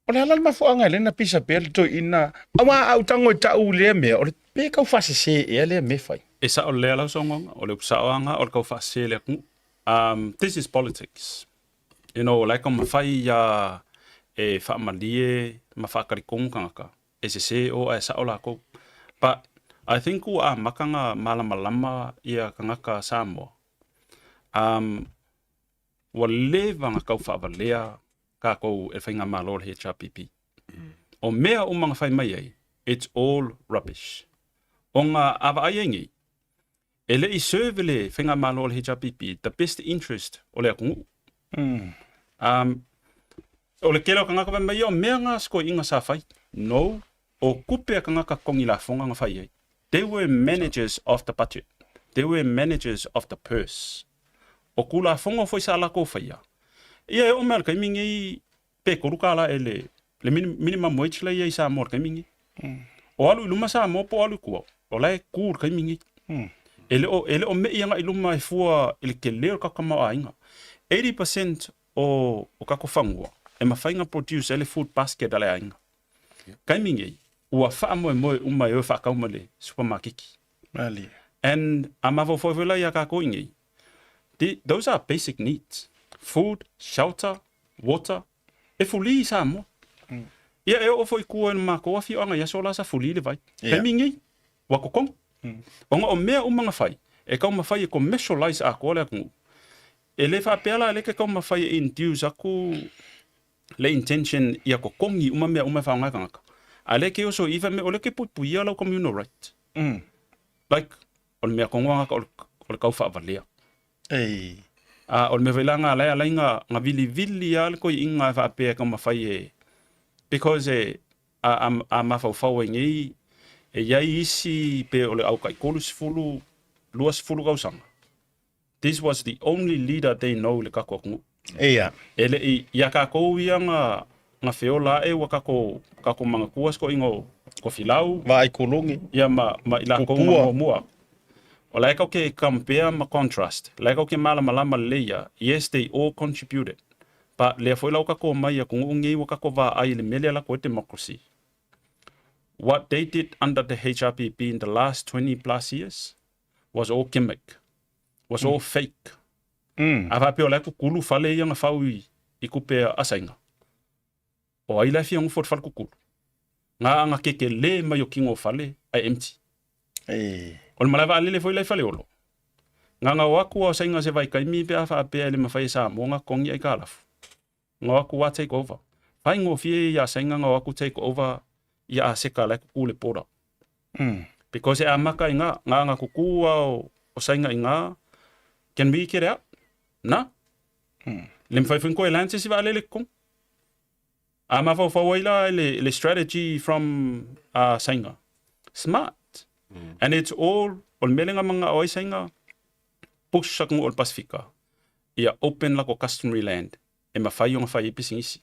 Ole ala ma fo anga le na pisa pe to ina. Awa au tango ta u le me o pe ka fa se e le me fai. E sa o le ala songa o le sa anga o ka fa se le ku. This is politics. You know, like on mafai ya e fa malie ma fa kari konganga. E se o a sa o la ko. But I think makanga malama ia kangaka Samoa. Wa levanga kau whaavalea ka kou e whainga malo le HRPP. O mea o mga whai mai ai, it's all rubbish. O ngā awa aiengi, e le I serve le whainga malo le HRPP, the best interest o le akungu. O le kelo kangaka whai mai o mea ngā sko inga sa whai. No, o kupe kangaka kongi la whonga ngā whai ai. They were managers of the budget. They were managers of the purse. O kula fongo foi sa la ko faia. Ia o mer kaimingi pe koruka la ele le minimum wage la ia sa mor kaimingi. O alu luma sa mo po alu ko. O lai kur kaimingi. Ele o me ia ngai luma e fua ele ke leo ka kama ainga. 80% o ka ko fangua. E mafainga produce ele food basket ala ainga. Kaimingi ua fa mo uma yo fa ka umale supermarket. Really. And amavo foivela ya ka ko ingi. Those are basic needs. Food, shelter, water. E fuli sa mo. Ia e o foi ku en ma ko afi anga ya sola sa fuli le vai. Kaimingi wa ko kong. Onga o mea umanga fai. E ka uma fai e commercialize a ko le ku. E le fa pela le ka uma fai induce aku le intention ia ko kongi uma mea uma fa nga kanga. Ale ke oso even me ole ke puia la communal right. Like on me konga ka o ka fa valia. Ei. On me velanga la nga vili al ko inga fa pe ka ma fai e because a ma fa ngi e ya isi pe ole au kai kolus fulu luas fulu gausanga. This was the only leader they know le ka ko. Eia. Ele ia ka ko nga feola e wa ka ko manga kuas ko ingo ko filau va ai kolongi ia ma ila ko mua o like okay compare ma contrast like okay malama leia yes they all contributed but le foi la ka ko mai ko ngi wa ka ko va ai le mele la ko democracy. What they did under the HRPP in the last 20 plus years was all gimmick, was all fake. Ava pe o like ko kulu fale ia nga faui I kupe asainga. O ai la fia ngufo fal kukulu. Nga anga keke le mai o kingo fale ai empty. O le malava alele foi lai fale olo. Nganga waku o sainga se vai kaimi pe afa pe le mafai sa monga kongi ai kalafu. Nga waku wa take over. Fai ngo fie ya sainga nga waku take over ya aseka lai kule pora. Because e amaka inga nga kukua o sainga inga can we get out? Na? Le mfai finko e lanse si va alele kong. Ama fa waila le strategy from sainga. Smart. And it's all ol melenga mga oi sainga push sa kung ol Pasifika. Ia open la ko customary land. E mafai yung fai pisingisi.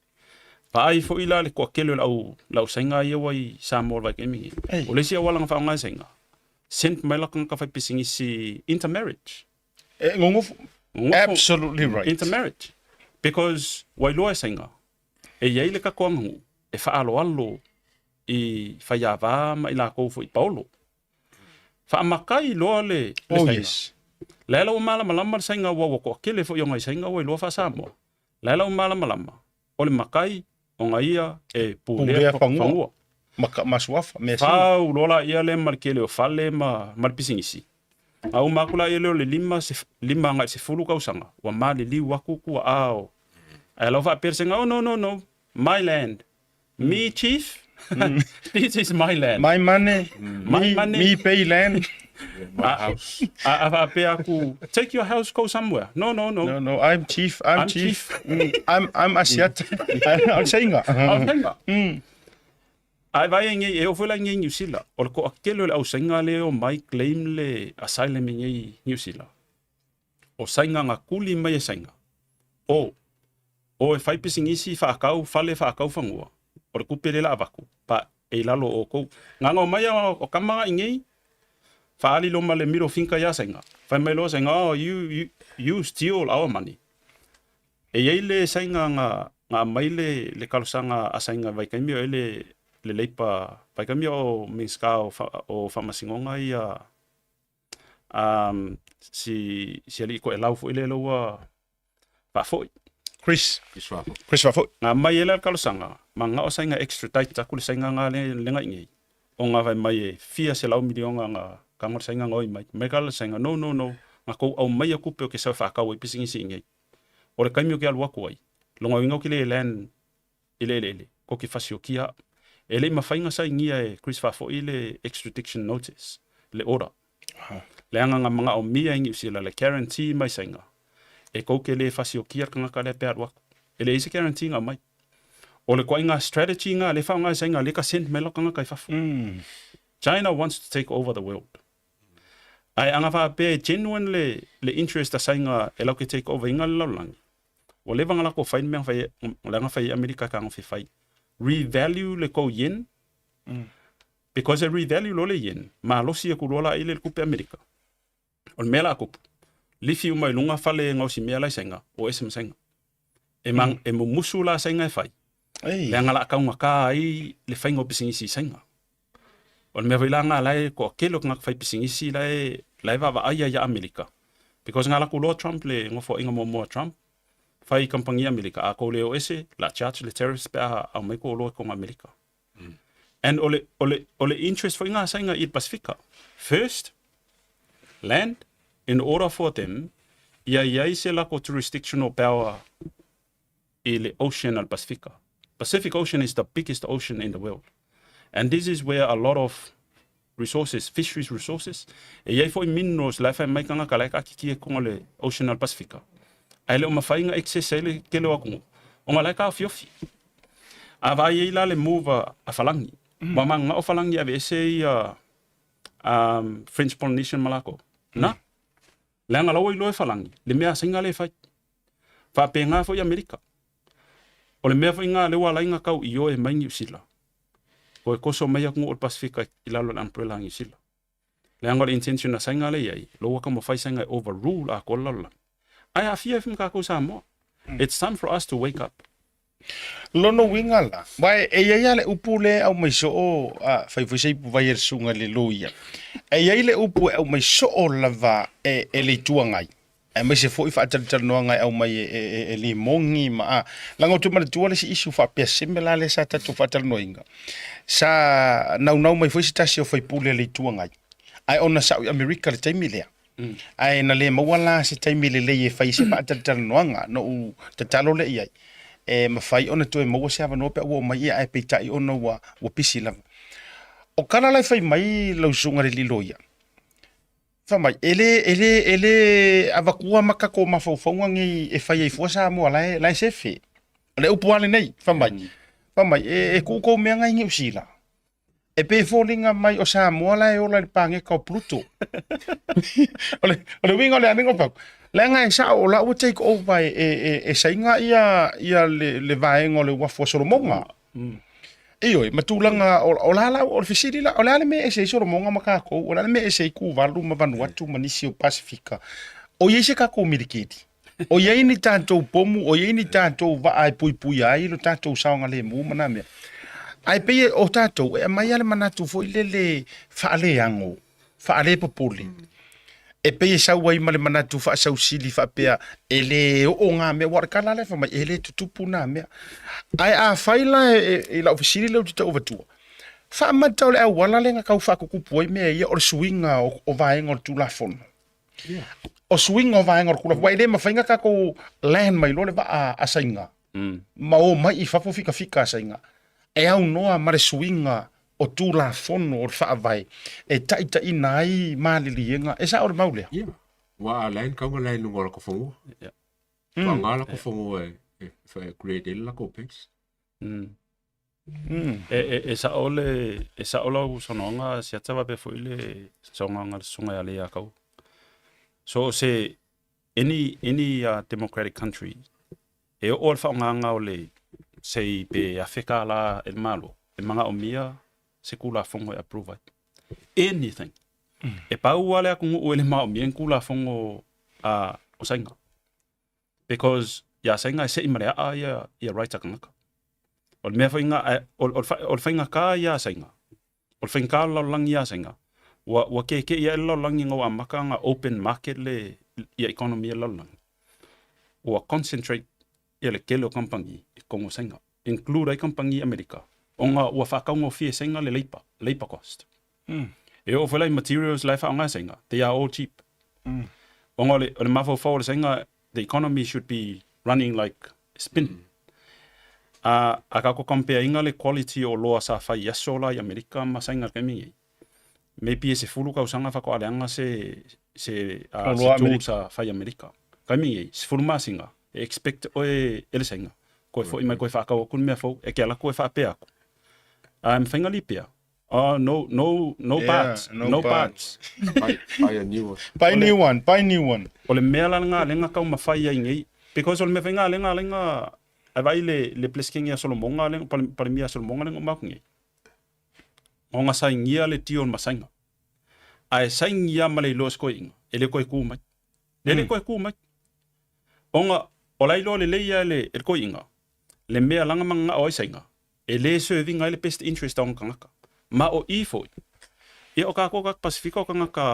Paai fo ila le ko kelo lau sainga ia wai sa mol vai kemi. O le sia walang fa nga sainga. Sent mai la kang ka fai pisingisi intermarriage. Absolutely right. Intermarriage. Because wai loa sainga. E iai le ka koangu. E fa alo i fa yava ma ila ko fo i paulo. Fa makai loa le Oh sainga. yes. Laila o malama sainga wa ko kele fo yonga sainga wa lo fa samo. Laila o malama. O le makai o ngaia e pulea fangua. Maka maswafa me Fa lola ia le markele o fale ma marpisingisi. Au makula ia le lima nga se fulu kausanga. Wa mali li waku ku ao. Ai lo fa persenga oh no. My land. Me chief. This is my land. My money. My money. Me pay land. My house. Take your house, go somewhere. No. No, I'm chief. I'm chief. I'm Asiat. I'm saying Ai vai ngi e o fula ngi New Zealand. O ko akelo le au sainga le o mai claim le asylum ngi New Zealand. O sainga nga kuli mai sainga. O e fai pisingisi fa akau fangua. O ku pele la abaku. Pa e lalo o ko nga mai o kamanga ngi fa ali lo male miro finka ya sainga. Fa mai lo sainga oh you steal our money. E ele sainga nga mai le kalosanga asainga vai kaimio ele le leipa pai kami o minska o famasingonga ia si ali ko elau fo ile loa pa foi Chris fa foi nga mai ele kalosanga manga o sainga extra tight takul sainga nga le ngai ngi o nga vai mai fia se lau milionga nga kangor sainga ngoi mai kala sainga no nga ko au mai ku pe ke sa fa ka o pisingi singi o le kaimio ke alwa ko ai longa wingo ki le len ile ko ki fasio kia ele mafainga sa ingia e Chris Fafo ile extradition notice le order. Le anga nga mga o mia ingi usila le guarantee mai sainga. E kouke le fasio kia kanga ka le pead wako. Ele isi guarantee nga mai. O le kwa inga strategy nga le fa nga sainga le ka send melo kanga kai Fafo. China wants to take over the world. Ai anga fa pe genuine le interest a sainga e lau ke take over inga le laulangi. O le vanga lako fain meang fai langa fai Amerika kanga fai. Revalue le ko yen because a revalue lo le yen ma lo si ku lola ile ku pe America on mela ku li fi mai lunga fale ngau si mela senga o esem senga e mang e mo musula senga fai le ngala ka nga ka ai le fai ngo pisingisi senga on me vila nga lai ko kelo nga fai pisingisi lai va ai ya America because ngala ku lo Trump le ngo fo inga mo Trump fai kampangia Amerika a ko leo ese la charge le terrorist pa a mai ko lo ko Amerika and ole interest for inga sainga i Pasifika first land in order for them ia se la ko jurisdictional power in the ocean al Pasifika. Pacific Ocean is the biggest ocean in the world and this is where a lot of resources, fisheries resources ia foi minerals la fa mai kanga kala ka ki ko le ocean al Pasifika. Ele uma fainga excess ele kelo aku o ngala ka fiofi ava ia le move a falangi manga o falangi ave se French Polynesian Malacca na le ngala o lo falangi le mea singa le fa penga fo Amerika o le mea fainga le wala inga kau io e mai New Zealand o e koso mai aku o Pasifika ilalo le umbrella New Zealand le ngala intention na singa le ai lo ka mo fai singa overrule a kolala. I afia fim ka ko samo. It's time for us to wake up. Lono wingala. Vai e le upule au mai so o fai fai vai sunga le loia. E le upu au mai so o lava e le tuangai. E mai se foi fa tal no ngai au mai e le mongi ma lango tu mara tuale si isu fa pe semela le sa tatu fa tal noinga. Sa nau mai foi sta se foi pule le tuangai. ai ona sa America le taimi lea ai na le mawala se taimi le le fai se pa tata noanga no tatalo le ia e mafai ona to e mo se ava no pe o mai ai pe tai ona wa pisi la o kana lai fai mai lo sunga le liloia fa mai ele avakua maka ko mafaufaunga ngi e fai e fuasa mo lai se fe le upuale nei fa mai e ku me ngai ngi usila e pe folinga mai o Samoa la e ola le pange ka Pluto ole winga le aningo pa la ngai sa ola o take over e sainga ia le vaenga le wa fo Solomonga iyo matulanga ola o fisiri la ola le me e se Solomonga maka ko ola le me e se ku valu ma Vanuatu manisi o Pasifika o yese ka ko milikiti o ye ni tanto pomu o ye ni tanto va ai pui ai lo tanto saunga le mu mana me ai pe o tato e mai ale manatu foi le faale ango faale populi e pe sa wai male manatu fa sa usili fa pe ele o nga me war kala le fa mai ele tutupu na me ai a faila e la ofisili le tutu overtu fa mata le wala le nga ka fa ku poi me ia o swinga o vai ngor tu la fon o swinga o vai ngor ku la wai le ma fainga ka ko land mai lo le ba a sainga ma o mai I fa fika sainga e au noa mare swinga o tu la fono o fa vai e taita inai malilienga e sa o maule wa line ka line ngora ko fongo wa ngala ko fongo e fa create la ko page e sa ole sononga sia tava be foile songa sunga ale ya kau so se any democratic country e o fa nga ole sei pe Afrika la el malo e manga o mia se kula fongo e approve anything e pa wale ku o le ma mien kula fongo o sainga because ya sainga se imare ya right akanga o me fainga o fainga ka ya sainga o fainga la lang ya sainga wa ke ya la lang ngo amaka nga open market le ya economy la lang wa concentrate ele kelo company kongo sainga include ai company America onga wa fa kongo fie sainga le leipa cost e o foi materials life anga sainga they are all cheap onga le mafo for sainga the economy should be running like spin aka ko compare inga le quality o loa sa fa yasola i America ma sainga kemi maybe se fulu ka usanga fa ko aleanga se sa fa America kami se fulu ma singa expect ele sainga ko fo mai ko fa ka ko me fo e ke ala ko fa pe ako finga lipia no parts buy new one ole mela nga ka ma fa ngai because ole me finga lenga vai le plesking ya Solomonga le para mia Solomonga le ma kungi onga saingia le tio ma sainga ai saingia male los ko inga ele ko ku mai onga olai lo le leia le ko inga le mea langa manga o sainga ele serving ai le best interest on kanga ma o ifo e o ka ko ka Pacifico kanga ka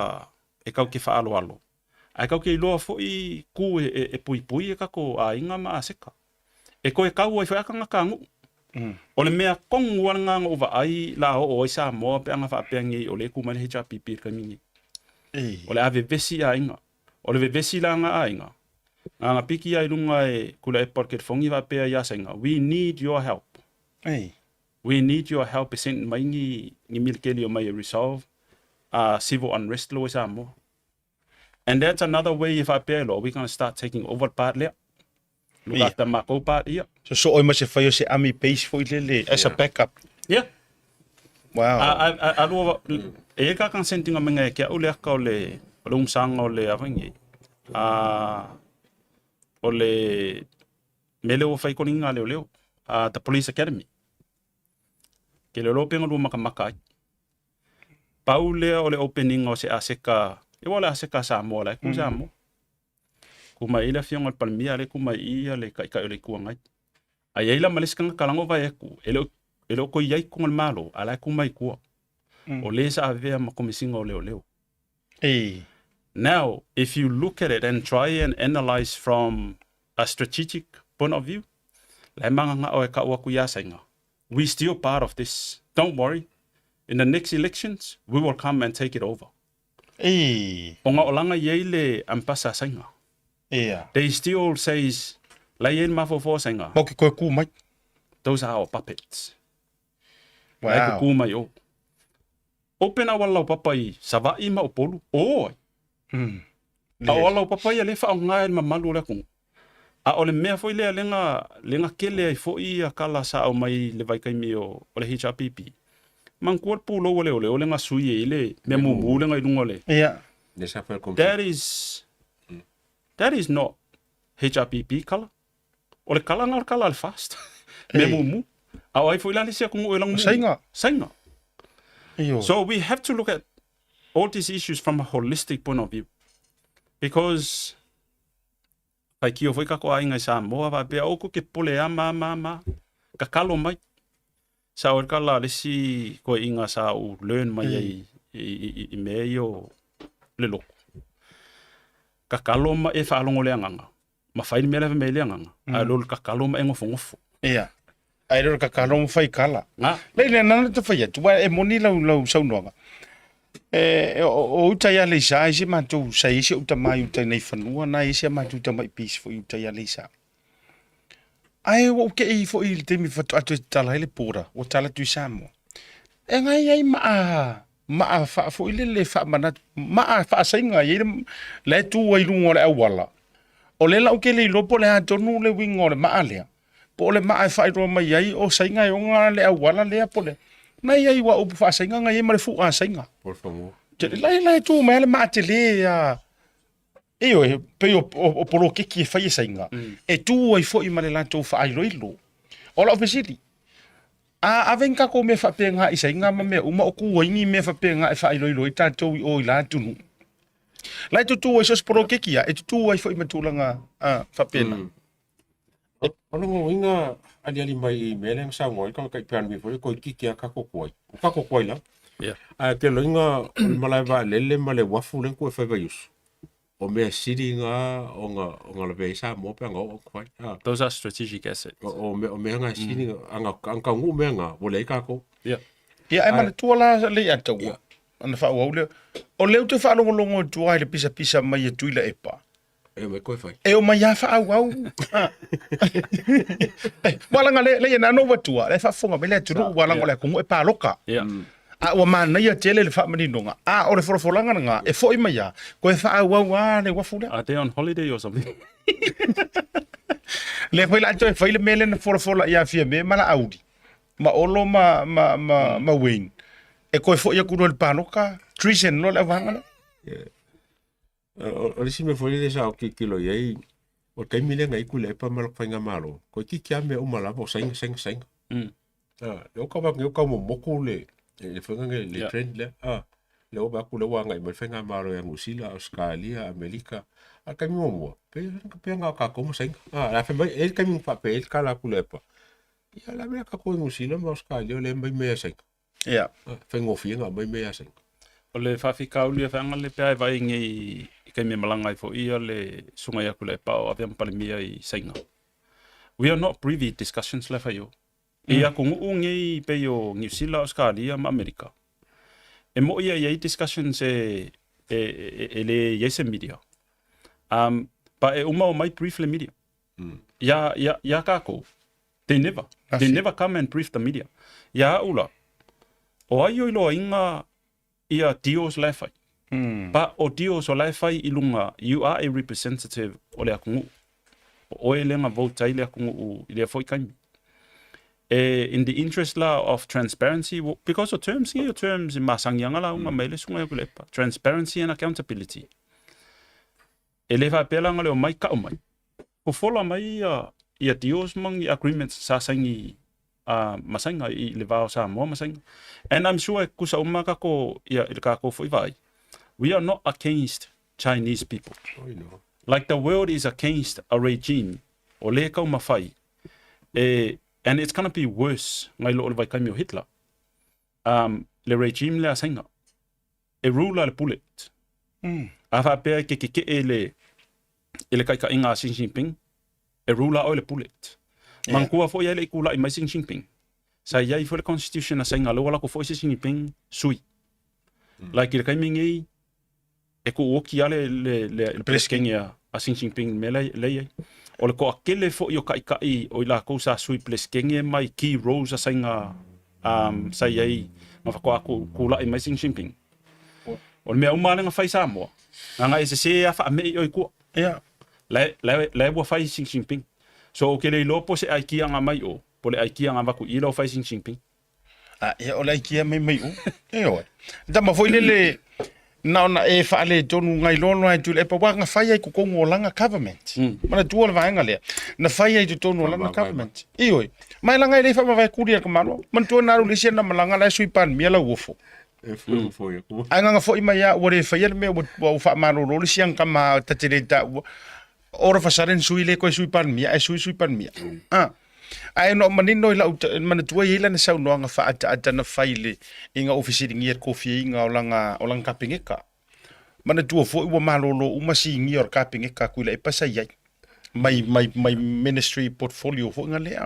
e ka ki fa alo ai ka ki lo fo I ku e pui ka ko a inga ma seka e ko e ka wo fa kanga ka ngu o le mea kong wanga ngo va ai la o sa mo pe anga fa pe ngi o le ku ma le cha pipi ka mingi o le ave vesi a inga o le vesi la nga a inga nga piki ai lunga e kula e porque fongi va pe ya senga we need your help we need your help sent mai ni milkeli o mai resolve civil unrest lo sa mo and that's another way if I pay lo we going to start taking over part le look after mako part so oi ma se fai se ami base foi le as a backup wow I love e ka kan sentinga menga ke o le ka o le lung sang o le avangi o le mele o fai koninga leo the police academy ke le lopenga lu maka paule o le opening o se aseka e wala aseka sa mo la ku sa mo kuma ila fiong al palmia le kuma ia le kai le kuanga ai ila maliskan kalango vai ku ele ko yai ku mal malo ala kuma I ku o le sa ave ma komisinga o leo now if you look at it and try and analyze from a strategic point of view le manga o ka wa ku ya sainga we still part of this don't worry in the next elections we will come and take it over O ngā olanga iei le ampasa sainga. They still says, lai ien mafofo sainga. Mo ke koe ku mai. Those are our puppets. Wow. Lai ku mai o. Opena walau papai, savai ma opolu. Oi. A walau papai le fa ngai ma malu le kung. A ole mea foi le lenga kele ai foi a kala sa o mai le vai kai mi o le HRPP. Man kuat pu lo ole nga sui e le me mu le ngai lunga le. Yeah. That is not HRPP kala. Ole kala ngar kala al fast. Me mu. A ai foi la le se kung o lang mu. Sainga. So we have to look at all these issues from a holistic point of view. Because pai ki o foi ka ko ai ngai sa moa va pe o ko ke pole a ma ka kalo mai sa o ka la le si ko inga sa u learn mai i me yo le lo ka kalo ma e fa longo le nganga ma fai me le nganga a lo ka kalo ma engo fongofo ai ro ka kalo fai kala le na te fai tu e moni lau sau no o uta ya le sa isi ma tu sa isi uta mai uta nei fanua na isi ma tu uta mai peaceful uta ya le sa ai o ke i fo il te mi fatu atu tala hele pura o tala tu samo e ngai ai ma fa fo ile le fa mana ma fa sainga ye le tu ai lungo le awala o le la o ke le lopo le atonu le wingo le ma ale po le ma fa ro mai ai o sainga o nga le awala le po le mai ai wa o fa sainga ngai ma le fu a sainga por favor lai tu me le ma te le a io pe o polo ke ki fa sainga e tu ai fo i ma le la tu fa ai roilo o la ofisili a venka ko me fa penga i sainga ma me uma o ku ni me fa penga e fa ai roilo i tanto o i la tu nu lai tu o so polo ke ki e tu ai fo i ma tu langa fa pena ono ngo inga ali mai meleng sa ngoi ka kai pan mi fo ko ki ka ko koi la a ke lo inga malai va lele male wafu len ko fa yus o me siri nga o nga le beisa mo pe nga o kwai those are strategic assets o me nga siri anga ngu me nga o le ka ko ai ma tu la le ata wa ana fa wa o le te fa longo tu ai le pisa mai e tu la epa e me ko fai e o mai ya fa au wala nga le na no watua le fa fonga me le tu wala nga le ko e pa loka a o mana ia tele le fa mani nonga a o le forfolanga nga e foi mai ya ko e fa au le wa fula are they on holiday or something le foi la to foi le mele na forfola ia fia me mala audi ma olo ma wing e ko foi ia kuno le panoka treason no le vanga o le si me foi le sa o ki kilo ye o kai mile ngai ku le pa mal fanga malo ko ki kia me o mala bo sing yo ka ba yo ka mo moku le fanga le trend le le o ba ku le wa ngai me fanga malo ya musila Australia America a kai mo pe nga ka ko mo sing la fe mai el kai mo fa pe el ka la ku le pa ya la me ka ko musila mo Australia le mai me sing fengo fianga mai me sing o le whawhikau lia whanga le pēai vai ngi kai me malanga i fo ia le sunga iaku le pao a whiam palimia i sainga. We are not privy discussions le whai o. E ako ngu ngi pe o New Zealand, Australia, ma Amerika. E mo ia iei discussions e le yese media. Pa e uma o mai brief le media. Ya kako. They never come and brief the media. Ya ula. O ai oi loa inga ia dios laifai. Pa o dios o laifai ilunga, you are a representative o le akungu. O e lenga vote ai le akungu i le foi kaimi. In the interest of transparency, because of terms here, terms in masangianga la unga mele sunga yaku lepa. Transparency and accountability. E le fa pelanga le o mai ka o mai. O fola mai ia dios mang agreements sa sangi masanga i le vao sa mo masanga. And I'm sure kusa umaka ko ia ilka ko foi vai. We are not against Chinese people. Like the world is against a regime o le kau mafai. And it's going to be worse ngai lo vai kai o Hitler. Le regime le asenga. E rule le bullet. Afa pe ke ele kai ka inga Xi Jinping. E rule o le bullet. Mankua fo ia le kula i mai Xi Jinping. Sa ia i fo le constitution asenga lo wala ko fo Xi Jinping sui. Like ile kai mingi e ku oki ale le pleskenge a Xi Jinping me le o le ko akele fo yo kai o la ko sa sui pleskenge mai key roles a sainga sai ai ma ko aku la mai Xi Jinping o me uma nga fai sa mo nga se a fa me o ku ya le bo fai Xi Jinping so ke le lopo se ai ki nga mai o po le ai ki nga va ku ilo fai Xi Jinping ya o lai kia mai o e o da ma foi le na e fa le tonu ngai lono ai tu le pa wa nga fai ai ku ko ngolanga government mana tu le vaenga le na fai ai tu tonu langa government i oi mai langa le fa ma vai ku dia ka malo man tu na ru le sena malanga la sui pan mi la wofo foi ai nga foi mai ya o le fai le me o fa ma ro le siang ka ma ta te ta ora fa saren sui le ko sui pan mi ai sui pan mi ai no manino la man tu ia na sa no nga fa ata na faile inga ofisiri ngi ko fi inga olanga kapingeka man tu fo wa malolo uma si ngi or kapingeka ku le pasa ia my ministry portfolio fo nga le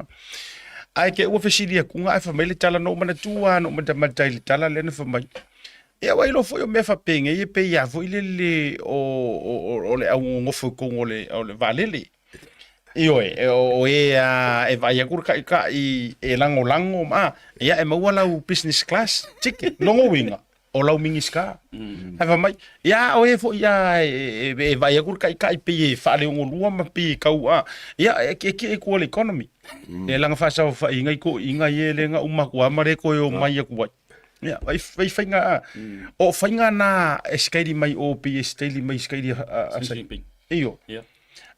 ai ke ofisiri ku nga fa mele tala no man tu no man tai tala le na fa mai ia wai lo fo yo me fa penge e pe ya fo ile o le ngo fo ko ngole o le valele Io e vai a kurka i lango ma ia e maua lau business class tike longo winga o lau mingiska hava mai ia o e fo ia e vai a kurka i pe e fa le ngolua ma pe kau ia e ko le economy e langa fa sa fa inga ko inga ye le nga uma ko amare ko yo mai ku wa ia vai fainga o fainga na skaidi mai o pe skaidi mai skaidi io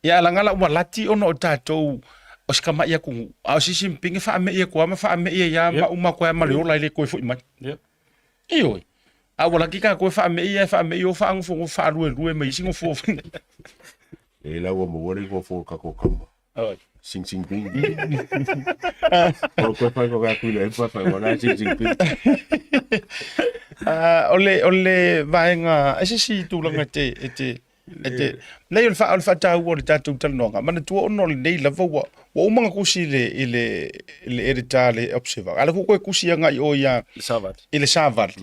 ya langa la wa lati ono tatou o ska mai ku a Xi Jinping fa me ko ma fa me ya ma uma ko ma le ola le ko fu mai io a wala ki ka ko fa me yo fa ang fu fa ru mai singo fu e la wo mo wori ko fu ka ko kamba Xi Jinping ko fa ko ka ku le fa wala Xi Jinping ole vaenga esi tu langa te nei o fa tau o tatu talonga mana tu ono nei lava wa umanga kusi le eritale observer ala ko kusi nga o ya ile savat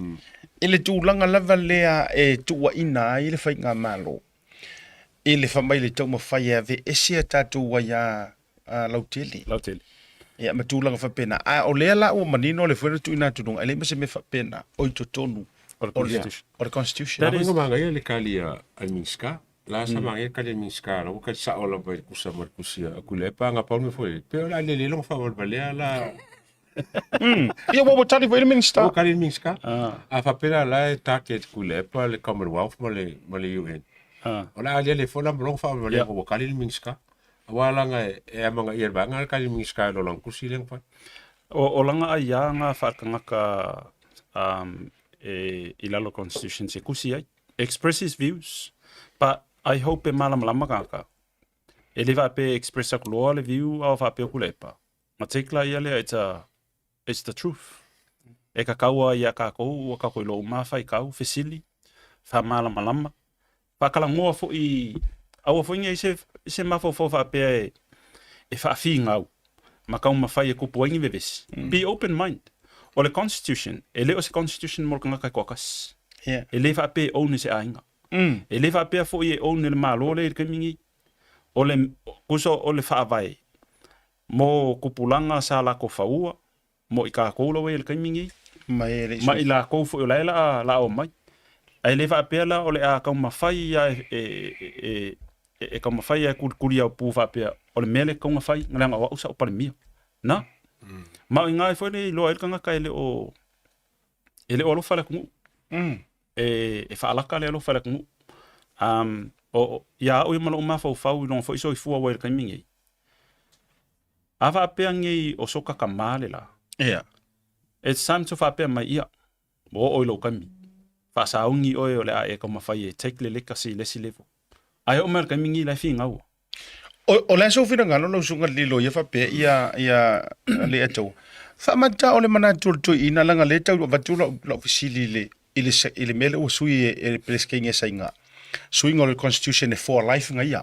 ile tu langa lava lea e tu wa ina ile fa nga malo ile fa mai le tau ma fa ya ve esi tatu wa ya lauteli ya ma tu langa fa pena a o le la o manino le fo tu ina tu nga ile me se me fa pena o to tonu or constitution that is manga ile kalia alminska la sa manga kalia alminska lo ka sa ola ba ku sa mar ku sia ku le pa nga pa me foi pe la le lo fa vol balea la ia wo tali foi alminska o kalia alminska a fa pela la target ku le pa le Commonwealth mo le UN ola le fona bro fa balea ko kalia alminska wala nga e manga ia ba nga kalia alminska lo lang ku si leng fa o langa ia nga fa ka ilalo constitution se kusi ai express his views but I hope malama kaka ele va pe express a kuloa le view au va pe kulepa matikla ia le it's the truth e ka kaua ia ka ko ka ko lo ma fai kau fesili fa malama pa kala ngo fo i au fo ngai se ma fo va pe e fa finga ma ka ma fai ko poingi veves be open mind o le constitution ele o se constitution mo kanga kokas ele va pe own se ainga ele va pe fo ye own le malo le kemingi o le kuso o le fa vai mo kupulanga sala ko faua mo ika ko lo le kemingi ma ila ko fo la o mai ele va pe la o le a ka ma fai ya e ka ma fai ya kuria pu va pe o le mele ko ma fai ngala wa usa o pa mi na ma inga foi le lo el kanga ka ele o lo fala ku e fa ala ka le lo fala ku o ya o malo ma fa no foi so fu o el kamingi ava pe ngi o soka kamale la it's time to fa pe mai ia o lo kami fa sa ungi o le a e ko ma fa ye take le ka si le si levo ai o mer kamingi la fi ngau o la so fina ngalo no sunga lilo ye fa pe ia le ato fa mata o le mana tu ina langa le tau va tu lo fisili le ile mele o sui e pleskinge sainga sui ngol constitution e for life nga ia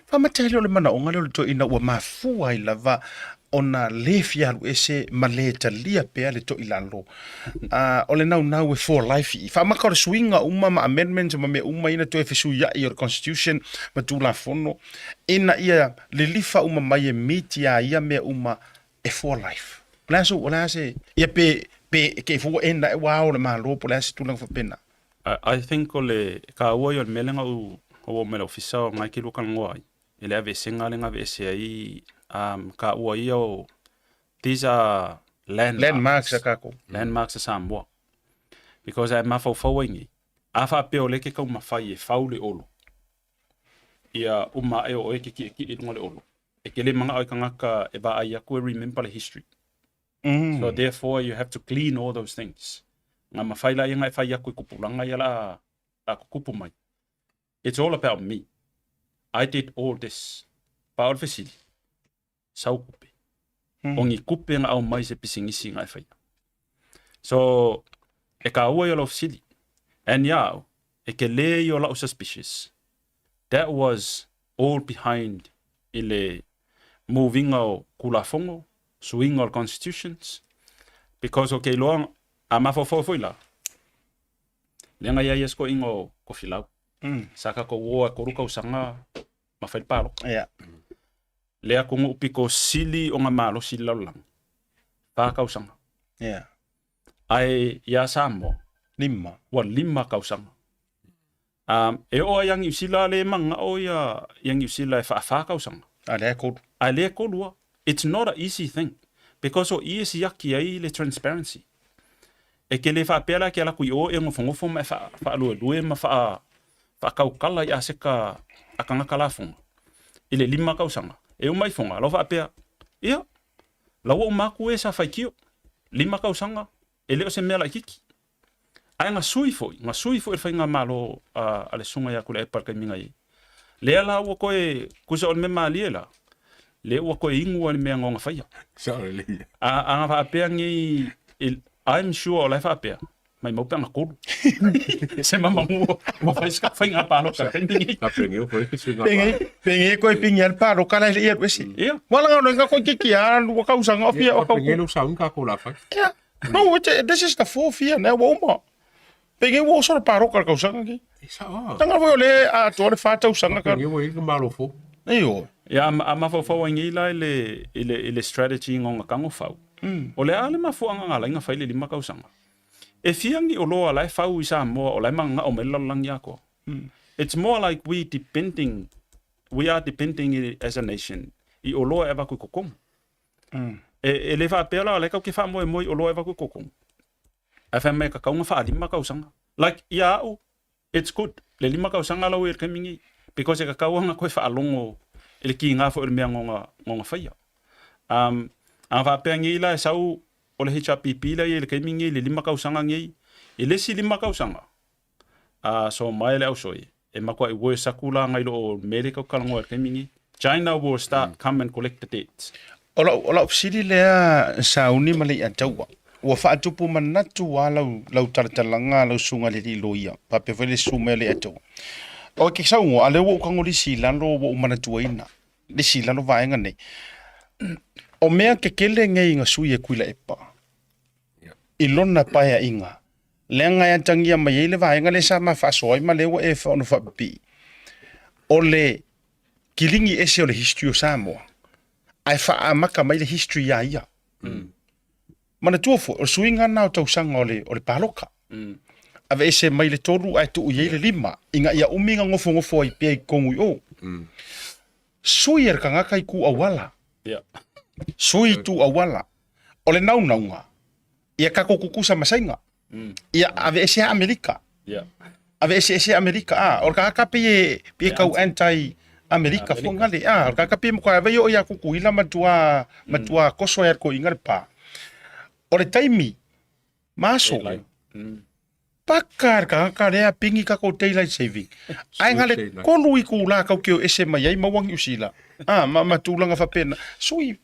fa mata le mana o ngalo tu ina o mafu ai lava ona le fialu ese ma le talia pea le to ilalo. O le nau e for life i. Whamaka o le swinga uma ma amendments ma me uma ina to e fisu ia i o le constitution ma tu la fono. Ina ia le lifa uma mai e miti a ia mea uma e for life. Laso o lase ia pe ke fu ena e wow le malo po lase tu lang fa pena. I think o le ka ua i o le melenga o mele ofisa o ngai ki luka ngoai. Ele ave senga le ngave ese ai ka ua i o these are landmarks a kako. Landmarks a Samoa. Because ai mafau ingi. Afa pe o leke kau mawhai e whau le olo. Ia uma e o eke ki i runga le olo. E ke le manga o kangaka e ba ai aku e remember the history. So therefore you have to clean all those things. Nga mawhai la inga e whai aku i kupulanga ia la kupu mai. It's all about me. I did all this. Paul Fesili. Sau kupe. Ongi kupe nga au mai se pisingisi nga e whai. So, e ka ua i o lau Fesili. And yao, e ke le i o lau suspicious. That was all behind i le moving o kulafongo, swing o constitutions. Because o ke loa a mafofo la. Lenga ia esko ingo ko filau. Saka ko woa koruka usanga mawhai paro. Yeah. Lea ko ngu upiko sili o ngā malo sili laulang. Pā kausanga. Yeah. Ai ia Samoa. Lima. Wa lima kausanga. E oa yang iusila le manga o ia yang iusila e wha kausanga. A lea kodu. A lea kodua. It's not an easy thing. Because o iesi yaki ai le transparency. E ke le wha pēla ke ala kui o e ngofongofo ma e wha lue ma wha kaukala i aseka akangaka la fonga. I le lima kausanga. E umai fonga, lau wha pēa. Ia, lau o maku e sa whaikio. Lima kausanga, e leo se mea la kiki. Ai ngā sui foi e whai ngā malo a le sunga ia kule e parkai minga i. Lea la ua koe kusa o le me maalie la. Lea ua koe ingu ali mea ngonga whaia. Sorry. A ngā wha pēa ngi, I'm sure o lai wha pēa. Mai maupea ngā koru. Se mamangu o whai ngā pālo ka kaintingi. Ka pengi o koe kisu ngā Pengi koe pingi al pālo ka lai le ia wesi. Ia. Wala ngā noinga koe kiki a lua kausanga o fia o kau. pengi no saun ka ko la whai. Yeah. No, this is the fourth year now, woma. Pengi wo sora pālo ka kausanga ki. Isa o. Tanga wo le a tore whātau sanga ka. Pengi wo i ka malo fo. Eio. Ia, a mawhawhawa ingi la ile strategy ngonga kango whau. O le ale mafuanga ngā lainga whai le lima kausanga. E fiangi o loa lai whau i Samoa o lai manga o melalang yako. It's more like we are depending as a nation i o loa e waku kokong. E le wha pēla o le kau ke wha moe moi o loa e waku kokong. E wha mea ka kaunga wha lima kausanga. Like, ia au, it's good. Le lima kausanga lau e kamingi. Because e ka kauanga koe wha alongo e le ki ngā fo e le mea ngonga whaia. Ang wha pēa ngi la e sau o le HRPP la i le kaimingi le lima kausanga ngi i le si lima kausanga. So mai le au soi. E makua i woe sakula ngai lo o mele kau kalango e kaimingi. China will start come and collect the dates. Ola siri lea sauni ma le ataua. Ua whaatupu manatu wa lau taratalanga lau sunga le li loia. Pape vele sume le ataua. O ke saungo, ale wo kango li si lano wo umanatua ina. Li si lano vaenga nei. O mea ke kele ngai inga sui e kuila epa. I lona paia inga. Lea ngai antangia mai ele vaenga le sa ma whasoai ma lewa e whaono whapipi. O le kilingi ese o le history o Samoa. Ai whaamaka mai le history ia ia. Mana tuofo, o suinga nao tausanga o le paloka. Ave ese mai le toru ai tu iei le lima. Inga ia uminga ngofo ai pia i kongu i o. Sui er kangaka i ku awala. Sui tu awala. O le naunaunga. Ia kako kukusa masainga. Ia ave ese Amerika. Ave ese Amerika. O kaka pie kau anti-Amerika fungale. O kaka pie mko ave yo ia kukuila matua koso er ko ingar pa. O le taimi. Maso. Pakar ka rea pingi ka ko daylight saving. Ai ngale kolu i ku la ka kio ese mai ai mawang usila. Ma tulanga fa pena. Sui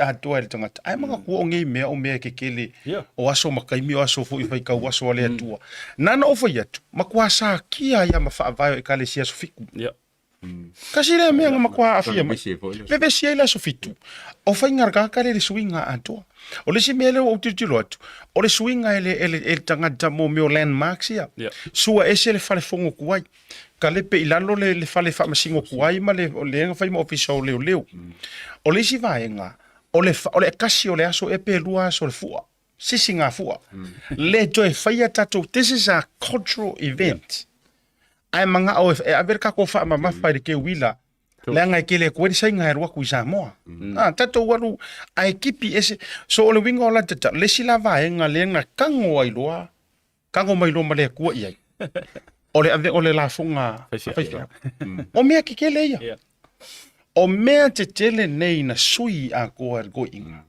a doa le tangata. Ai manga ku o ngei mea o mea ke kele. O aso makaimi o aso fo i fai ka aso ale atua. Nana o fai atu. Makua sa kia ia ma fa vai e kale sia sofiku. Kasi le mea ngama kwa afia mai. Besi po. Bebe si la so fitu. O fai ngarga ka le swinga ato. O le si mele o titilo atu. O le swinga ele tangata mo me o landmarks ia. Sua ese le fale fongo kuai. Ka le pe ilalo le fale fa masingo kuai ma le nga fai mo official leo. O le si vaenga. O le kasi o le aso e pe lua so le fua. Sisi ngā fua. Le joe whaia tatou, this is a cultural event. Ai manga o e Amerika ko wha ma mawhaere ke wila. Le angai ke le koe sai ngai rua kui Samoa. Tatou waru, ai kipi ese, so o le winga o la tata, le sila vaenga le nga kango ai loa, kango mai loa ma le kua iai. O le la funga whaifia. O mea ke ke le ia. O mea te tele nei na sui a koa go inga.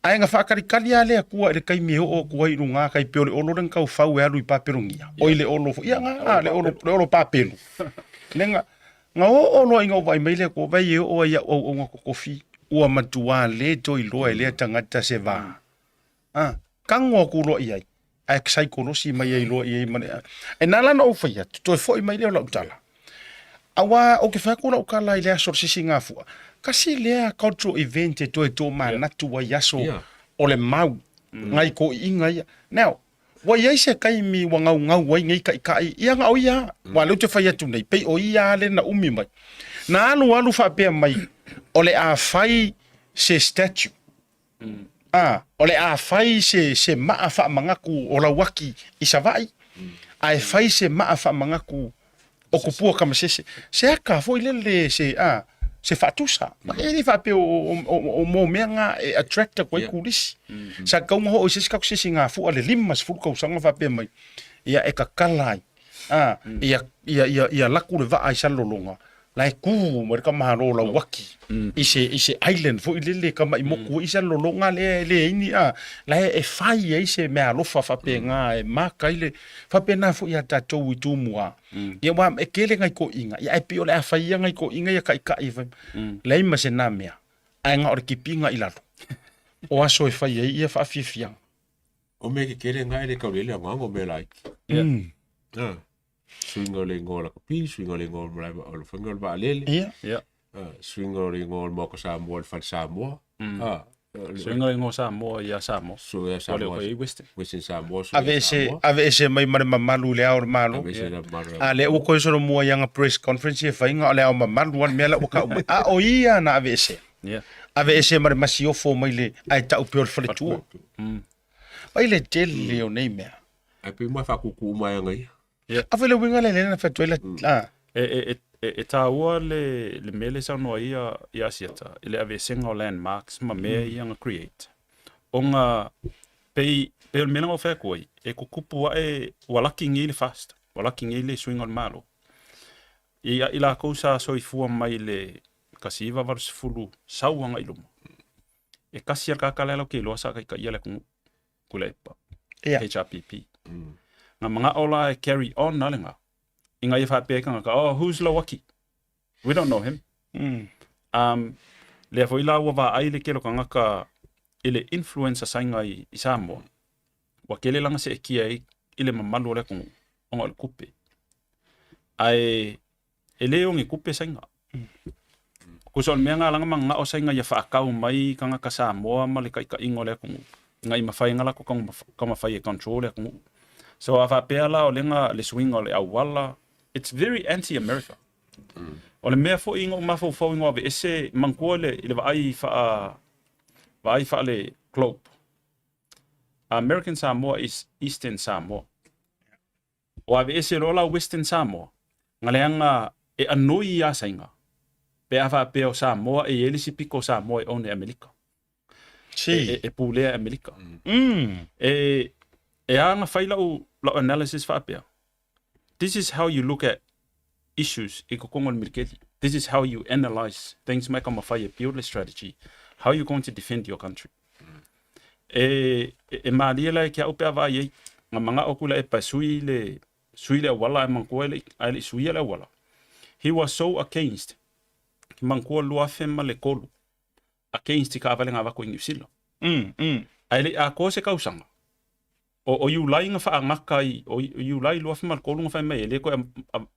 Ai nga whakarikali a lea kua ele kai meo o kua i runga kai peo le olo ren kau whau e alu i paperongia. O i le olo, ia nga, le olo papelo. Nenga, nga o olo inga o vai meile ko vai e o ia o nga kokofi. Ua matua le to i loa e lea tangata se va. Kango kulo iai. Ai ksai kolosi mai e loa iai mane. E nala na o whaia, to e fo i mai leo la utala. Awa o ke whakura o ka lai lea sorsisi ngā fua. Kasi lea cultural event e toe tō manatu wa yaso o le mau. Ngai ko inga ia. Now, wa iai se kai mi wa ngau wai ngai kai ia ngau ia. Wa leu te whai atu nei. Pei o ia le na umi mai. Na alu whapea mai. O le a whai se statue. O le a whai se maa wha mangaku o la waki i sa vai. Ai whai se maa wha mangaku o kupua kamasese. Se aka fo ile se fatusa. E ni fa pe o mo menga e attracta ko kulisi. Sa ka ngo o se ka kusisi nga fu ale limas fu ko sanga fa pe mai. Ia e ka kalai. Ia laku le va ai salolonga. Lai ku mo ka maharo la waki. Ise island fo ile ka mai mo ku isa lolonga le ini lai e fai ise me alofa fa pe nga e maka ile fa pe na fo ia tatou i tumua. Ia wa e kele ngai ko inga. Ia e pio le a fai ngai ko inga ia kai kai fa. Lai ma se na mea. Ai nga or ki pinga ilalo. O aso e fai ia fa fifia. O me ke kele ngai le ka le ngango me like. Swingo le ngol ka pi, swingo le ngol mra o le fingol ba lele. Swingo le ngol mo ko sa mo fa sa mo. Swingo le ngol sa mo ia sa mo. So ya sa mo. Western sa mo. Ave ese mai malu le or malu. Ale o ko so mo yang press conference e fa inga le o malu wan mela o ka o ia na ave ese. Ave ese mai masio fo mai le ai ta o pior fa le tu. Ai le tele o nei mea. Ai pe mo fa ku mai ngai. Avele winga le na fatuela e taua le mele sa no ia siata ile ave single landmarks ma me ia nga create onga pe mena o fa koi e ko kupu e walaki ngi le fast walaki ngi le swing on malo ia ila ko sa so i fu mai le kasiva vars fulu sauanga ilumo e kasia ka kala lo ke lo sa ka ia le ku lepa HRPP nga mga ola carry on nalinga inga ifa peka nga who's Lawaki, we don't know him. Le fo ila wa ai le kelo kanga ka ile influencer sainga i Samoa wa kele langa se kia ile mamalu le kong onga le kupe ai ele ongi kupe sainga ko son menga langa manga o sainga ya fa kau mai kanga ka Samoa male kai ka ingo le kong ngai mafai ngala ko kama fai control le kong. So afa pela o lenga le swing o le awala, it's very anti-America. O le mea fo ingo mafo fo ingo ave ese mankuole ile vai fa le globe. American Samoa is Eastern Samoa. O ave ese rola Western Samoa. Ngaleanga e anoi ya sainga. Pe afa pe o Samoa e elisi piko Samoa e one America. Si. E pulea America. E anga faila o analysis fa apea. This is how you look at issues e ko kongon mirketi. This is how you analyze things make a fire purely strategy. How you going to defend your country. E maaliela ke opea va ye nga manga okula e pa suile wala e mankoele ale suile wala. He was so against ki manko lua fema le kolu. Against ka valenga va ko ingisilo. Ale a ko se kausanga. o iu lai nga wha ngaka i, o iu lai lua whamal kolunga whai mai, le koe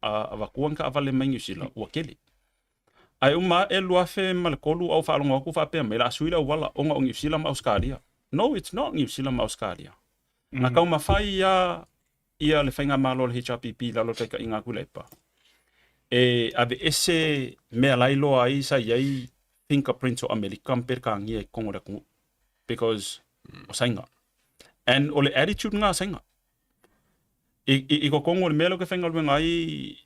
a wakuan ka awale mai New Zealand, ua kele. Ai uma e lua whe mal kolu au whaalonga aku whapea mai, la asuila wala onga o New Zealand ma Australia. No, it's not New Zealand ma Australia. Nga kau mawhai ia le whainga malo le HRPP lalo teika inga kuleipa. E ave ese mea lailo ai sa iai fingerprints o American per ka ngia e kongo le kongo. Because o sainga. And o le attitude nga sainga. I ko kongo le mea lo ke whainga luenga ai,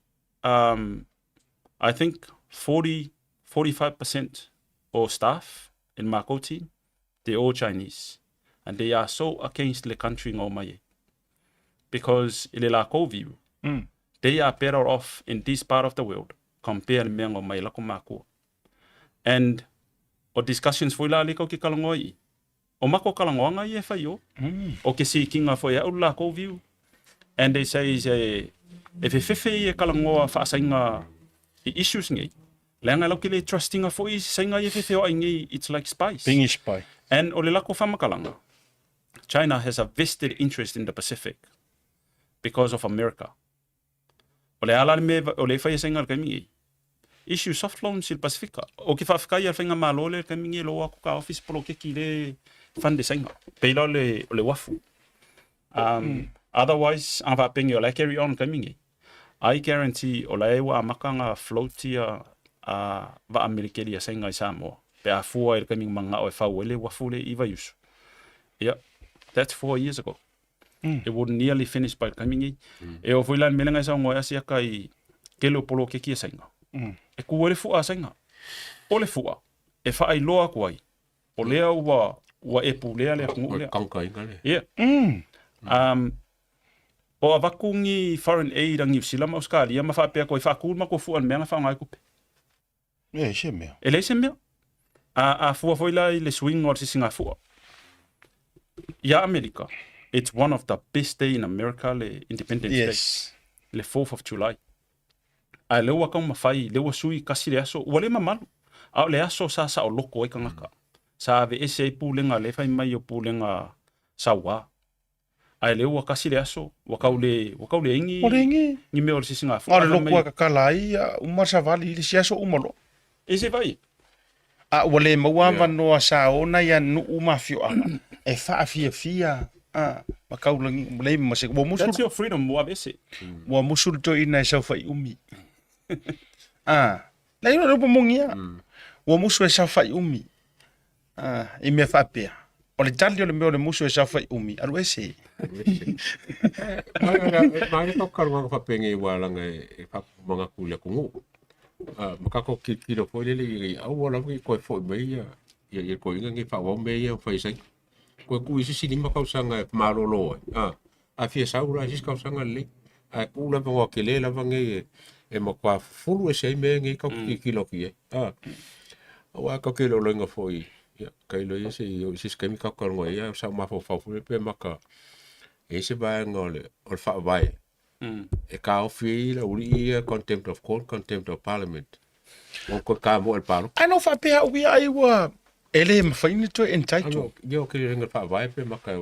I think 45% of staff in Mako team, they're all Chinese. And they are so against the country ngō mai. Because ile la COVID, they are better off in this part of the world compared to mea ngō mai lako Mako. And o discussions foi la liko ki kalangoi. O mako kalangoanga i e whai o. O ke si kinga foi au la COVID. And they say, e whiwhiwhi i e kalangoa whaasainga i issues ngai. Leanga lau ki le trustinga foi sainga i e whiwhi o ai ngai, it's like spice. Pingi spy. And o le lako whamakalanga. China has a vested interest in the Pacific because of America. O le ala me o le whai sainga ka mingi. Issue soft loans il Pacifica. O ki whawhikai al whainga malo le ka mingi loa ko ka office polo ke ki le whande sainga. Peila o le wafu. Otherwise, ang whapengi o le carry on ka mingi. I guarantee o le ewa makanga floatia va Amerikeri a sainga i Samoa. Pe a fua i ka mingi manga o e whau ele wafu le iwa yusu. Yeah, that's 4 years ago. It would nearly finish by coming in. E o fuilan melenga sa ngoa sia kai kelo polo ke kia sainga. E kuere fua sainga. O le fua. E whaai loa kuai. O lea ua e pulea lea kungu lea. Kanka inga le. Yeah. O a wakungi foreign aid ang New Zealand ma Australia ma whapea koe whakul ma ko fua an meanga whaongai kupe. E se mea. E le se mea. A fua foila i le swing o si singa fua. Ia Amerika. It's one of the best day in America, le Independence Day. Le 4th of July. A lewa kau mawhai, lewa sui kasi le aso, ua le mamalu. A le aso sa o loko e kangaka. Sa ave ese pūlenga le whai mai o pūlenga sa ua. A lewa kasi le aso, wakau le ingi. O le ingi. Ni meo le sisinga. O le loko a kakalai, umasa vali, le siaso umalo. Ese vai. A ua le mauama noa sa ona ia nu umafio anga. E wha fia. Makaulangi mulai masik wa musul. That's your freedom wa bese. Wa musul to ina e saufa i umi. La ino ropo mongia. Wa musul e saufa i umi. I mea whapea. O le tali o le meo le musul e saufa i umi. Aru ese. Mai ko karunga whapenge i walanga e whapumanga kulia kungu. Makako kilo foi le i au wala ki koe foi mai ia koe inga ngi whawa mei ia whaisai. Koe kui sisi lima kausanga marolo a fia saura sis kausanga le a kula vango ke le lava nge e makwa fulu e sei me nge kau kilo ki wa ka ke lo lenga foi ya kai lo ese yo sis kemi ka ka ngo ya sa ma fo fu pe maka ese ba ngole or fa vai e ka ofi la uri contempt of court, contempt of parliament o ko ka mo el palo ano fa pe wi ai wa ele ma faini to entitled yo ke renga fa vai pe maka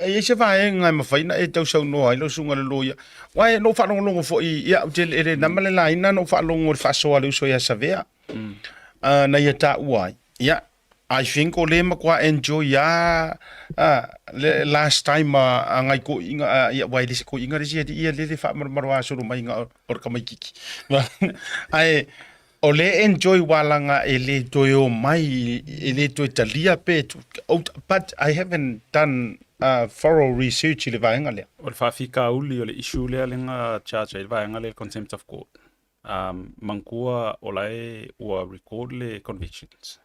e se vai ngai ma faina e tau sau no ai lo sunga le loia wai no fa longo fo i ya tel ele na male la ina no fa longo fa so ale so ya savea na ya ta wai ya I think ole ma kwa enjoy ya last time ngai ko inga ya wai le ko inga ri ia le fa marwa so mai nga or ka mai kiki ai ole enjoy walanga ele toyo mai ele to Italia pe but I haven't done thorough research le vaenga le o fa fika uli o le issue le lenga charge le vaenga le contempt of court mankua olai o record le convictions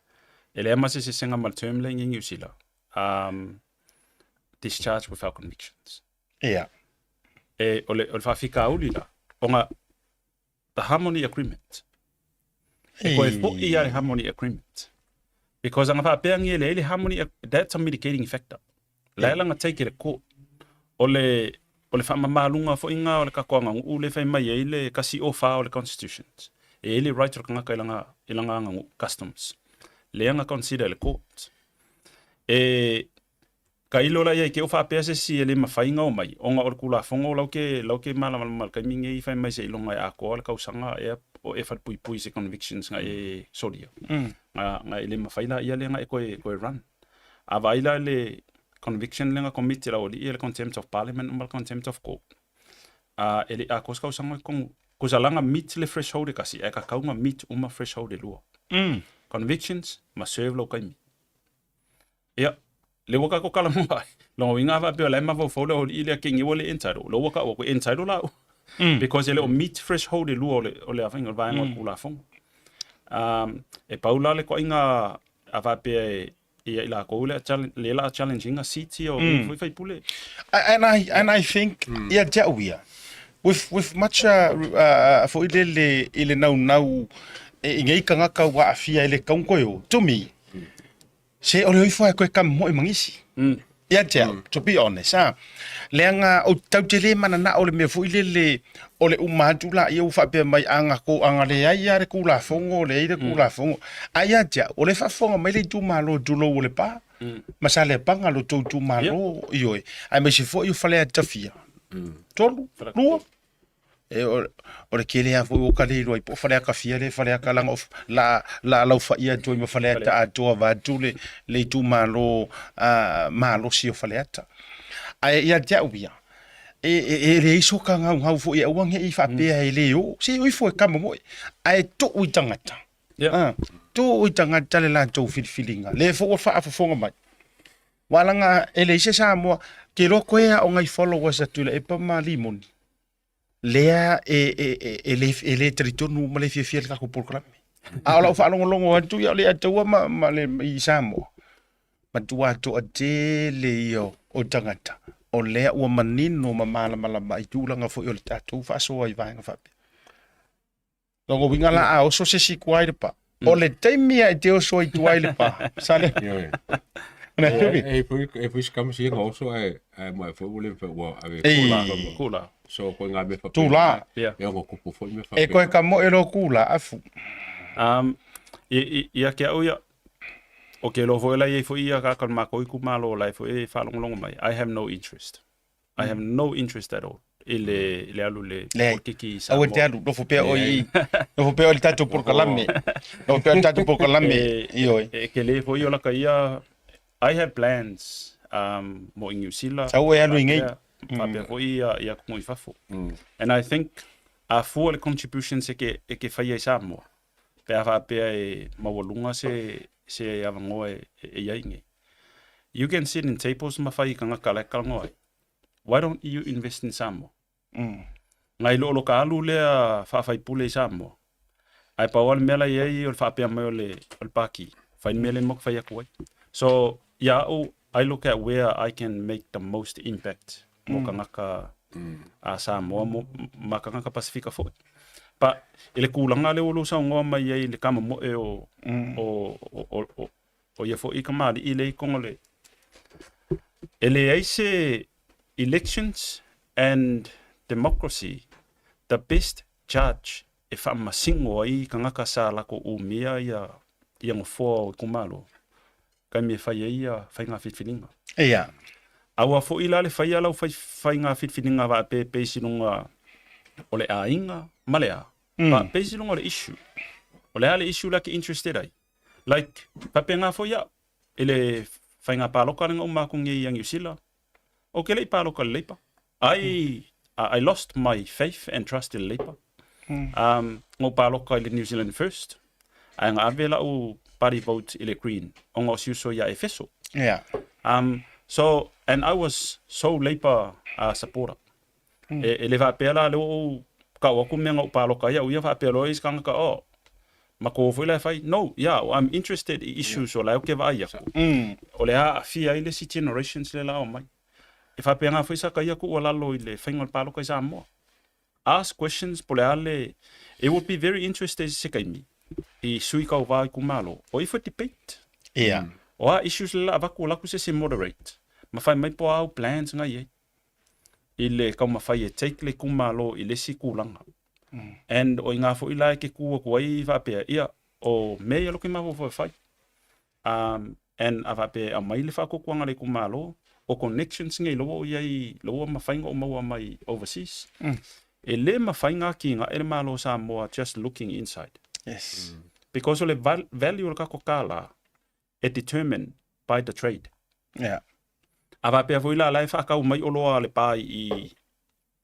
ele ama se senga mal term le ngi usila discharge without convictions yeah ole fa fika uli la onga the harmony agreement ko e fo ia harmony agreement because anga fa pe ngi le harmony that's a mitigating factor la langa take it ko ole fa mamalunga fo inga ole ka koanga u le fa mai ele kasi o fa ole constitutions ele right ro kanga ilanga nga customs le anga consider le court ka ilo la ia ke o fa pese si ele mafainga o mai onga o kula fongo lau ke mala ka mingi fa mai se ilonga a ko ka usanga e o e fa pui se convictions nga e sodia nga ele mafaina ia le nga e ko run a vaila le conviction lenga committee la oli ele contempt of parliament mal contempt of court ele a ko usanga ko zalanga meet le threshold kasi e ka kaunga meet uma threshold lu convictions ma serve lo kai ia le waka ko kala mo lo winga va pe la ma vo fo le ile ke ngi wole entitled lo waka o ko entitled la because ele o meet threshold lu ole afinga va ngo kula fo e paula le ko inga ava pe ia ila ko le challenging a city o foi pule and I think yeah jawia with much for ile now ngai kanga ka wa afia ile kaunkoyo to me se ole foi ko kam mo mangisi ya to be honest lenga o tautele manana ole me fu ile ole umatula ia ufa pe mai anga ko anga le ia re kula fongo le ire kula fongo aya ole fa fongo mai le tu malo dulo ole pa masale panga lo tu malo io ai me se fo io fale tafia tolu no ore kele a fu kale ro po fale ka fia le fale ka lang of la fa ia to me fale ta to va tu le tu malo malo si o fale ta ai ia ubia e iso ka ngau fu ia wang e fa pe ai le o si o fu ka mo ai to u tangata to u tangata le la to feelinga le fo fa fonga mai walanga ele se sa mo ke lo ko ya o ngai followers atu le pa malimon lea ele territorio male fiel ka ko program a la fa longo atu ya le atu ma le isamo ma tu atu ate le yo o tangata o le o manino mala mai tu langa fo yo tatu fa so ai vai fa longo winga la a o so se si kwai pa o le temia te o so i tu ai le pa sale pues kam si ngo so ai mo fo le fo wa kula so ko nga me fa tu la e ngo ko fo me fa e ko ka mo e lo kula afu ia ke au ia o ke lo voela ia fo ia ka ma ko ku malo la fo e fa long mai I have no interest at all le alu le ki sa o te alu do fo pe o i do fo pe o tatu por kalame do pe tatu por kalame io ke le fo io la ka ia I have plans mo in New Zealand sa o alu ngai pa fo ia ko i fafo and I think a full contributions ke fa ia sa mo pe fa pe mawalunga se avango e yainge you can sit in tables ma fa ikanga kala kalngoi why don't you invest in samo ngai lo ka alu le fa pule samo ai pa wal mela ye o fa pe mo le paki fa mele mo fa ya ko so I look at where I can make the most impact mo kanga a samo mo makanga Pacifica fo pa ele kulanga le ulu sa ngo mai ye le kama mo e o ye fo ikamali ile kongole ele aise elections and democracy the best judge if I'm a single ai kanga ka sala ko umia ia ngo fo kumalo kami fa ia fa nga fitfininga awa fo ila le fa ia la fa nga fitfininga va pe sinunga ole ainga malea pa pesi longo le issue ole ale issue like interested ai like papenga fo ya ele fainga palo kalinga uma ku ngi yang yusila okay le palo kal lepa I lost my faith and trust in lepa ngo palo kal New Zealand first anga avela u party vote ile green ongo siuso ya efeso so and I was so lepa supporter ele va pela lo ka wa ku menga palo ka ya u fa pelo is kanga ka o mako foi la fai no I'm interested in issues o la ke va ya o le a fia ile si generations le la o mai if a penga foi sa ka ya ku o la lo ile fainga palo ka sa mo ask questions pole ale it would be very interested se kai mi I sui ka va ku malo o if debate o issues la va ku la ku se moderate ma fai mai po au plans nga ye ile ka ma fai take le kumalo ile si kulanga and o nga fo ila ke ku ko ai va pe ia o me lo ke ma fo fai and ava pe a mai le fa ko kwanga le kumalo o connections ngai lo ia lo mafainga o maua mai overseas. E le mafainga ki nga e malo Samoa just looking inside. Yes. Because o le value o kako kala e determined by the trade. Yeah. Ava pe voi la lai whakau mai oloa le pai I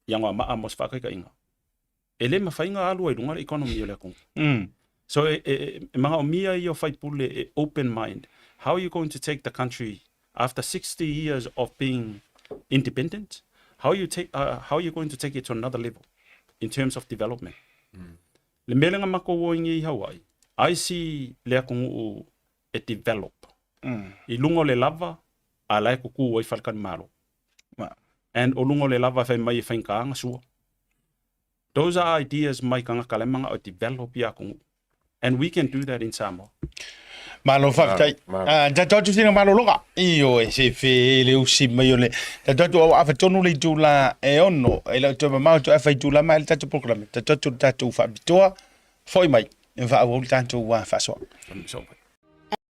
yanga maa mos whakaika inga. E le mawhainga alua I runga le economy o le akong. So mga o mia I o whaipule e open mind. How are you going to take the country after 60 years of being independent? How are you going to take it to another level in terms of development? Le melenga mako o ingi I Hawaii. I see le akong o e develop. I lungo le lava a lai kuku o I whalkan malo. And o lungo le lava whai mai whainkaanga sua. Those are ideas mai kanga kalemanga o develop I akong. And we can do that in Samoa. Malo whaktai. Tatotu sina malo loka. Iyo e se whi le usi mai o le. Tatotu au awha tonu le tūla e ono. E lau tōma mau tu awha I tūla mai le tatu programe. Tatotu tatu whabitoa. Foi mai. E wha au tatu whasoa.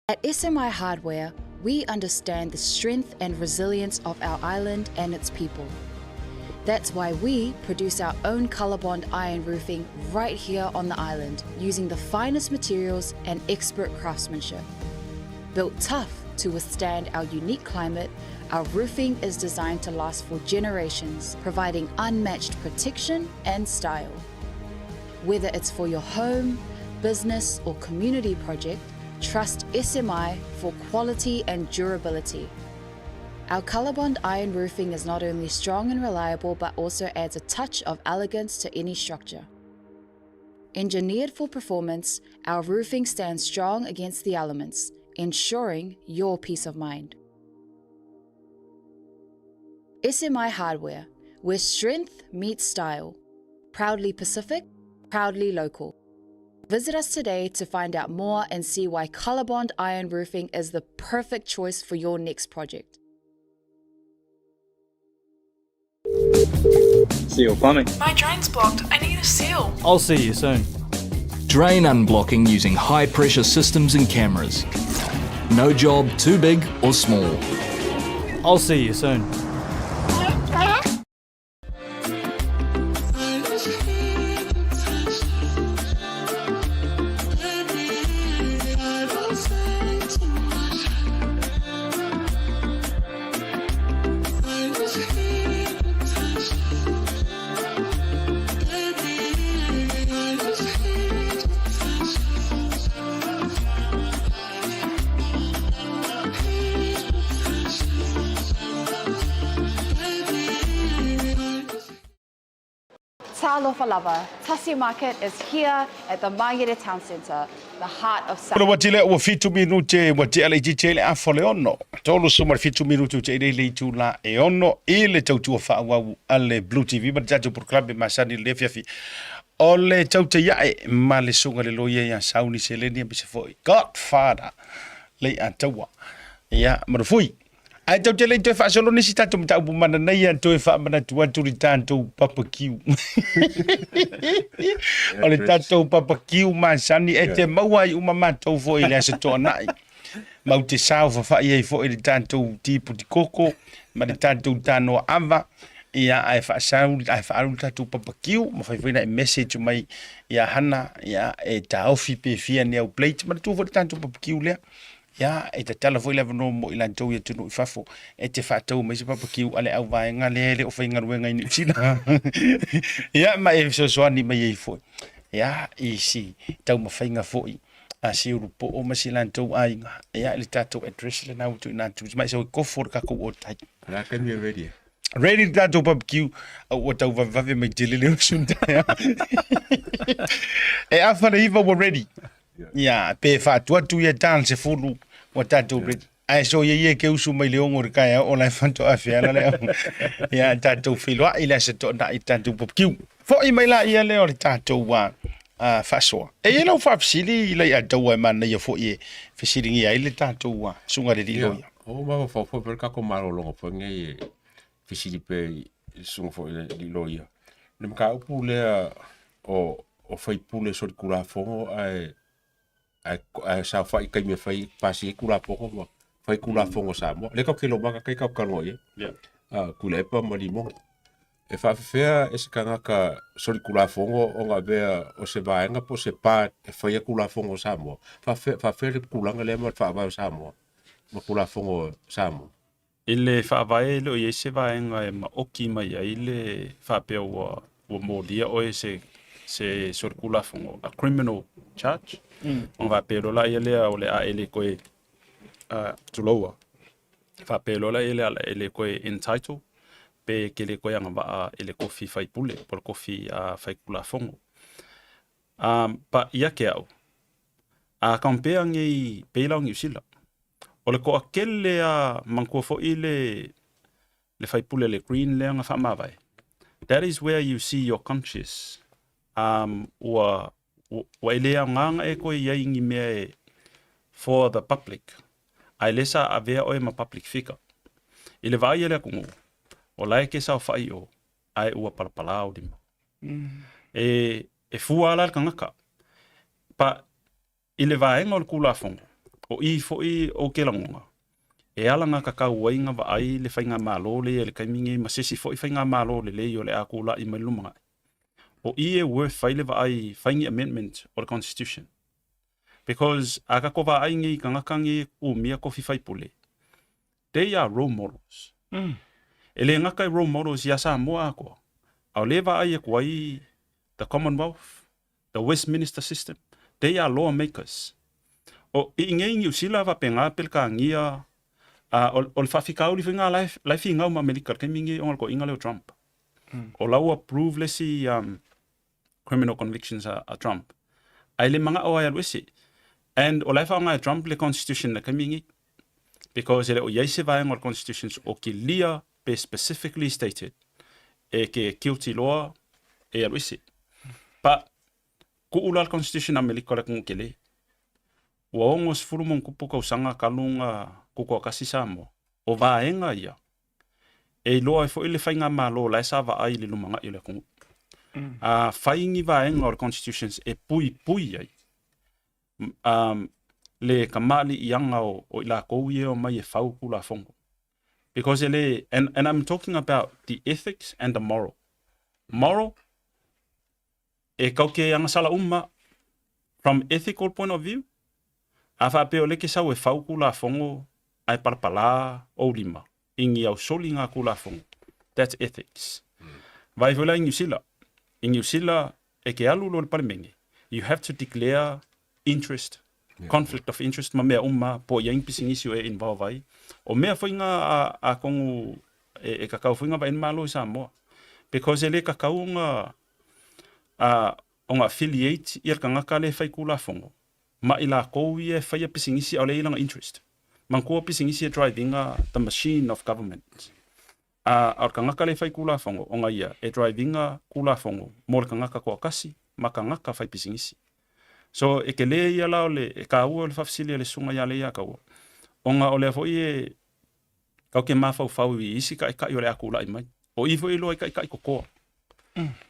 At SMI Hardware, we understand the strength and resilience of our island and its people. That's why we produce our own ColourBond iron roofing right here on the island, using the finest materials and expert craftsmanship. Built tough to withstand our unique climate, our roofing is designed to last for generations, providing unmatched protection and style. Whether it's for your home, business, or community project, trust SMI for quality and durability. Our ColourBond iron roofing is not only strong and reliable, but also adds a touch of elegance to any structure. Engineered for performance, our roofing stands strong against the elements, ensuring your peace of mind. SMI Hardware, where strength meets style. Proudly Pacific, proudly local. Visit us today to find out more and see why ColourBond iron roofing is the perfect choice for your next project. Seal plumbing. My drain's blocked. I need a seal. I'll see you soon. Drain unblocking using high pressure systems and cameras. No job too big or small. I'll see you soon. Talofa Lava. Tasi Market is here at the Mangere Town Centre, the heart of South. Lo watile o fitu minute watile jitele afole ono. Tolo sumar fitu minute te ile tula e ono ile tautu fa wa alle Blue TV ba tatu por club masani le fiafi. Ole tautu ya male sunga le loye ya sauni seleni bise foi. Godfather le antawa. Ya marfui. Ai tau te leito e whaasolo nisi tatu mta upu mana nei an toi wha mana tua turi tātou papakiu. O le tātou papakiu mansani e te maua I uma mātou fo I le asa toa nai. Mau te sao whawhai ei fo I le tātou tipu ti koko, ma le tātou tānoa ava, ia ai whaasau, ai whaaru tātou papakiu, ma whaiwhina e message mai ia hana, ia e tā ofi pe fia ni au plate, ma le tūwha le tātou papakiu lea. Ya e te tala foi leva no mo ila tau ia tunu I fafo e te whatau mai se papakiu ale au vai ngā lele o whai ngaruenga I Sina. Ya ma e soani mai ei foi. Ya I si tau ma whainga foi a si urupo o masi lan tau ainga. Ya ili tātou address le nau tu ina tu. Mai se oi kofor kako o tai. Rā can we ready? Ready tātou papakiu o tau vavave mai te lele o sunta. E awhana iwa wa ready. Ya pe fatua tu ia dance fulu wa tatu ready. Ai so ye ke usu mai le ngor kai o lai fanto afia la le. Ya tatu filwa ila se to na tatu popkiu. Fo I mai la ia le o tatu wa faso. E ye no fa fsili ila ya tawa man na ye fo ye fsili ia ile tatu wa sunga le dilo ya. O ma fo per ka ko malo longo fo ngai fsili pe sunga fo dilo ya. Nem ka upu le o fai pule so kula fo ai sa fai kai me fai pasi kula poko fai kula fongo Samoa le ka kilo maka kai ka kango ye kula epa malimo e fa fea e se kanga ka soli kula fongo o nga bea o se vaenga po se pa e fai kula fongo Samoa fa fe le kulanga le ma fa va Samoa ma kula fongo Samoa ile fa vai lo ye se vaenga e ma oki mai ai le fa pe o modia o se soli kula fongo a criminal charge on va pe lo la ile o le a ele ko tuloa fa pe lo la ile ala ele ko entitled pe ke le ko yanga ba ele kofi fai pule por kofi a fai kula fongo pa ia ke au a kampea ngi peila ngi sila o le ko akele a manko fo ile le fai pule le green le nga fa mavai that is where you see your conscious wa ile nganga e ko ia ngi me for the public ai lesa avea o ma public figure ile vai ele kungu o lai ke sa fai o ai ua palapala o dima e fu ala kangaka pa ile vai ngol kula fongo o I fo I o ke langonga e ala nga ka wainga va ai le fainga malo le kaimingi masisi fo I fainga malo le o le akula I maluma o I e worth faile va ai faingi amendment o the constitution because aka ko va ai ngi kangakangi o mia ko fai pule they are role models ele nga kai role models ya Samoa ko au leva ai ko ai the Commonwealth the Westminster system they are lawmakers o ingengi usila va penga pel ka ngia o fa fikau li finga life finga ma medical kemingi on ko ingale Trump o law approve le si criminal convictions a Trump ai le manga o ai alwisi and o life nga Trump le constitution na kemingi because ele o yaise va ngol constitutions o ki lia be specifically stated e ke guilty law e alwisi pa ku ula constitution america ku kele wa ongos furumon kupu ka usanga kalunga kuko kasi Samoa o vaenga ia e loa fo ile fainga malo la sa va ai le lumanga ile ku a faingi vaenga o constitutions e pui ai le kamali ianga o ila ko ye o mai e fau kula fongo because ele and I'm talking about the ethics and the moral e kauke anga sala from ethical point of view afa pe ole ke sa we fau kula fongo ai parpala o lima ingi au solinga kula fongo that's ethics vai vola in New Zealand e ke alu lo parmengi you have to declare interest conflict of interest ma mea po yang pisingisi e involve ai o mea foinga a kongu e kakau foinga va en malo Samoa because ele kakau nga onga affiliate ia kangaka le fai kula fongo ma ila ko ia fai pisingisi o le ilanga interest man ko pisingisi driving the machine of government ar kangaka le fai kula fongo onga ia e driving kula fongo mo kangaka ko kasi ma kangaka fai pisingisi so e ke le ia la ole e ka u le fafsili le sunga ya le ia ka u onga ole fo ie ka ke ma fau isi ka ka ole akula I mai o I fo I lo ka ko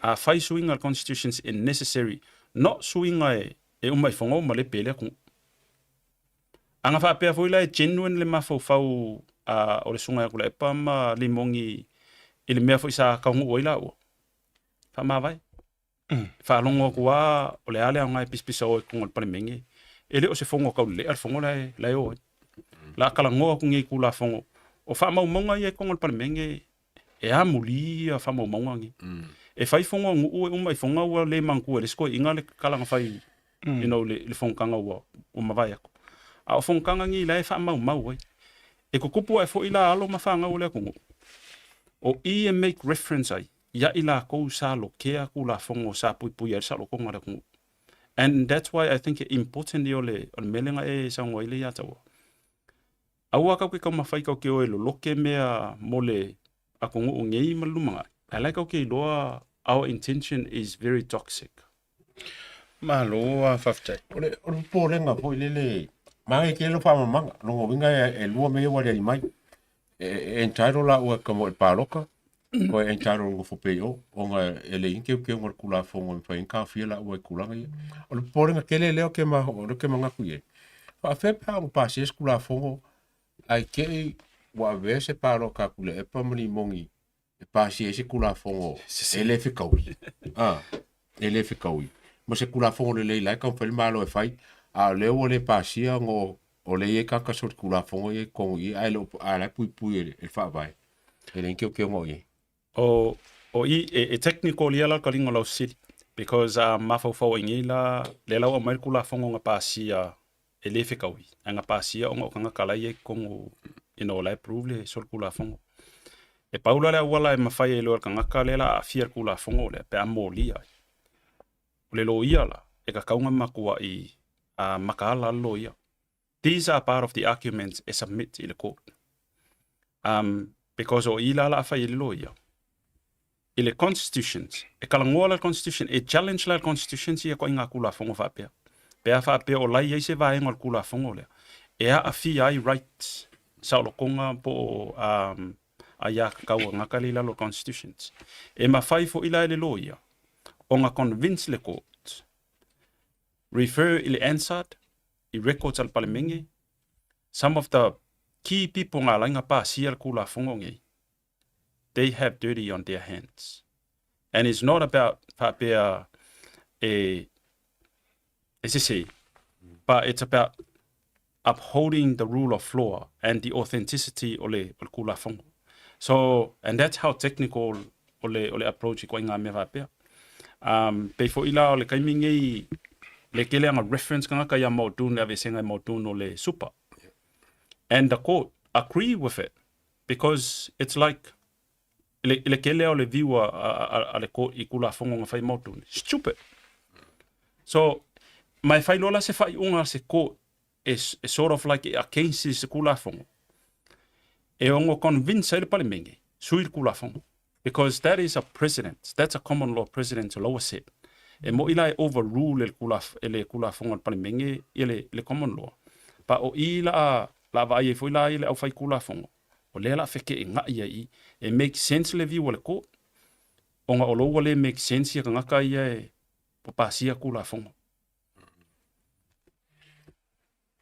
a fai swinga constitutions is necessary not swinga e umai fongo ma le pele ku anga fa pe fo ile genuine le ma fau o le sunga ya kula e pa ma limongi ile me fo isa ka ngu oila o fa ma vai fa longo kwa o le ale nga pispisa o ko ngol mengi ele o se fongo ka le al fongo la o la kala ngo ku ngi kula fongo o fa ma monga ye ko ngol mengi e a muli fa ma monga ngi e fai fongo ngu o mai fonga o le manku le sko inga le kala nga fai you know le fonga nga o ma vai ko a fonga nga ngi la fa ma e ko kupu e fo ila alo ma fa nga o le ko o I make reference ai ya ila ko sa lo kea kula fongo sa pui sa lo ko ngara ku and that's why I think important ole on melenga e sa ngo ile ya tawo awa ka ko ma fai ka ke o lo loke mea mole a ko ngu ngei maluma I like okay do our intention is very toxic malo a faftai ole po lenga po ile ma ke lo fa manga lo vinga e lo me wa le mai e entitled la o como el paroka ko en charo ngo fo peo onga ele inke ke ngor kula fongo fa en ka fiela o kula ngai o por nga kele leo ke ma o ke manga kuye fa fe pa o pa se kula fongo ai ke wa ve se paro ka kule e pa mani mongi e pa si e se kula fongo e le fe kaui e le fe kaui mo se kula fongo le lai ka fel malo e fai a le o le pa si ngo o le e ka ka so kula fongo e ko i ai lo a la pui e fa vai e le ke ngo i o e technical ia la ka lingo lo city because mafau ingi la le la o mai kula fongo nga pa si e le fe kaui nga pa si o nga kanga kala ye kongo ino la prove le sol kula fongo e paula le wala e mafai e lo kanga kala la fier kula fongo le pe amolia le lo ia la e ka kaunga makua i makala lo ia. These are part of the arguments e submit i le court. Because o ila la fa i lo ia. I le constitutions, e kalangoa la constitution, e challenge la constitution si e ko inga kula fongo fa pea. Pea fa pea o lai se va engol kula fongo le. E a fi ai rights sa lo konga po a ya kaua ngaka le lo constitutions. E mafai fo ila le lo ia. O nga convince le court. Refer ili answered, I records al palemenge. Some of the key people nga lainga pa sial kula fongo ngi. They have dirty on their hands. And it's not about but it's about upholding the rule of law and the authenticity ole kula fongo. So, and that's how technical ole approach ko inga me va pe. Pe fo ila ole kaimingi le kele anga reference kanga kaya mautun ave senga mautun ole super. And the court agree with it because it's like le kele ole viwa ale ko ikula fongo nga fai mautun. Stupid. So my fai lola se fai unga se court is sort of like a case se kula fongo. E ongo convince ele pale mengi suil kula fongo. Because that is a precedent. That's a common law precedent to lower set. E mo ila overrule ele kula fongo pale mengi ele common law. Pa o ila la vai fo ila ile au fai kula fongo. O le la feke e ngai ai e make sense le vi wale ko. Onga o lo wale make sense ya ngaka ia e papasia kula fongo.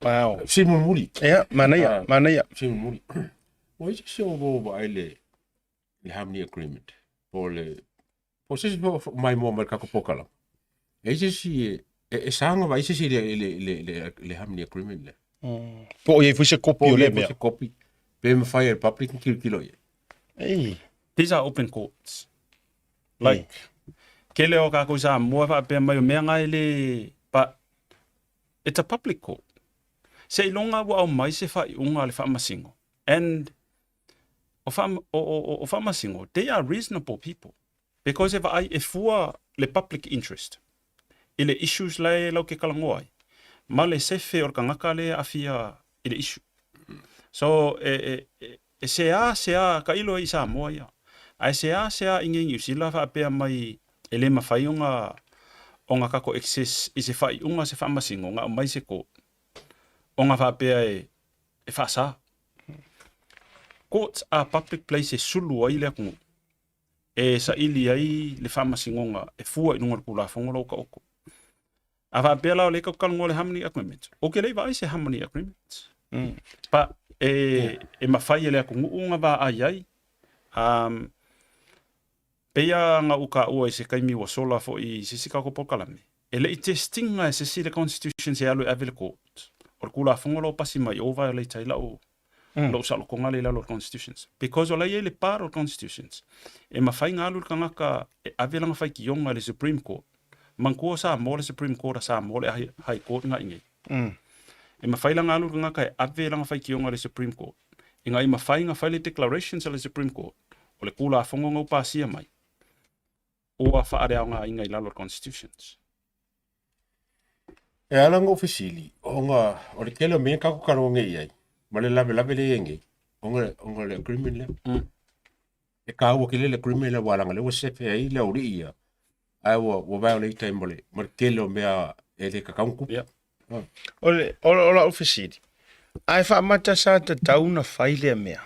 Wow. Simu muri. Ja, manaya. Simu muri. O isi se o bo le Harmony Agreement. Po se mai mo mer ka ko pokala. E isi e sanga vai isi le Harmony Agreement le. Po ye fu se copy o le me. Po copy. Pe me fire public kilo ye. Hey. These are open courts. Like kele o ka ko sa mo fa pe mai me nga ile but it's a public court. Se longa wa mai se fa unga le fa masingo. And of Famasingo, they are reasonable people. Because if I fua le public interest, ile issues lai lau ke kalangoai, ma le sefe or kangaka le afia ile issue. So, se a ka ilo i sa moa ia. Ai se a inge ngiusila fa apea mai ele mawhai onga kako excess i se whai unga se Famasingo, nga mai se ko. Onga fa apea e fa sa. Courts are public places sulu ai le kungu. E sa ili ai le Famasingonga e fua inunga kula fongo ka oko. Ava bela le ka kalngo le Harmony Agreement. O ke le vai se Harmony Agreement. Pa e mawhai le kungu unga va ai. Pea nga uka ua se kaimi wa sola fo i se sika ko pokalame. E le i testinga se si le constitution se alu avile court. O kula fongo lo pasi mai o violate ai lau. Lo sa lo konga le lo constitutions because o la ye le par constitutions e ma fai nga lu kanga avela nga fai ki yonga le Supreme Court manko sa mo le Supreme Court sa mo le high court nga inge e ma fai nga lu kanga ka avela nga fai ki yonga le Supreme Court e nga ma fai nga fai le declarations le Supreme Court o le kula fongo nga pa sia mai o a fa area nga inga la lo constitutions e ala nga officially o le kelo me ka ko karo nge ai Male lave le yengi. Onga le agreement le. E ka ua kile le agreement le walanga le wa sefe ai le uri ia. Ai wa violate time mole. Mar kelo mea e le kakaunku. Ola ofisiri. Ai fa mata sa ta tauna faile mea.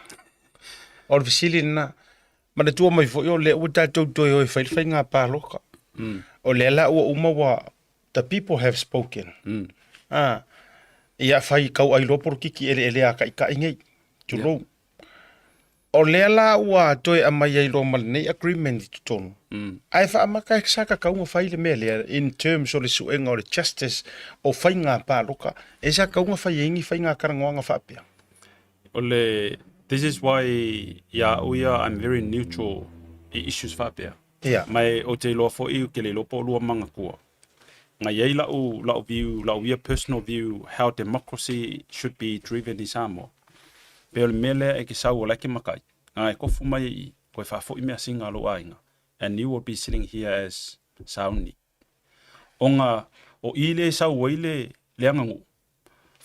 Ola ofisiri na mana tua mai fo yo le o tatou toi hoi faile fai ngā pāloka. O le la ua uma wa the people have spoken. Ia fai kau ai lopor kiki ele a kai ngei. Tulu. O lea la ua toi a mai ai roma nei agreement I tonu. Ai wha amaka saka kaunga whai le mea lea in terms o le suenga o le justice o whai ngā pāloka. E sa kaunga whai ingi whai ngā karangoanga whapea. Ole, this is why I'm very neutral I issues whapea. Yeah. Mai o te loa fo iu ke le lopo lua manga kua. Nga iei lau view, lau ia personal view how democracy should be driven I Samoa. Pe ole mele e ke sau o leke makai. Nga e kofu mai I koe whafo I mea singa lo ainga. And you will be sitting here as sauni. O ngā, o ile sau waile leanga ngu.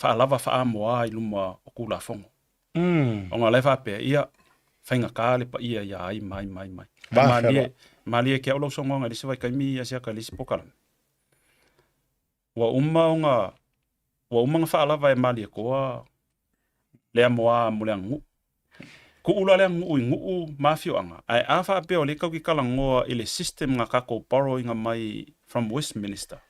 Whaalava whaamoa I luma o kula fongo. O ngā lewa pēr ia, whainga kāle pa ia ia ai mai. Malie ke aulau songa ngā lisi vai kaimi ia siaka lisi pokalam. Wa uma ngā whaalava e malie koa lea moa mulea ngu. Ku ula lea ngu I ngu mafioanga. Ai a whaapea o le kau ki kalangoa I le system ngā kako borrowinga mai from Westminster.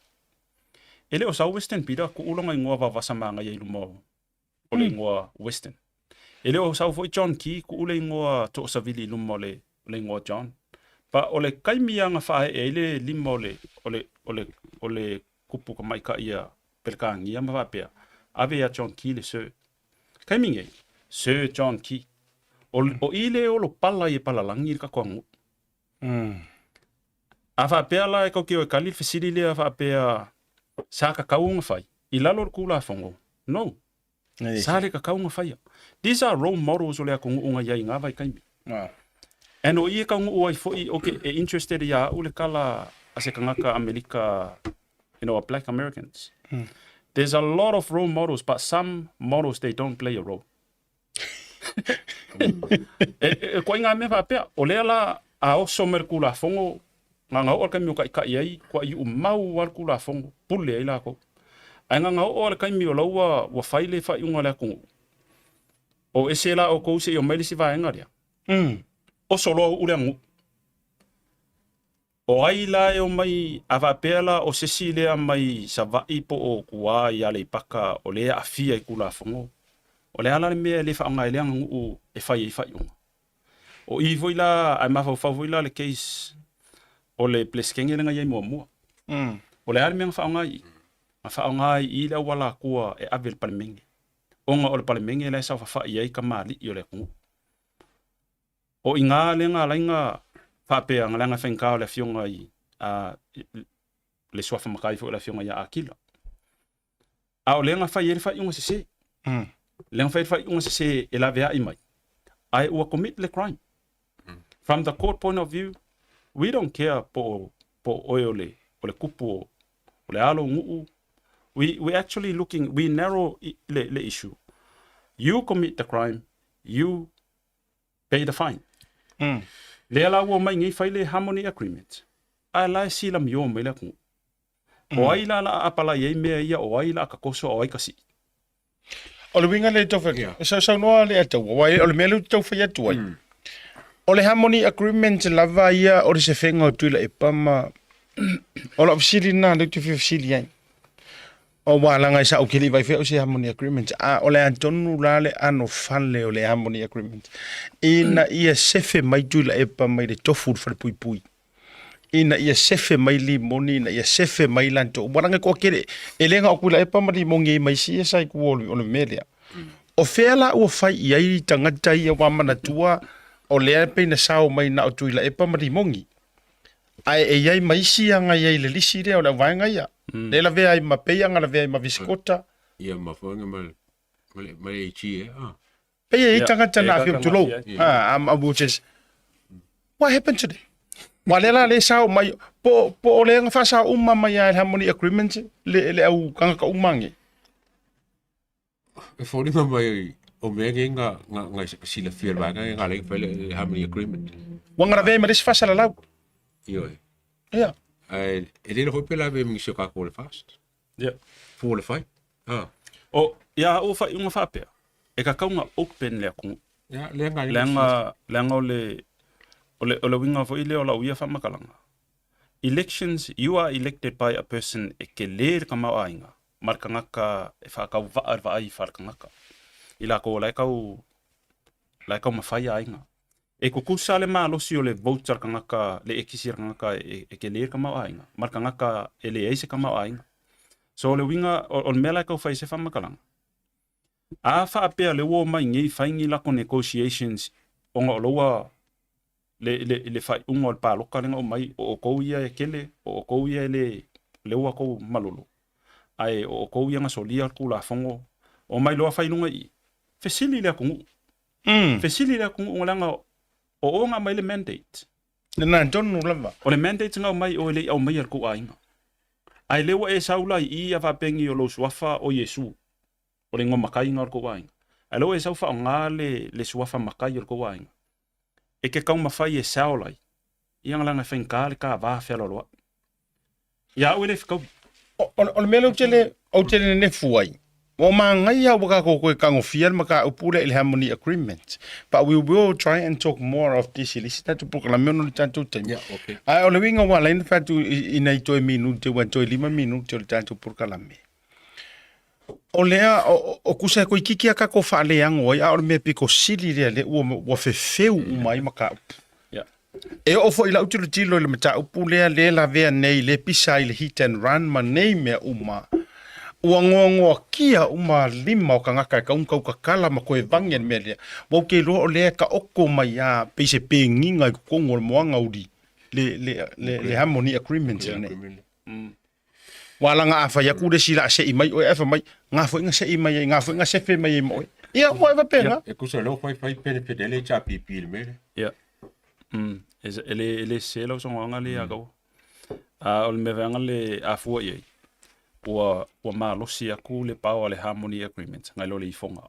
Ele o sau Western pida ku ulanga I ngoa wawasamanga ia iluma o le ngoa Western. Ele o sau foi John Key ku ule ngoa to savili iluma le ngoa John. Pa ole kaimianga whae e ele lima ole kupu ka maika ia pelkangi ia mawapea. Ave ia John Key le Sir. Kaiminge, Sir John Key. O ile o lo pala I palalangi ka kongu. A whapea la e kau ki o e kali whisiri le a whapea sa ka kaunga whai. I lalo kula whongo. No. Sa le ka kaunga whai. These are role models o lea kongu unga iai ngā vai kaimi. And o ia kaungu uai foi okay, e interested ia ule kala ase kangaka Amerika, a black Americans. There's a lot of role models, but some models, they don't play a role. Ko inga me whapea, o lea la a o somer kula fongo, ngā ngau alka miu ka iai, kwa I umau al kula fongo, pule ai la ko. Ai ngā ngau alka miu laua wa whaile whai unga lea kongu. O ese la o kouse I o mailisi vaenga rea. O solo ule ngu. O ai la e o mai awapea la o sesi lea mai sa vai po o kua I ale paka o lea afia I kula fongo. O lea la mea le whaonga lea ngu e whai unga. O I voi la, ai mawhau voi la le case o le pleskenge lenga iei mua. O lea le mea whaonga I. Ma whaonga I lea wala kua e avel palimenge. Onga o le palimenge lea sa whawha iei ka mali I o le kungu. O I ngā lenga lainga whapea ngā lenga whenkao le fionga I le swafa makai fo le fionga I a akila. A o lenga whai ere whai unga sese. Lenga whai unga sese e la vea I mai. Ai ua commit le crime. From the court point of view, we don't care po oe o le kupu o le alo nguu. We actually looking, we narrow le issue. You commit the crime, you pay the fine. Le ala ua mai ngai whaile harmony agreement. Ai lai sila mio mai le kungu. O ai la apala iei mea ia o ai la kakoso o ai kasi. O le winga le tofa sa noa le atau. O le melu tofa ia tuai. O le harmony agreement lava ia o le se whenga o tuila e pama. O la ofisili na le tufi ofisili ai. O wālanga I sa o kili vai o se harmony agreement. O le antonu la le ano fale o le harmony agreement. Ina ia sefe mai tuila e pa mai le tofu fale pui pui. Ina ia sefe mai li moni, ina ia sefe mai lanto. Waranga ko kere, e lenga o kuila e pa mai mongi mai si e sai kuolu o le melea. O fela ua fai iai tangata ia wamana tua o lea peina sao mai na o tuila e pa mai mongi. Ai e iai mai si anga iai le lisi rea o le vaenga ia. Le la vea I mapea nga la vea I mavisikota. Ia mafuanga mai e chi e. Pea I tangata na whio tulou. Abu says, what happened today? Walela le sao mai po o le nga fasa umma mai ai harmony agreement le au kanga ka umangi. E fori mai o mege nga sila firma nga le fele harmony agreement. Wanga la vea ma des fasa la lau. Io. Ja. E le ho pela be mi so ka ko le fast. Ja. For le fai. O ia o fa unga whapea. E ka kaunga open lea kungu. Ja, lenga o le winga fo ile o la uia whamakalanga. Elections, you are elected by a person e ke leer ka mau ainga. Markangaka e whakau vaar vai wharkangaka. I la ko lai kau la kau mawhai ainga. E kukusa le maa losi o le voucher ka ngaka, le ekisir ka ngaka e ke leir ka mau ainga. Mar ka ngaka e le eise ka mau ainga. So le winga, o mea lai kau whai se whamakalanga. A wha apea le wo mai ngei whaingi lako negotiations o ngā loa le whai unga o le pāloka ringa o mai o kou ia e kele, o kou ia le ua kou malolo. Ai o kou ia ngā solia kou la whango, o mai loa whainunga i. Fesili lea kungu. Fesili lea kungu o langa o ngā mai le mandate. Nā tonu lava. O le mandate ngā mai o le au mai ar kou ainga. Ai lewa e saula i a wapengi o lo suafa o Yesu. O le ngō makai ngā kou ainga. Ai lewa e saufa o ngā le suafa makai ar kou ainga. E ke kau mawhai e saolai. Ia ngalanga whainka le ka wā whiala loa. Ia ue le whikau. O le mele o tele ne fuai. O ma ngai au waka ko koe kango fiar maka upule il harmony agreement. But we will try and talk more of this. Ilisita tu puka la miono le tanto tani. Yeah, okay. Ai o le winga wa lain fatu ina i toi minute wa toi 5 minute o le tanto puka la me. O lea o kusa ko ikiki aka ko fa le ang oi a o me piko sili le o fe feu mai maka. Yeah. E o fo ila utilo tilo le mata upule le la vea nei le pisa ile hit and run ma nei me uma. Ua ngongoa kia uma lima o ka ngaka ka unkau ka kala ma koe vangen me lea. Wau ke roa o lea ka oko mai a peise penginga i kukongo le moanga uri le harmony agreement ne. Walanga afa ya kude sila se i mai o efa mai nga fo inga se i mai nga fo inga se fe mai mo. Ia mo eva pena. E kusa lo fai pene pedele cha pipi me. Yeah. Ele selo so nga le ako. O me vanga le afua ye. Ua malosi aku le pau le harmony agreement ngai lo le ifonga.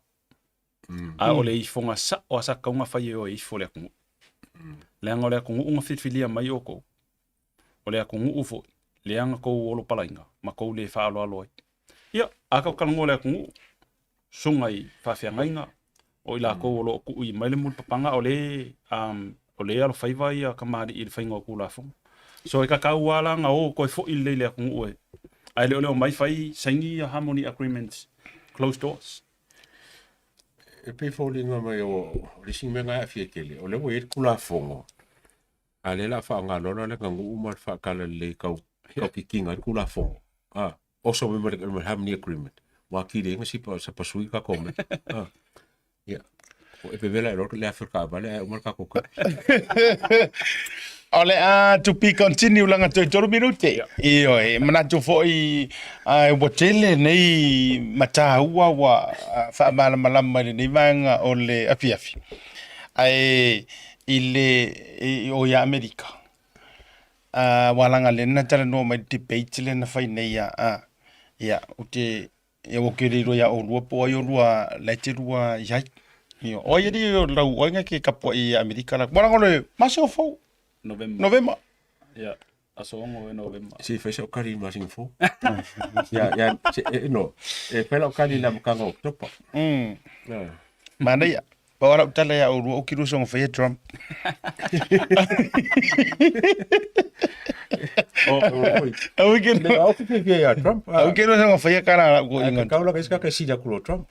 O le ifonga sa o sa kaunga fai o ifo le aku. Le anga le aku unga fitfilia mai oko. O le aku ufo. Le anga kou olo palainga, ma kou le whaalo aloi. Ia, aka kalango le kungu, sunga i whawhiangainga, o i la kou olo ku i maile mul papanga, o le alo whaiva i a kamari i le whainga o kula fonga. So e kakau wala nga o koe fo i le kungu e. Ai leo leo mai whai, saingi a harmony agreements, closed doors. E pe fo le nga mai o rising menga a fiekele, o le wo e kula fonga. A le la wha ngā lona le ngangu umar wha kala le kau. Kau pikinga kula fo. Also we harmony agreement. Wa ki le ngasi pa sa pasui ka kome. Ya. O e pevela e roto le Afrika ba le umar ka koka. Ole to be continue langa to 2 minute. Io e manatu fo i hotele nei mataua wa fa malama nei vanga ole afiafi. Ai ile o ya Amerika. Walanga le na tala no mai debate le na fai nei ya ute e o ke ro ya o rua po yo rua le te rua ya o ye ri la o nga ke kapo i Amerika la wala ngole maso fo November ya aso ngo November si fe so kari masing fo ya no e pela kari la mkango October mana ya Ora utala ya o kiru song fe Trump. O que no o que ya Trump. O kiru song fe kana go inga. Ka la ka si ya kulo Trump.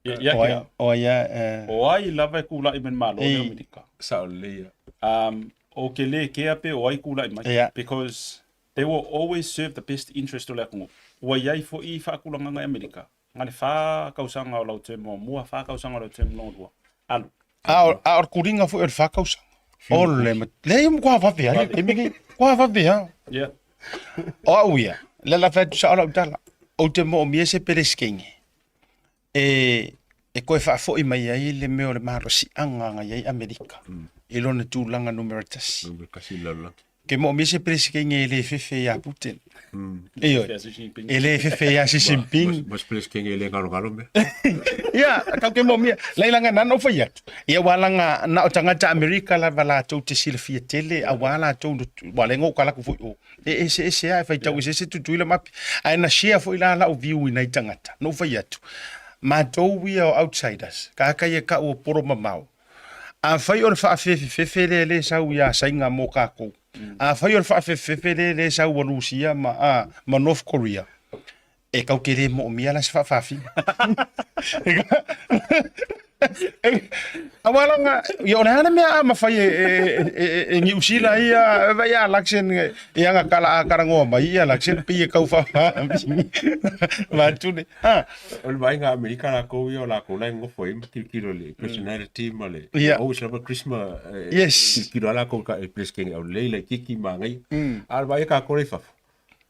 Ya. O ai lava kula imen malo le Amerika. Sa le. O ke le ke ape o ai kula mai because they will always serve the best interest of la Congo. Wa yai fo I fa kula nga Amerika. Ngale fa kausanga o lau te mo mua fa kausanga o lau te mo lua alu a kuringa fo fa kausanga o le mo kwa fa via le mi kwa fa via yeah o uia le la fa sa o tala o te mo mi se pereskingi e koe fa fo I mai ai le me o le maro si anga nga ai Amerika e lona tu langa numero tasi ke mo mi se pereskingi le fefe ya Putin ele fefe ya Xi Jinping mas pereskingi le ngalo me ya ka ke mo mi lailanga na no fa ya ia walanga na o tangata Amerika la vala to te silfia tele a wala to walengo kala ku fo e se ai fa tau se tu tu le map ai na share fo ila la o view ina tangata no fa ya tu ma to we are outsiders ka ye ka o poro mamau a fa yo fa fefe le sa u ya sainga mo ka ko a fa yo fa fefe le sa u Rusia ma North Korea e kau kere mo mi ala fa fi awalanga yo na me ma fai ngi usila ia vai election ia nga kala karango mai ia election pi ka fa ma tune o vai nga Amerika la ko yo la ko la ngo foi kilo le personality male o sa Christmas yes kilo la ko presking o le kiki mangai al vai ka ko le fa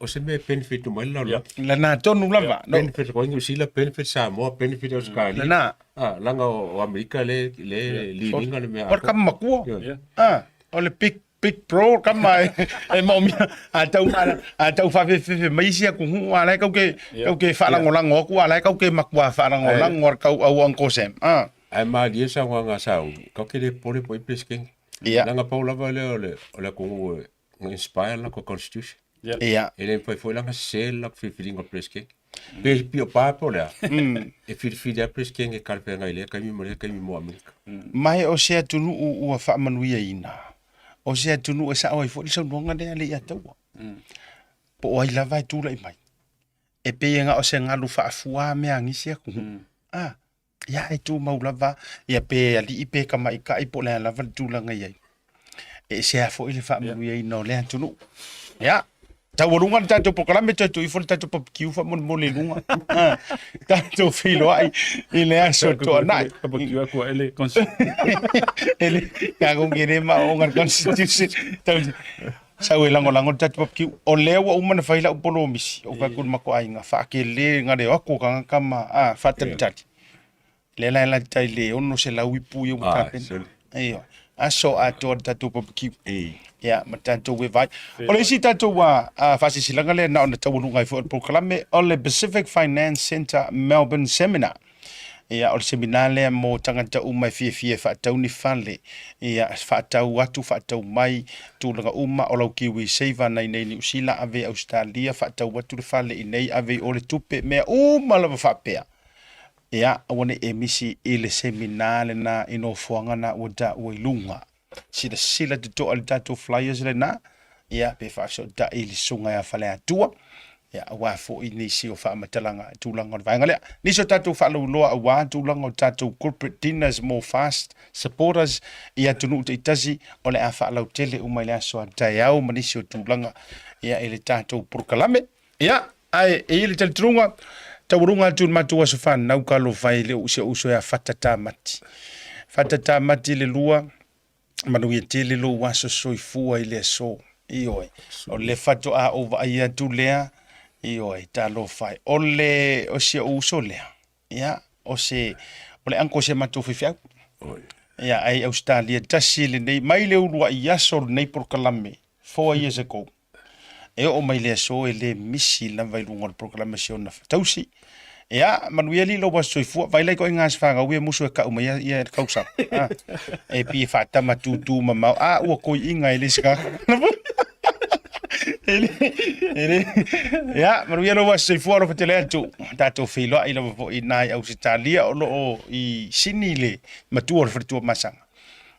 o se me benefit mo la na tonu lava benefit ko ngi usila benefit sa mo benefit o ska na langa o Amerika le leading le me por kam makuo o le big pro kam mai e mo mi a tau fa fe mai sia ku ala ka ke fa la ngolango ku ala ka ke makwa fa la ngolango ka au anko sem ai ma dia sa nga sa ka ke le pole po pesking langa paula vale ole ku inspire la ko constitution ele foi langa sel la feeling of pesking pe pio pa pola e fil pesking e kalpenga ile ka mi mo Amerika mai o se tunu u fa manuia ina o se tunu e sa o fo so longa de ale ya tau po o ila vai tu lai mai e pe nga o se ngalu fa fua me angi se ku ya e tu mau lava ya pe ali ipe ka mai ka ipo la lava tu langa ye e se fo ile fa manuia ina le tunu ya taurunga tato pokalame tato ifo tato papikiu fa mon le lunga tato filo ai ile aso to na papikiu ko ele ele ka con gene ma o ngar constitution tato sawe lango tato papikiu o lewa o mana faila o polo misi o ka kun mako ai nga fa ke le ngare o ko ka kama fa tati le la tai le ono se la wipu yo mutapen ayo aso ato tato papikiu ya matanto we vai o le sitato wa fasi silanga le na ona tawunu ngai fo proclame o le Pacific Finance Center Melbourne seminar ya o seminar le mo tangata uma fie fa tauni fale ya fa tau atu fa tau mai tu langa uma o lau kiwi save nei ni usila ave Australia fa tau atu le fale nei ave o le tupe me uma la fa pea ya wone emisi ile seminar le na ino fuanga na wada lunga sila to al tato flyers le na ya pe fa so da ili sunga ya fale atua ya wa fo ini si o fa matalanga tulanga vai ngale ni so tato fa lo wa tulanga tato corporate dinners more fast supporters ya tunu te tazi ole a fa lo tele o mai la so da ya o mani so tulanga ya ele tato proclame ya ai ele tatrunga taurunga tun matua so fa na ka lo vai le uso ya fatata mati le lua manuia tele lo waso soifua i le so ioi o le fato a ova ia tu lea ioi talo fai o le o se uso lea ya o le anko se matu fifiau ya ai Australia tasi le nei mai le ulua i aso nei proclame 4 years ago e o mai le so e le misi la vai lunga proclamation na tausi ya manuia li lo was soifua vai lai ko ngas fa ga we musu ka uma ia kausa e pi fa ta matutu mama o ko inga ile ska ele ya manuia lo was soifua ro fatele tu tato filo ila vo inai au Italia o lo i sinile matu or fatu masanga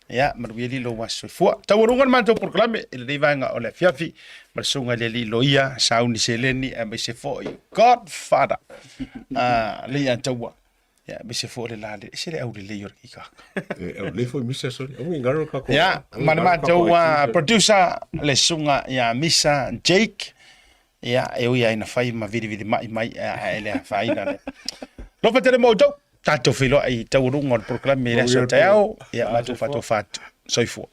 ya manuia li lo was soifua tawurungan manto proclame ele vanga o le fiafi marsunga le li loia sauni seleni e me se foi godfather le antawa ya me se foi le lale se le au le yor kika le foi misa sorry o ngaro ka ko ya manama tawa producer le sunga ya misa Jake ya eu ya ina fai ma vidi mai ele fai na lo fatere mo to tato filo ai tawurunga proclame le so tao ya matu fatu soifua